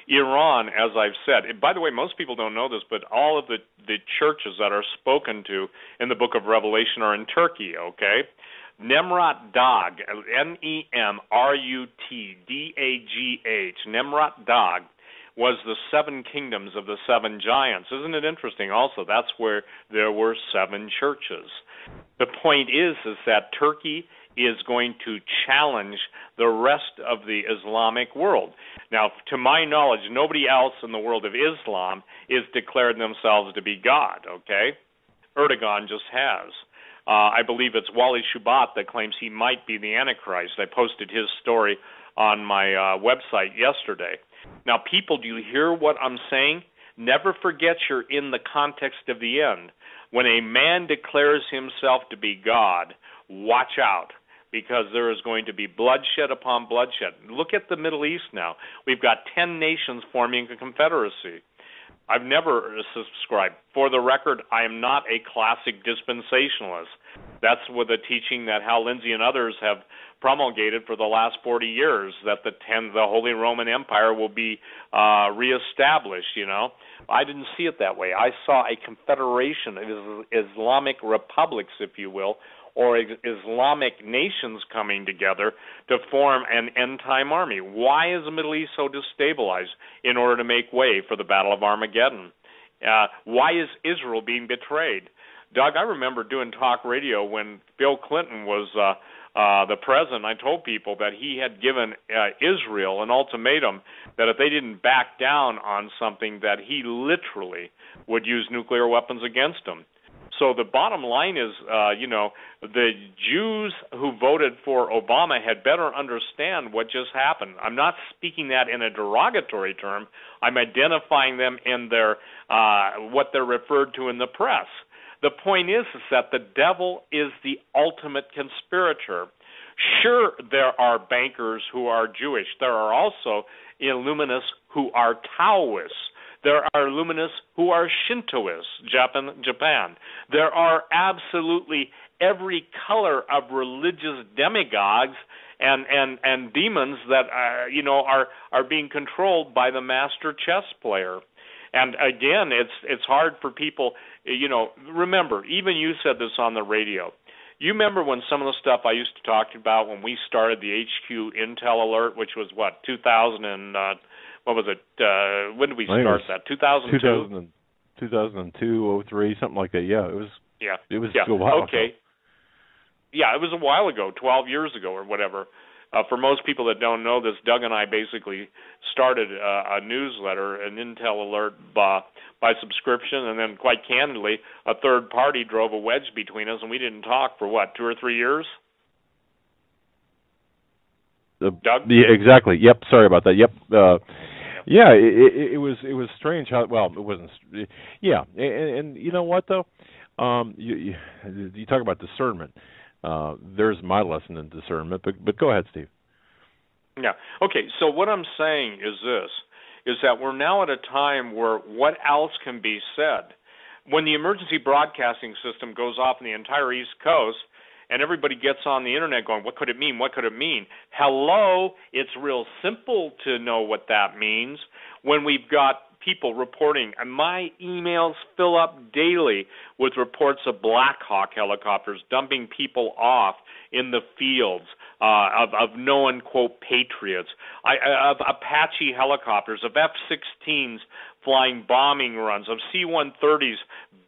Iran, as I've said, and by the way, most people don't know this, but all of the churches that are spoken to in the book of Revelation are in Turkey, okay? Nemrut Dag, Nemrutdagh, Nemrut Dag was the seven kingdoms of the seven giants. Isn't it interesting also? That's where there were seven churches. The point is that Turkey is going to challenge the rest of the Islamic world. Now, to my knowledge, nobody else in the world of Islam is declared themselves to be God, okay? Erdogan just has. I believe it's Wally Shubat that claims he might be the Antichrist. I posted his story on my website yesterday. Now, people, do you hear what I'm saying? Never forget you're in the context of the end. When a man declares himself to be God, watch out, because there is going to be bloodshed upon bloodshed. Look at the Middle East now. We've got 10 nations forming a confederacy. I've never subscribed. For the record, I am not a classic dispensationalist. That's with the teaching that Hal Lindsey and others have promulgated for the last 40 years, that the Holy Roman Empire will be reestablished, I didn't see it that way. I saw a confederation of Islamic republics, if you will, or Islamic nations coming together to form an end-time army. Why is the Middle East so destabilized? In order to make way for the Battle of Armageddon. Why is Israel being betrayed? Doug, I remember doing talk radio when Bill Clinton was the president. I told people that he had given Israel an ultimatum that if they didn't back down on something, that he literally would use nuclear weapons against them. So the bottom line is, the Jews who voted for Obama had better understand what just happened. I'm not speaking that in a derogatory term. I'm identifying them in their what they're referred to in the press. The point is that the devil is the ultimate conspirator. Sure, there are bankers who are Jewish. There are also Illuminists who are Taoists. There are Illuminists who are Shintoists, Japan. There are absolutely every color of religious demigods and demons that are being controlled by the master chess player. And again, it's hard for people. Remember, even you said this on the radio. You remember when some of the stuff I used to talk about when we started the HQ Intel Alert, which was 2000 and what was it? When did we start that? 2002? 2002, 03, something like that. Yeah, it was. Yeah, it was a while ago. Yeah, it was a while ago, 12 years ago or whatever. For most people that don't know this, Doug and I basically started a newsletter, an Intel Alert, by subscription, and then quite candidly, a third party drove a wedge between us, and we didn't talk for 2 or 3 years? Doug? Yeah, exactly. Yep. Sorry about that. Yep. Yeah, it was strange how. Well, it wasn't. Yeah, and you know what though, you talk about discernment. There's my lesson in discernment, but go ahead, Steve. Yeah. Okay. So what I'm saying is this: is that we're now at a time where what else can be said? When the emergency broadcasting system goes off in the entire East Coast, and everybody gets on the internet going, what could it mean? What could it mean? Hello, it's real simple to know what that means. When we've got people reporting, and my emails fill up daily with reports of Black Hawk helicopters dumping people off in the fields, of known, quote, patriots, of Apache helicopters, of F-16s flying bombing runs, of C-130s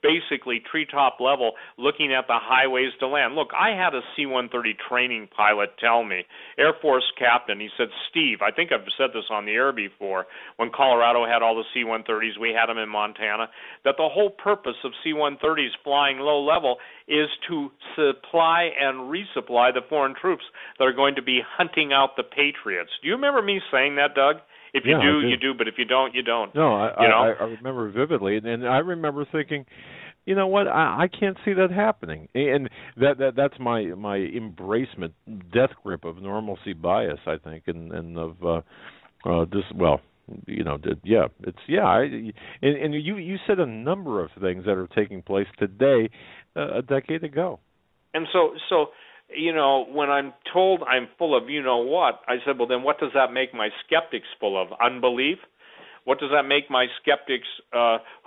basically treetop level looking at the highways to land. Look, I had a C-130 training pilot tell me, Air Force captain, he said, Steve, I think I've said this on the air before, when Colorado had all the C-130s, we had them in Montana, that the whole purpose of C-130s flying low level is to supply and resupply the foreign troops that are going to be hunting out the patriots. Do you remember me saying that, Doug? If you do, you do, but if you don't, you don't. No, I remember vividly, and I remember thinking, you know what, I can't see that happening, and that's my embracement, death grip of normalcy bias, I think, and of this. Well, and you said a number of things that are taking place today, a decade ago, and so. When I'm told I'm full of you-know-what, I said, well, then what does that make my skeptics full of? Unbelief? What does that make my skeptics,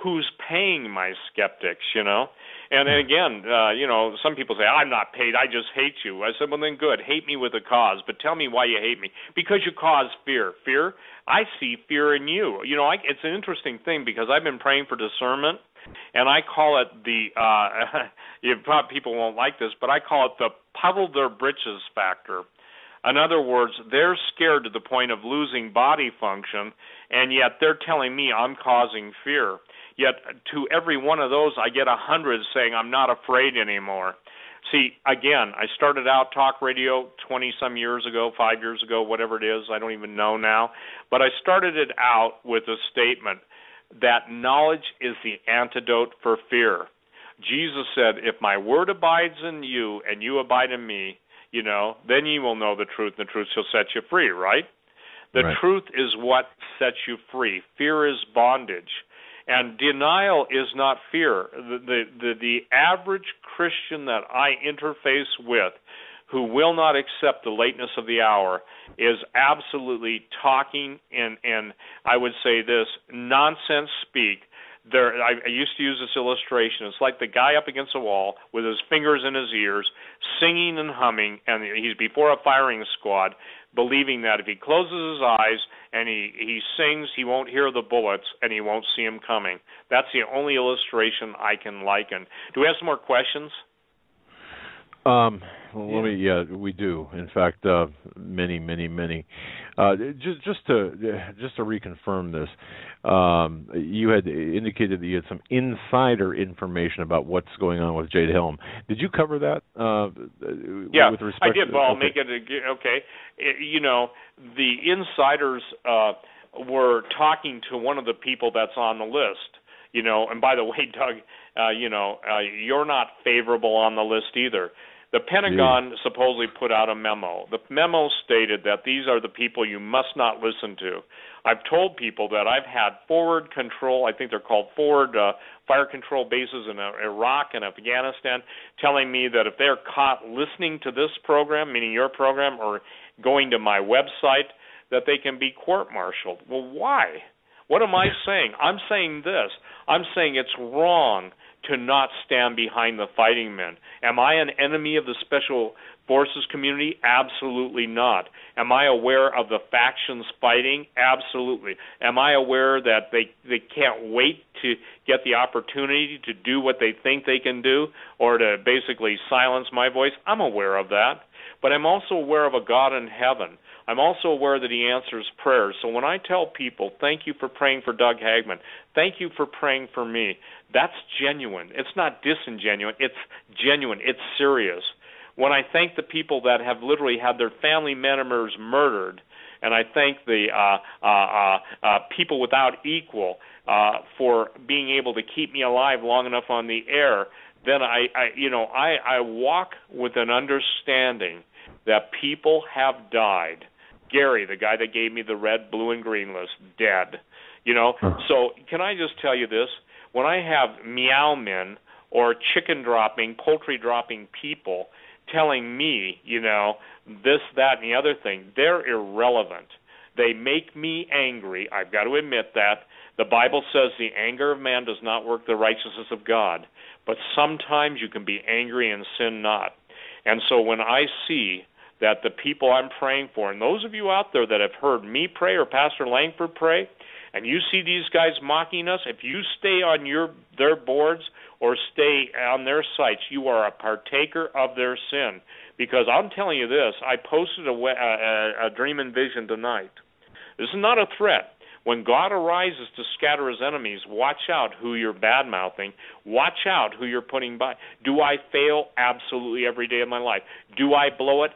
who's paying my skeptics, And again, some people say, I'm not paid, I just hate you. I said, well, then good, hate me with a cause, but tell me why you hate me. Because you cause fear. Fear? I see fear in you. It's an interesting thing because I've been praying for discernment, and I call it people won't like this, but I call it the puddle their britches factor. In other words, they're scared to the point of losing body function, and yet they're telling me I'm causing fear. Yet to every one of those, I get 100 saying I'm not afraid anymore. See, again, I started out talk radio 20-some years ago, 5 years ago, whatever it is, I don't even know now. But I started it out with a statement that knowledge is the antidote for fear. Jesus said, if my word abides in you and you abide in me, then you will know the truth, and the truth shall set you free, right? The truth is what sets you free. Fear is bondage. And denial is not fear. The average Christian that I interface with who will not accept the lateness of the hour is absolutely talking in I would say this, nonsense speak, I used to use this illustration. It's like the guy up against a wall with his fingers in his ears, singing and humming, and he's before a firing squad, believing that if he closes his eyes and he sings, he won't hear the bullets and he won't see them coming. That's the only illustration I can liken. Do we have some more questions? We do. In fact, many. Just to reconfirm this, you had indicated that you had some insider information about what's going on with Jade Helm. Did you cover that? Yeah, with respect I did. Well, I'll okay. make it okay. The insiders were talking to one of the people that's on the list. And by the way, Doug, you're not favorable on the list either. The Pentagon supposedly put out a memo. The memo stated that these are the people you must not listen to. I've told people that I've had forward control, I think they're called forward fire control bases in Iraq and Afghanistan, telling me that if they're caught listening to this program, meaning your program, or going to my website, that they can be court-martialed. Well, why? What am I saying? I'm saying this. I'm saying it's wrong to not stand behind the fighting men. Am I an enemy of the Special Forces community? Absolutely not. Am I aware of the factions fighting? Absolutely. Am I aware that they can't wait to get the opportunity to do what they think they can do, or to basically silence my voice? I'm aware of that. But I'm also aware of a God in heaven. I'm also aware that he answers prayers. So when I tell people, thank you for praying for Doug Hagman, thank you for praying for me, that's genuine. It's not disingenuous. It's genuine. It's serious. When I thank the people that have literally had their family members murdered, and I thank the people without equal for being able to keep me alive long enough on the air, then I walk with an understanding that people have died. Gary, the guy that gave me the red, blue, and green list, dead. So can I just tell you this? When I have meow men or chicken dropping, poultry dropping people telling me, this, that, and the other thing, they're irrelevant. They make me angry. I've got to admit that. The Bible says the anger of man does not work the righteousness of God. But sometimes you can be angry and sin not. And so when I see that the people I'm praying for, and those of you out there that have heard me pray or Pastor Langford pray, and you see these guys mocking us, if you stay on their boards or stay on their sites, you are a partaker of their sin. Because I'm telling you this, I posted a dream and vision tonight. This is not a threat. When God arises to scatter his enemies, watch out who you're bad-mouthing. Watch out who you're putting by. Do I fail? Absolutely, every day of my life. Do I blow it?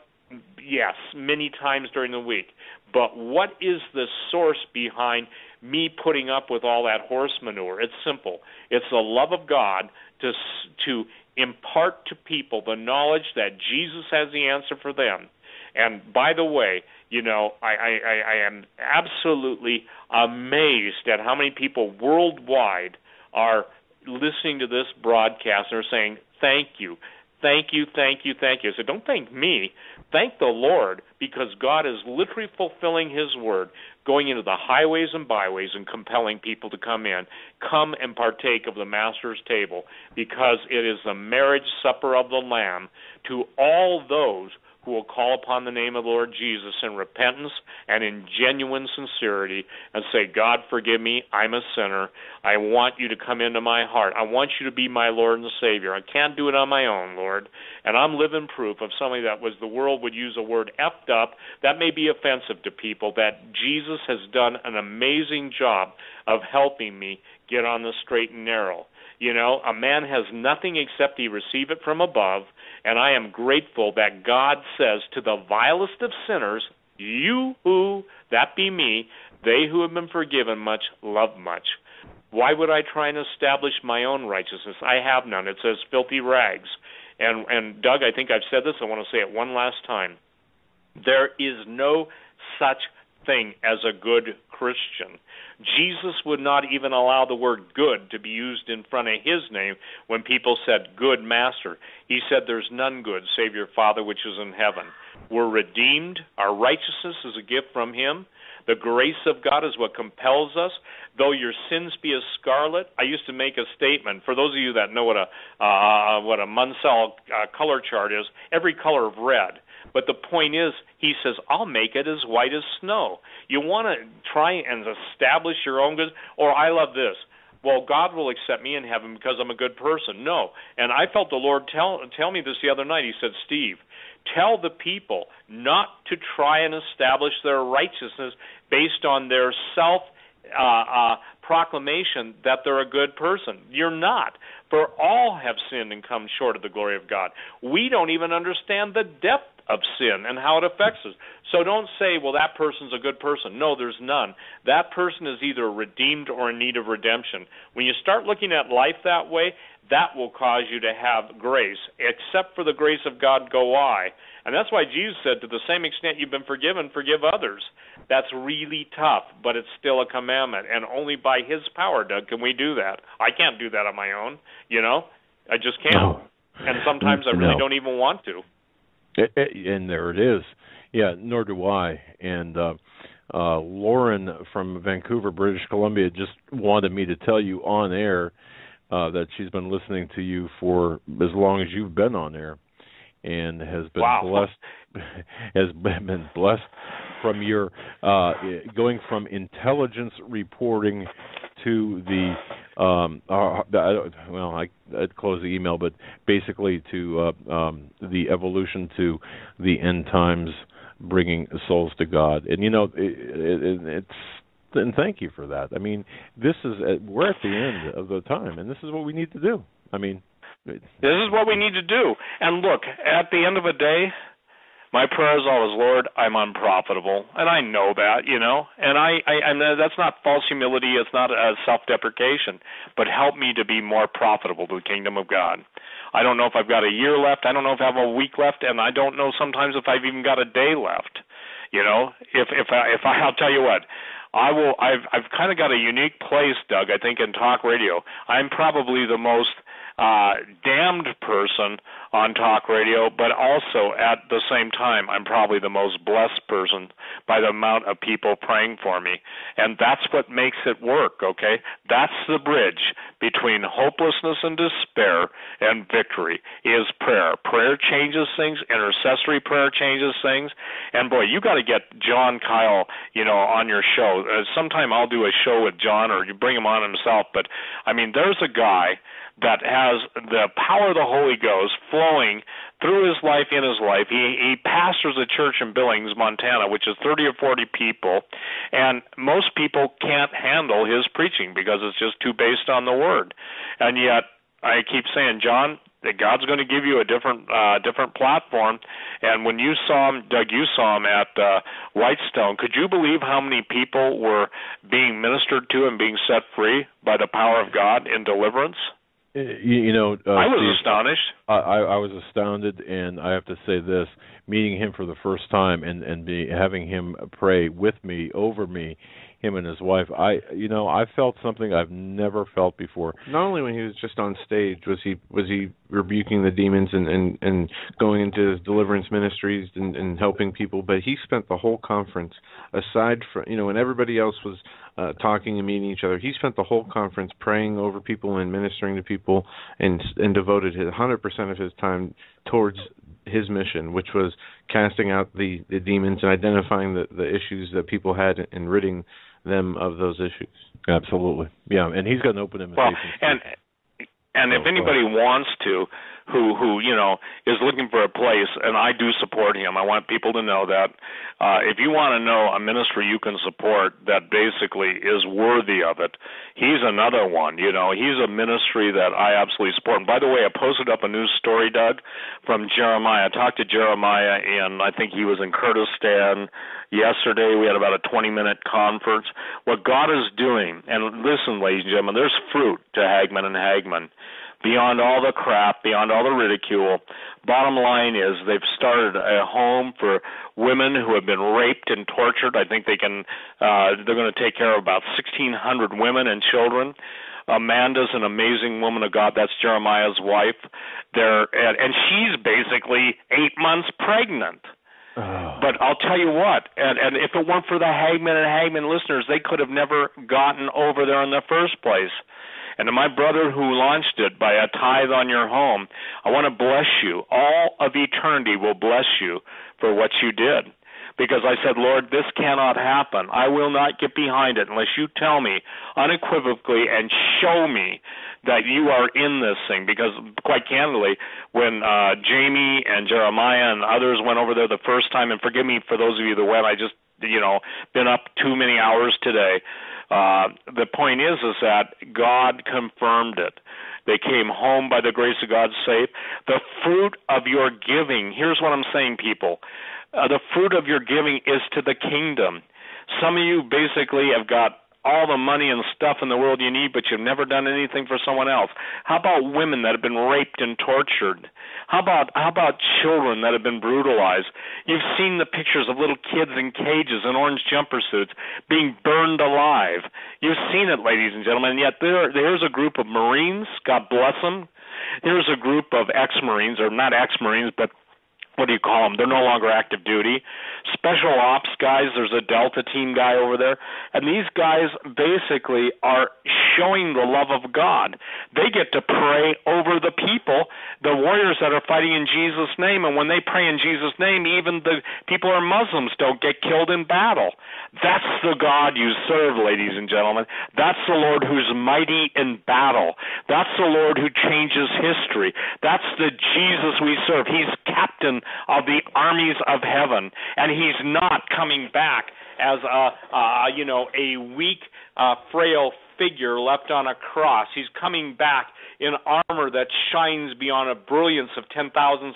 Yes, many times during the week. But what is the source behind me putting up with all that horse manure? It's simple. It's the love of God to impart to people the knowledge that Jesus has the answer for them. And by the way, I am absolutely amazed at how many people worldwide are listening to this broadcast and are saying, thank you. Thank you, thank you, thank you. I said, don't thank me. Thank the Lord, because God is literally fulfilling his word, going into the highways and byways and compelling people to come in. Come and partake of the Master's table, because it is the marriage supper of the Lamb to all those who will call upon the name of the Lord Jesus in repentance and in genuine sincerity and say, God, forgive me, I'm a sinner. I want you to come into my heart. I want you to be my Lord and Savior. I can't do it on my own, Lord. And I'm living proof of something that the world would use the word effed up. That may be offensive to people, that Jesus has done an amazing job of helping me get on the straight and narrow. A man has nothing except he receive it from above, and I am grateful that God says to the vilest of sinners, you who, that be me, they who have been forgiven much, love much. Why would I try and establish my own righteousness? I have none. It says filthy rags. And Doug, I think I've said this. I want to say it one last time. There is no such thing as a good Christian. Jesus would not even allow the word good to be used in front of his name when people said, good master. He said, there's none good save your Father which is in heaven. We're redeemed. Our righteousness is a gift from Him. The grace of God is what compels us. Though your sins be as scarlet, I used to make a statement. For those of you that know what a Munsell color chart is, every color of red. But the point is, he says, I'll make it as white as snow. You want to try and establish your own good, or I love this. Well, God will accept me in heaven because I'm a good person. No. And I felt the Lord tell me this the other night. He said, Steve, tell the people not to try and establish their righteousness based on their proclamation that they're a good person. You're not. For all have sinned and come short of the glory of God. We don't even understand the depth of sin and how it affects us. So don't say, well, that person's a good person. No, there's none. That person is either redeemed or in need of redemption. When you start looking at life that way, that will cause you to have grace. Except for the grace of God go I. And that's why Jesus said, to the same extent you've been forgiven, forgive others. That's really tough, but it's still a commandment. And only by His power, Doug, can we do that. I can't do that on my own, I just can't. No. And sometimes I really don't even want to. And there it is. Yeah, nor do I. And Lauren from Vancouver, British Columbia, just wanted me to tell you on air that she's been listening to you for as long as you've been on air, and has been blessed from your going from intelligence reporting to the I'd close the email, but basically to the evolution to the end times, bringing souls to God. And and thank you for that. I mean, we're at the end of the time, and this is what we need to do. I mean, this is what we need to do. And look, at the end of the day, my prayer is always, Lord, I'm unprofitable, and I know that, and and that's not false humility, it's not self-deprecation, but help me to be more profitable to the kingdom of God. I don't know if I've got a year left, I don't know if I have a week left, and I don't know sometimes if I've even got a day left. I'll tell you what, I've kind of got a unique place, Doug, I think, in talk radio. I'm probably the most damned person on talk radio, but also at the same time, I'm probably the most blessed person by the amount of people praying for me. And that's what makes it work, okay? That's the bridge between hopelessness and despair and victory is prayer. Prayer changes things. Intercessory prayer changes things. And boy, you got to get John Quayle, on your show. Sometime I'll do a show with John, or you bring him on himself. But, I mean, there's a guy that has the power of the Holy Ghost flowing through his life, in his life. He pastors a church in Billings, Montana, which is 30 or 40 people, and most people can't handle his preaching because it's just too based on the Word. And yet, I keep saying, John, that God's going to give you a different platform. And when you saw him, Doug, you saw him at Whitestone, could you believe how many people were being ministered to and being set free by the power of God in deliverance? I was astonished. I was astounded, and I have to say this: meeting him for the first time and having him pray with me, over me, him and his wife. I felt something I've never felt before. Not only when he was just on stage was he rebuking the demons and going into his deliverance ministries and helping people, but he spent the whole conference, aside from when everybody else was talking and meeting each other, he spent the whole conference praying over people and ministering to people, and devoted 100% of his time towards his mission, which was casting out the demons and identifying the issues that people had and ridding them of those issues. Absolutely. Yeah, and he's got an open invitation. Well, and if anybody wants to, who is looking for a place, and I do support him. I want people to know that. If you want to know a ministry you can support that basically is worthy of it, he's another one. He's a ministry that I absolutely support. And by the way, I posted up a news story, Doug, from Jeremiah. I talked to Jeremiah, and I think he was in Kurdistan yesterday. We had about a 20-minute conference. What God is doing, and listen, ladies and gentlemen, there's fruit to Hagman and Hagman. Beyond all the crap, beyond all the ridicule, bottom line is they've started a home for women who have been raped and tortured. I think they're going to take care of about 1,600 women and children. Amanda's an amazing woman of God. That's Jeremiah's wife. And she's basically 8 months pregnant. But I'll tell you what, and if it weren't for the Hagman and Hagman listeners, they could have never gotten over there in the first place. And to my brother who launched it by a tithe on your home, I want to bless you. All of eternity will bless you for what you did. Because I said, Lord, this cannot happen. I will not get behind it unless you tell me unequivocally and show me that you are in this thing. Because quite candidly, when Jamie and Jeremiah and others went over there the first time, and forgive me for those of you that went, I just, been up too many hours today. The point is that God confirmed it. They came home by the grace of God safe. The fruit of your giving, here's what I'm saying, people. The fruit of your giving is to the kingdom. Some of you basically have got all the money and stuff in the world you need, but you've never done anything for someone else. How about women that have been raped and tortured? How about children that have been brutalized? You've seen the pictures of little kids in cages in orange jumper suits being burned alive. You've seen it, ladies and gentlemen, and yet there's a group of Marines, God bless them. There's a group of ex-Marines, or not ex-Marines, but what do you call them? They're no longer active duty. Special ops guys, there's a Delta team guy over there. And these guys basically are showing the love of God. They get to pray over the people, the warriors that are fighting in Jesus' name. And when they pray in Jesus' name, even the people who are Muslims don't get killed in battle. That's the God you serve, ladies and gentlemen. That's the Lord who's mighty in battle. That's the Lord who changes history. That's the Jesus we serve. He's captain of the armies of heaven, and he's not coming back as a weak, frail figure left on a cross. He's coming back in armor that shines beyond a brilliance of 10,000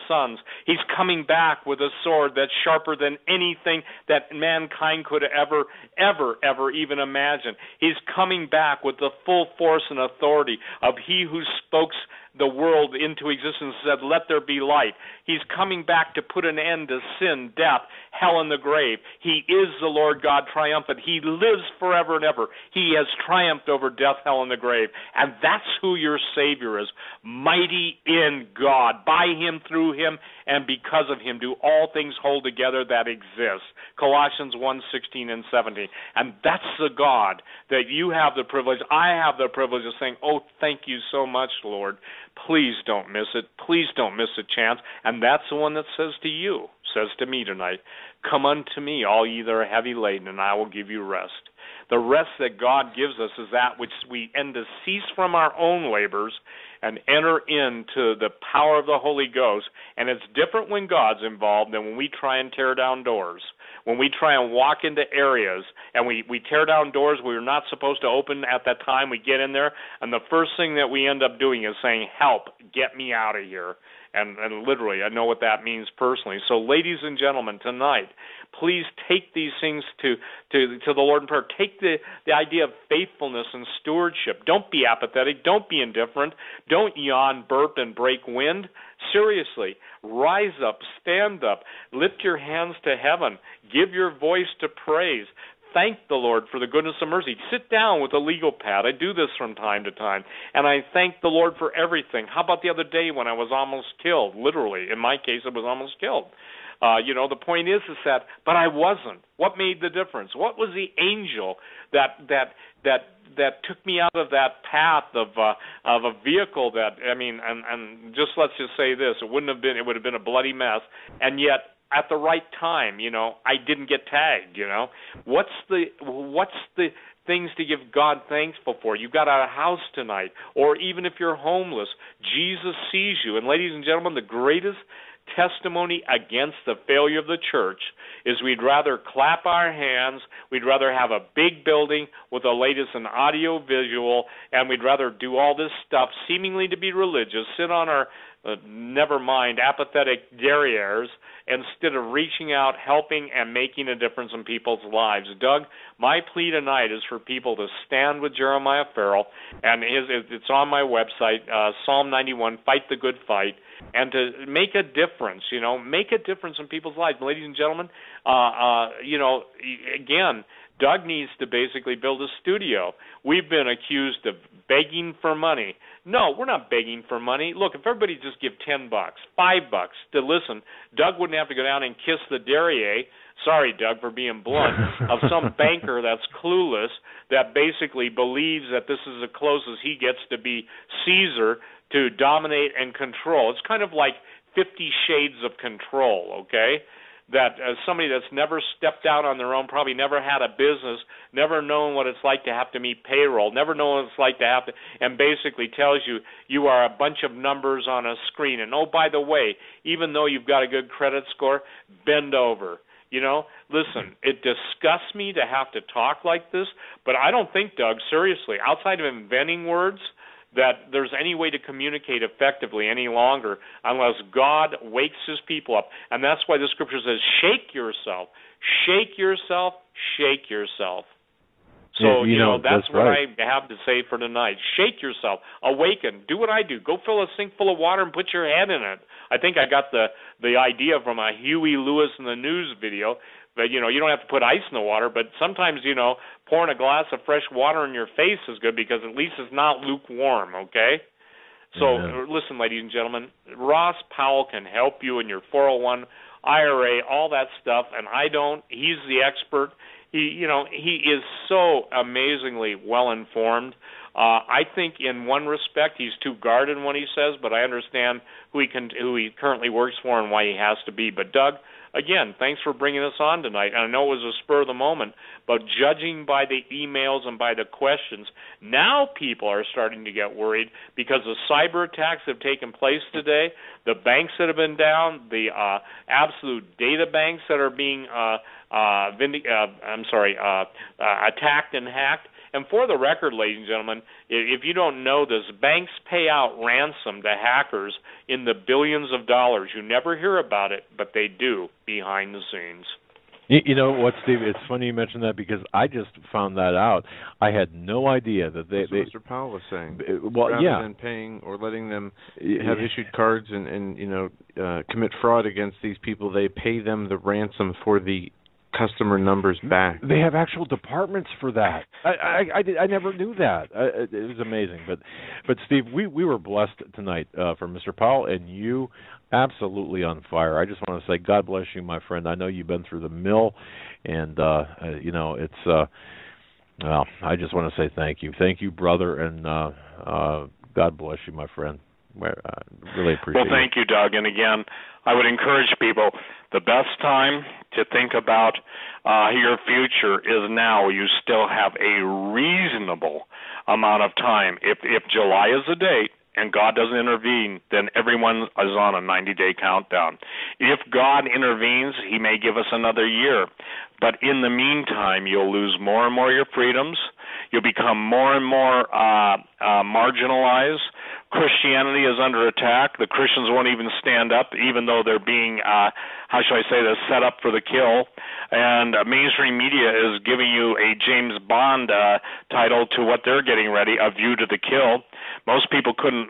suns. He's coming back with a sword that's sharper than anything that mankind could ever even imagine. He's coming back with the full force and authority of he who spoke the world into existence, said, let there be light. He's coming back to put an end to sin, death, hell, and the grave. He is the Lord God triumphant. He lives forever and ever. He has triumphed over death, hell, and the grave. And that's who your Savior is, mighty in God. By him, through him, and because of him do all things hold together that exist. Colossians 1:16 and 17. And that's the God that you have the privilege, I have the privilege of saying, oh, thank you so much, Lord. Please don't miss it. Please don't miss a chance. And that's the one that says to you, says to me tonight, come unto me, all ye that are heavy laden, and I will give you rest. The rest that God gives us is that which we end to cease from our own labors and enter into the power of the Holy Ghost. And it's different when God's involved than when we try and tear down doors. When we try and walk into areas and we tear down doors we're not supposed to open at that time, we get in there, and the first thing that we end up doing is saying, help, get me out of here. And literally, I know what that means personally. So, ladies and gentlemen, tonight, please take these things to the Lord in prayer. Take the idea of faithfulness and stewardship. Don't be apathetic. Don't be indifferent. Don't yawn, burp, and break wind. Seriously, rise up, stand up, lift your hands to heaven, give your voice to praise. Thank the Lord for the goodness and mercy. Sit down with a legal pad. I do this from time to time, and I thank the Lord for everything. How about the other day when I was almost killed? Literally, in my case, I was almost killed. The point is that, but I wasn't. What made the difference? What was the angel that took me out of that path of a vehicle that, and just let's just say this, it would have been a bloody mess, and yet at the right time, I didn't get tagged, What's the things to give God thankful for? You got out of house tonight, or even if you're homeless, Jesus sees you. And ladies and gentlemen, the greatest testimony against the failure of the church is we'd rather clap our hands, we'd rather have a big building with the latest in audio visual, and we'd rather do all this stuff seemingly to be religious, sit on our never mind apathetic derrieres instead of reaching out, helping, and making a difference in people's lives. Doug, my plea tonight is for people to stand with Jeremiah Farrell, and it's on my website, Psalm 91, Fight the Good Fight, and to make a difference, make a difference in people's lives. Ladies and gentlemen, again, Doug needs to basically build a studio. We've been accused of begging for money. No, we're not begging for money. Look, if everybody just give $10, $5 to listen, Doug wouldn't have to go down and kiss the derriere. Sorry, Doug, for being blunt, of some banker that's clueless, that basically believes that this is the closest he gets to be Caesar to dominate and control. It's kind of like 50 Shades of Control, okay? That somebody that's never stepped out on their own, probably never had a business, never known what it's like to have to meet payroll, never known what it's like to have to, and basically tells you you are a bunch of numbers on a screen. And oh, by the way, even though you've got a good credit score, bend over. You know, listen, it disgusts me to have to talk like this, but I don't think, Doug, seriously, outside of inventing words, that there's any way to communicate effectively any longer unless God wakes his people up. And that's why the scripture says, shake yourself, shake yourself, shake yourself. So, you know that's what right. I have to say for tonight. Shake yourself. Awaken. Do what I do. Go fill a sink full of water and put your head in it. I think I got the idea from a Huey Lewis in the News video. But, you don't have to put ice in the water, but sometimes, pouring a glass of fresh water in your face is good because at least it's not lukewarm, okay? So, Listen, ladies and gentlemen, Ross Powell can help you in your 401, IRA, all that stuff, and I don't. He's the expert. He is so amazingly well-informed. I think in one respect he's too guarded in what he says, but I understand who he currently works for and why he has to be. But, Doug, again, thanks for bringing us on tonight. And I know it was a spur of the moment, but judging by the emails and by the questions, now people are starting to get worried because the cyber attacks have taken place today, the banks that have been down, the absolute data banks that are being attacked and hacked. And for the record, ladies and gentlemen, if you don't know this, banks pay out ransom to hackers in the billions of dollars. You never hear about it, but they do behind the scenes. You know what, Steve? It's funny you mentioned that because I just found that out. I had no idea that That's what Mr. Powell was saying. Rather than paying or letting them have issued cards and commit fraud against these people, they pay them the ransom for the customer numbers back. They have actual departments for that. I never knew that. It was amazing. But Steve, we were blessed tonight from Mr. Powell, and you absolutely on fire. I just want to say God bless you, my friend. I know you've been through the mill, and it's well, I just want to say thank you, brother, and God bless you, my friend. Really appreciate it. Well, thank you, Doug. And again, I would encourage people, the best time to think about your future is now. You still have a reasonable amount of time. If July is the date and God doesn't intervene, then everyone is on a 90-day countdown. If God intervenes, he may give us another year. But in the meantime, you'll lose more and more of your freedoms. You'll become more and more marginalized. Christianity is under attack. The Christians won't even stand up, even though they're being, set up for the kill. And mainstream media is giving you a James Bond title to what they're getting ready, A View to the Kill. Most people couldn't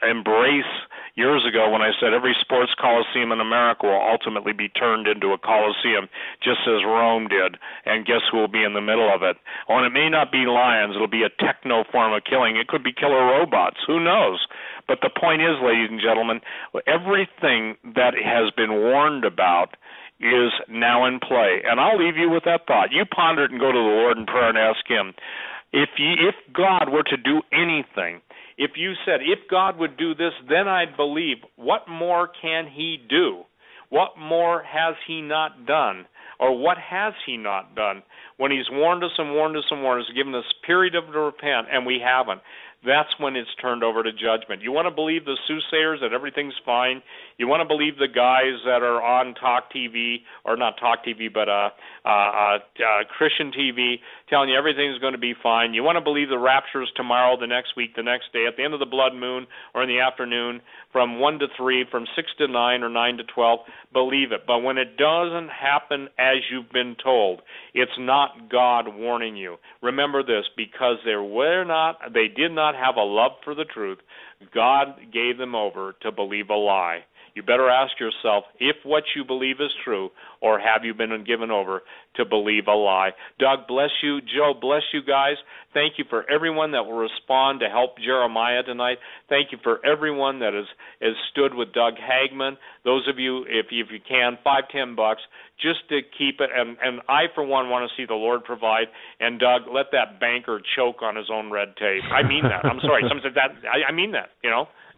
embrace years ago when I said every sports coliseum in America will ultimately be turned into a coliseum, just as Rome did. And guess who will be in the middle of it? Oh, and it may not be lions. It'll be a techno form of killing. It could be killer robots. Who knows? But the point is, ladies and gentlemen, everything that has been warned about is now in play. And I'll leave you with that thought. You ponder it and go to the Lord in prayer and ask him, if God were to do anything, if you said, if God would do this, then I'd believe, what more can he do? What more has he not done? Or what has he not done? When he's warned us and warned us and warned us, given us a period of to repent, and we haven't, that's when it's turned over to judgment. You want to believe the soothsayers that everything's fine? You want to believe the guys that are on Talk TV, or not Talk TV, but Christian TV, telling you everything's going to be fine? You want to believe the rapture's tomorrow, the next week, the next day, at the end of the blood moon, or in the afternoon, from 1 to 3, from 6 to 9, or 9 to 12? Believe it. But when it doesn't happen as you've been told, it's not God warning you. Remember this, because they did not have a love for the truth, God gave them over to believe a lie. you better ask yourself if what you believe is true, or have you been given over to believe a lie. Doug, bless you. Joe, bless you guys. Thank you for everyone that will respond to help Jeremiah tonight. Thank you for everyone that has stood with Doug Hagman. Those of you, if you can, $5-10 just to keep it. And I, for one, want to see the Lord provide. And Doug, let that banker choke on his own red tape. I mean that. I'm sorry. Someone said that. I mean that.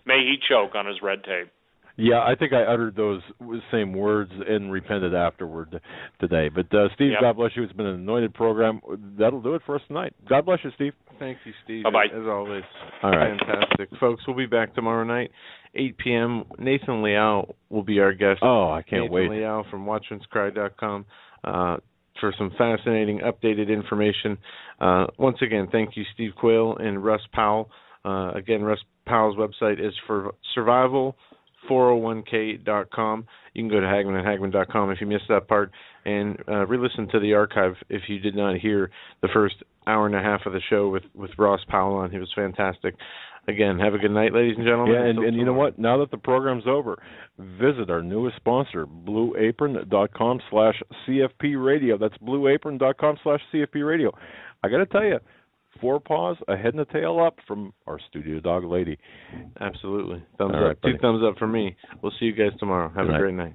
May he choke on his red tape. Yeah, I think I uttered those same words and repented afterward today. But, Steve, Yep. God bless you. It's been an anointed program. That'll do it for us tonight. God bless you, Steve. Thank you, Steve. Bye-bye. As always. All right. Fantastic. Folks, we'll be back tomorrow night, 8 p.m. Nathan Liao will be our guest. Oh, I can't wait. Nathan Liao from Watchman'sCry.com for some fascinating updated information. Once again, thank you, Steve Quayle and Russ Powell. Again, Russ Powell's website is for survival401k.com. You can go to Hagman at Hagman.com if you missed that part, and re-listen to the archive if you did not hear the first hour and a half of the show with Ross Powell on. He was fantastic. Again, have a good night, ladies and gentlemen. Yeah, and you know what? Now that the program's over, visit our newest sponsor, blueapron.com/CFP radio. That's blueapron.com/CFP radio. I got to tell you, 4 paws, a head and a tail up from our studio dog lady. Absolutely. Thumbs All right, up. buddy. 2 thumbs up for me. We'll see you guys tomorrow. Have a great night.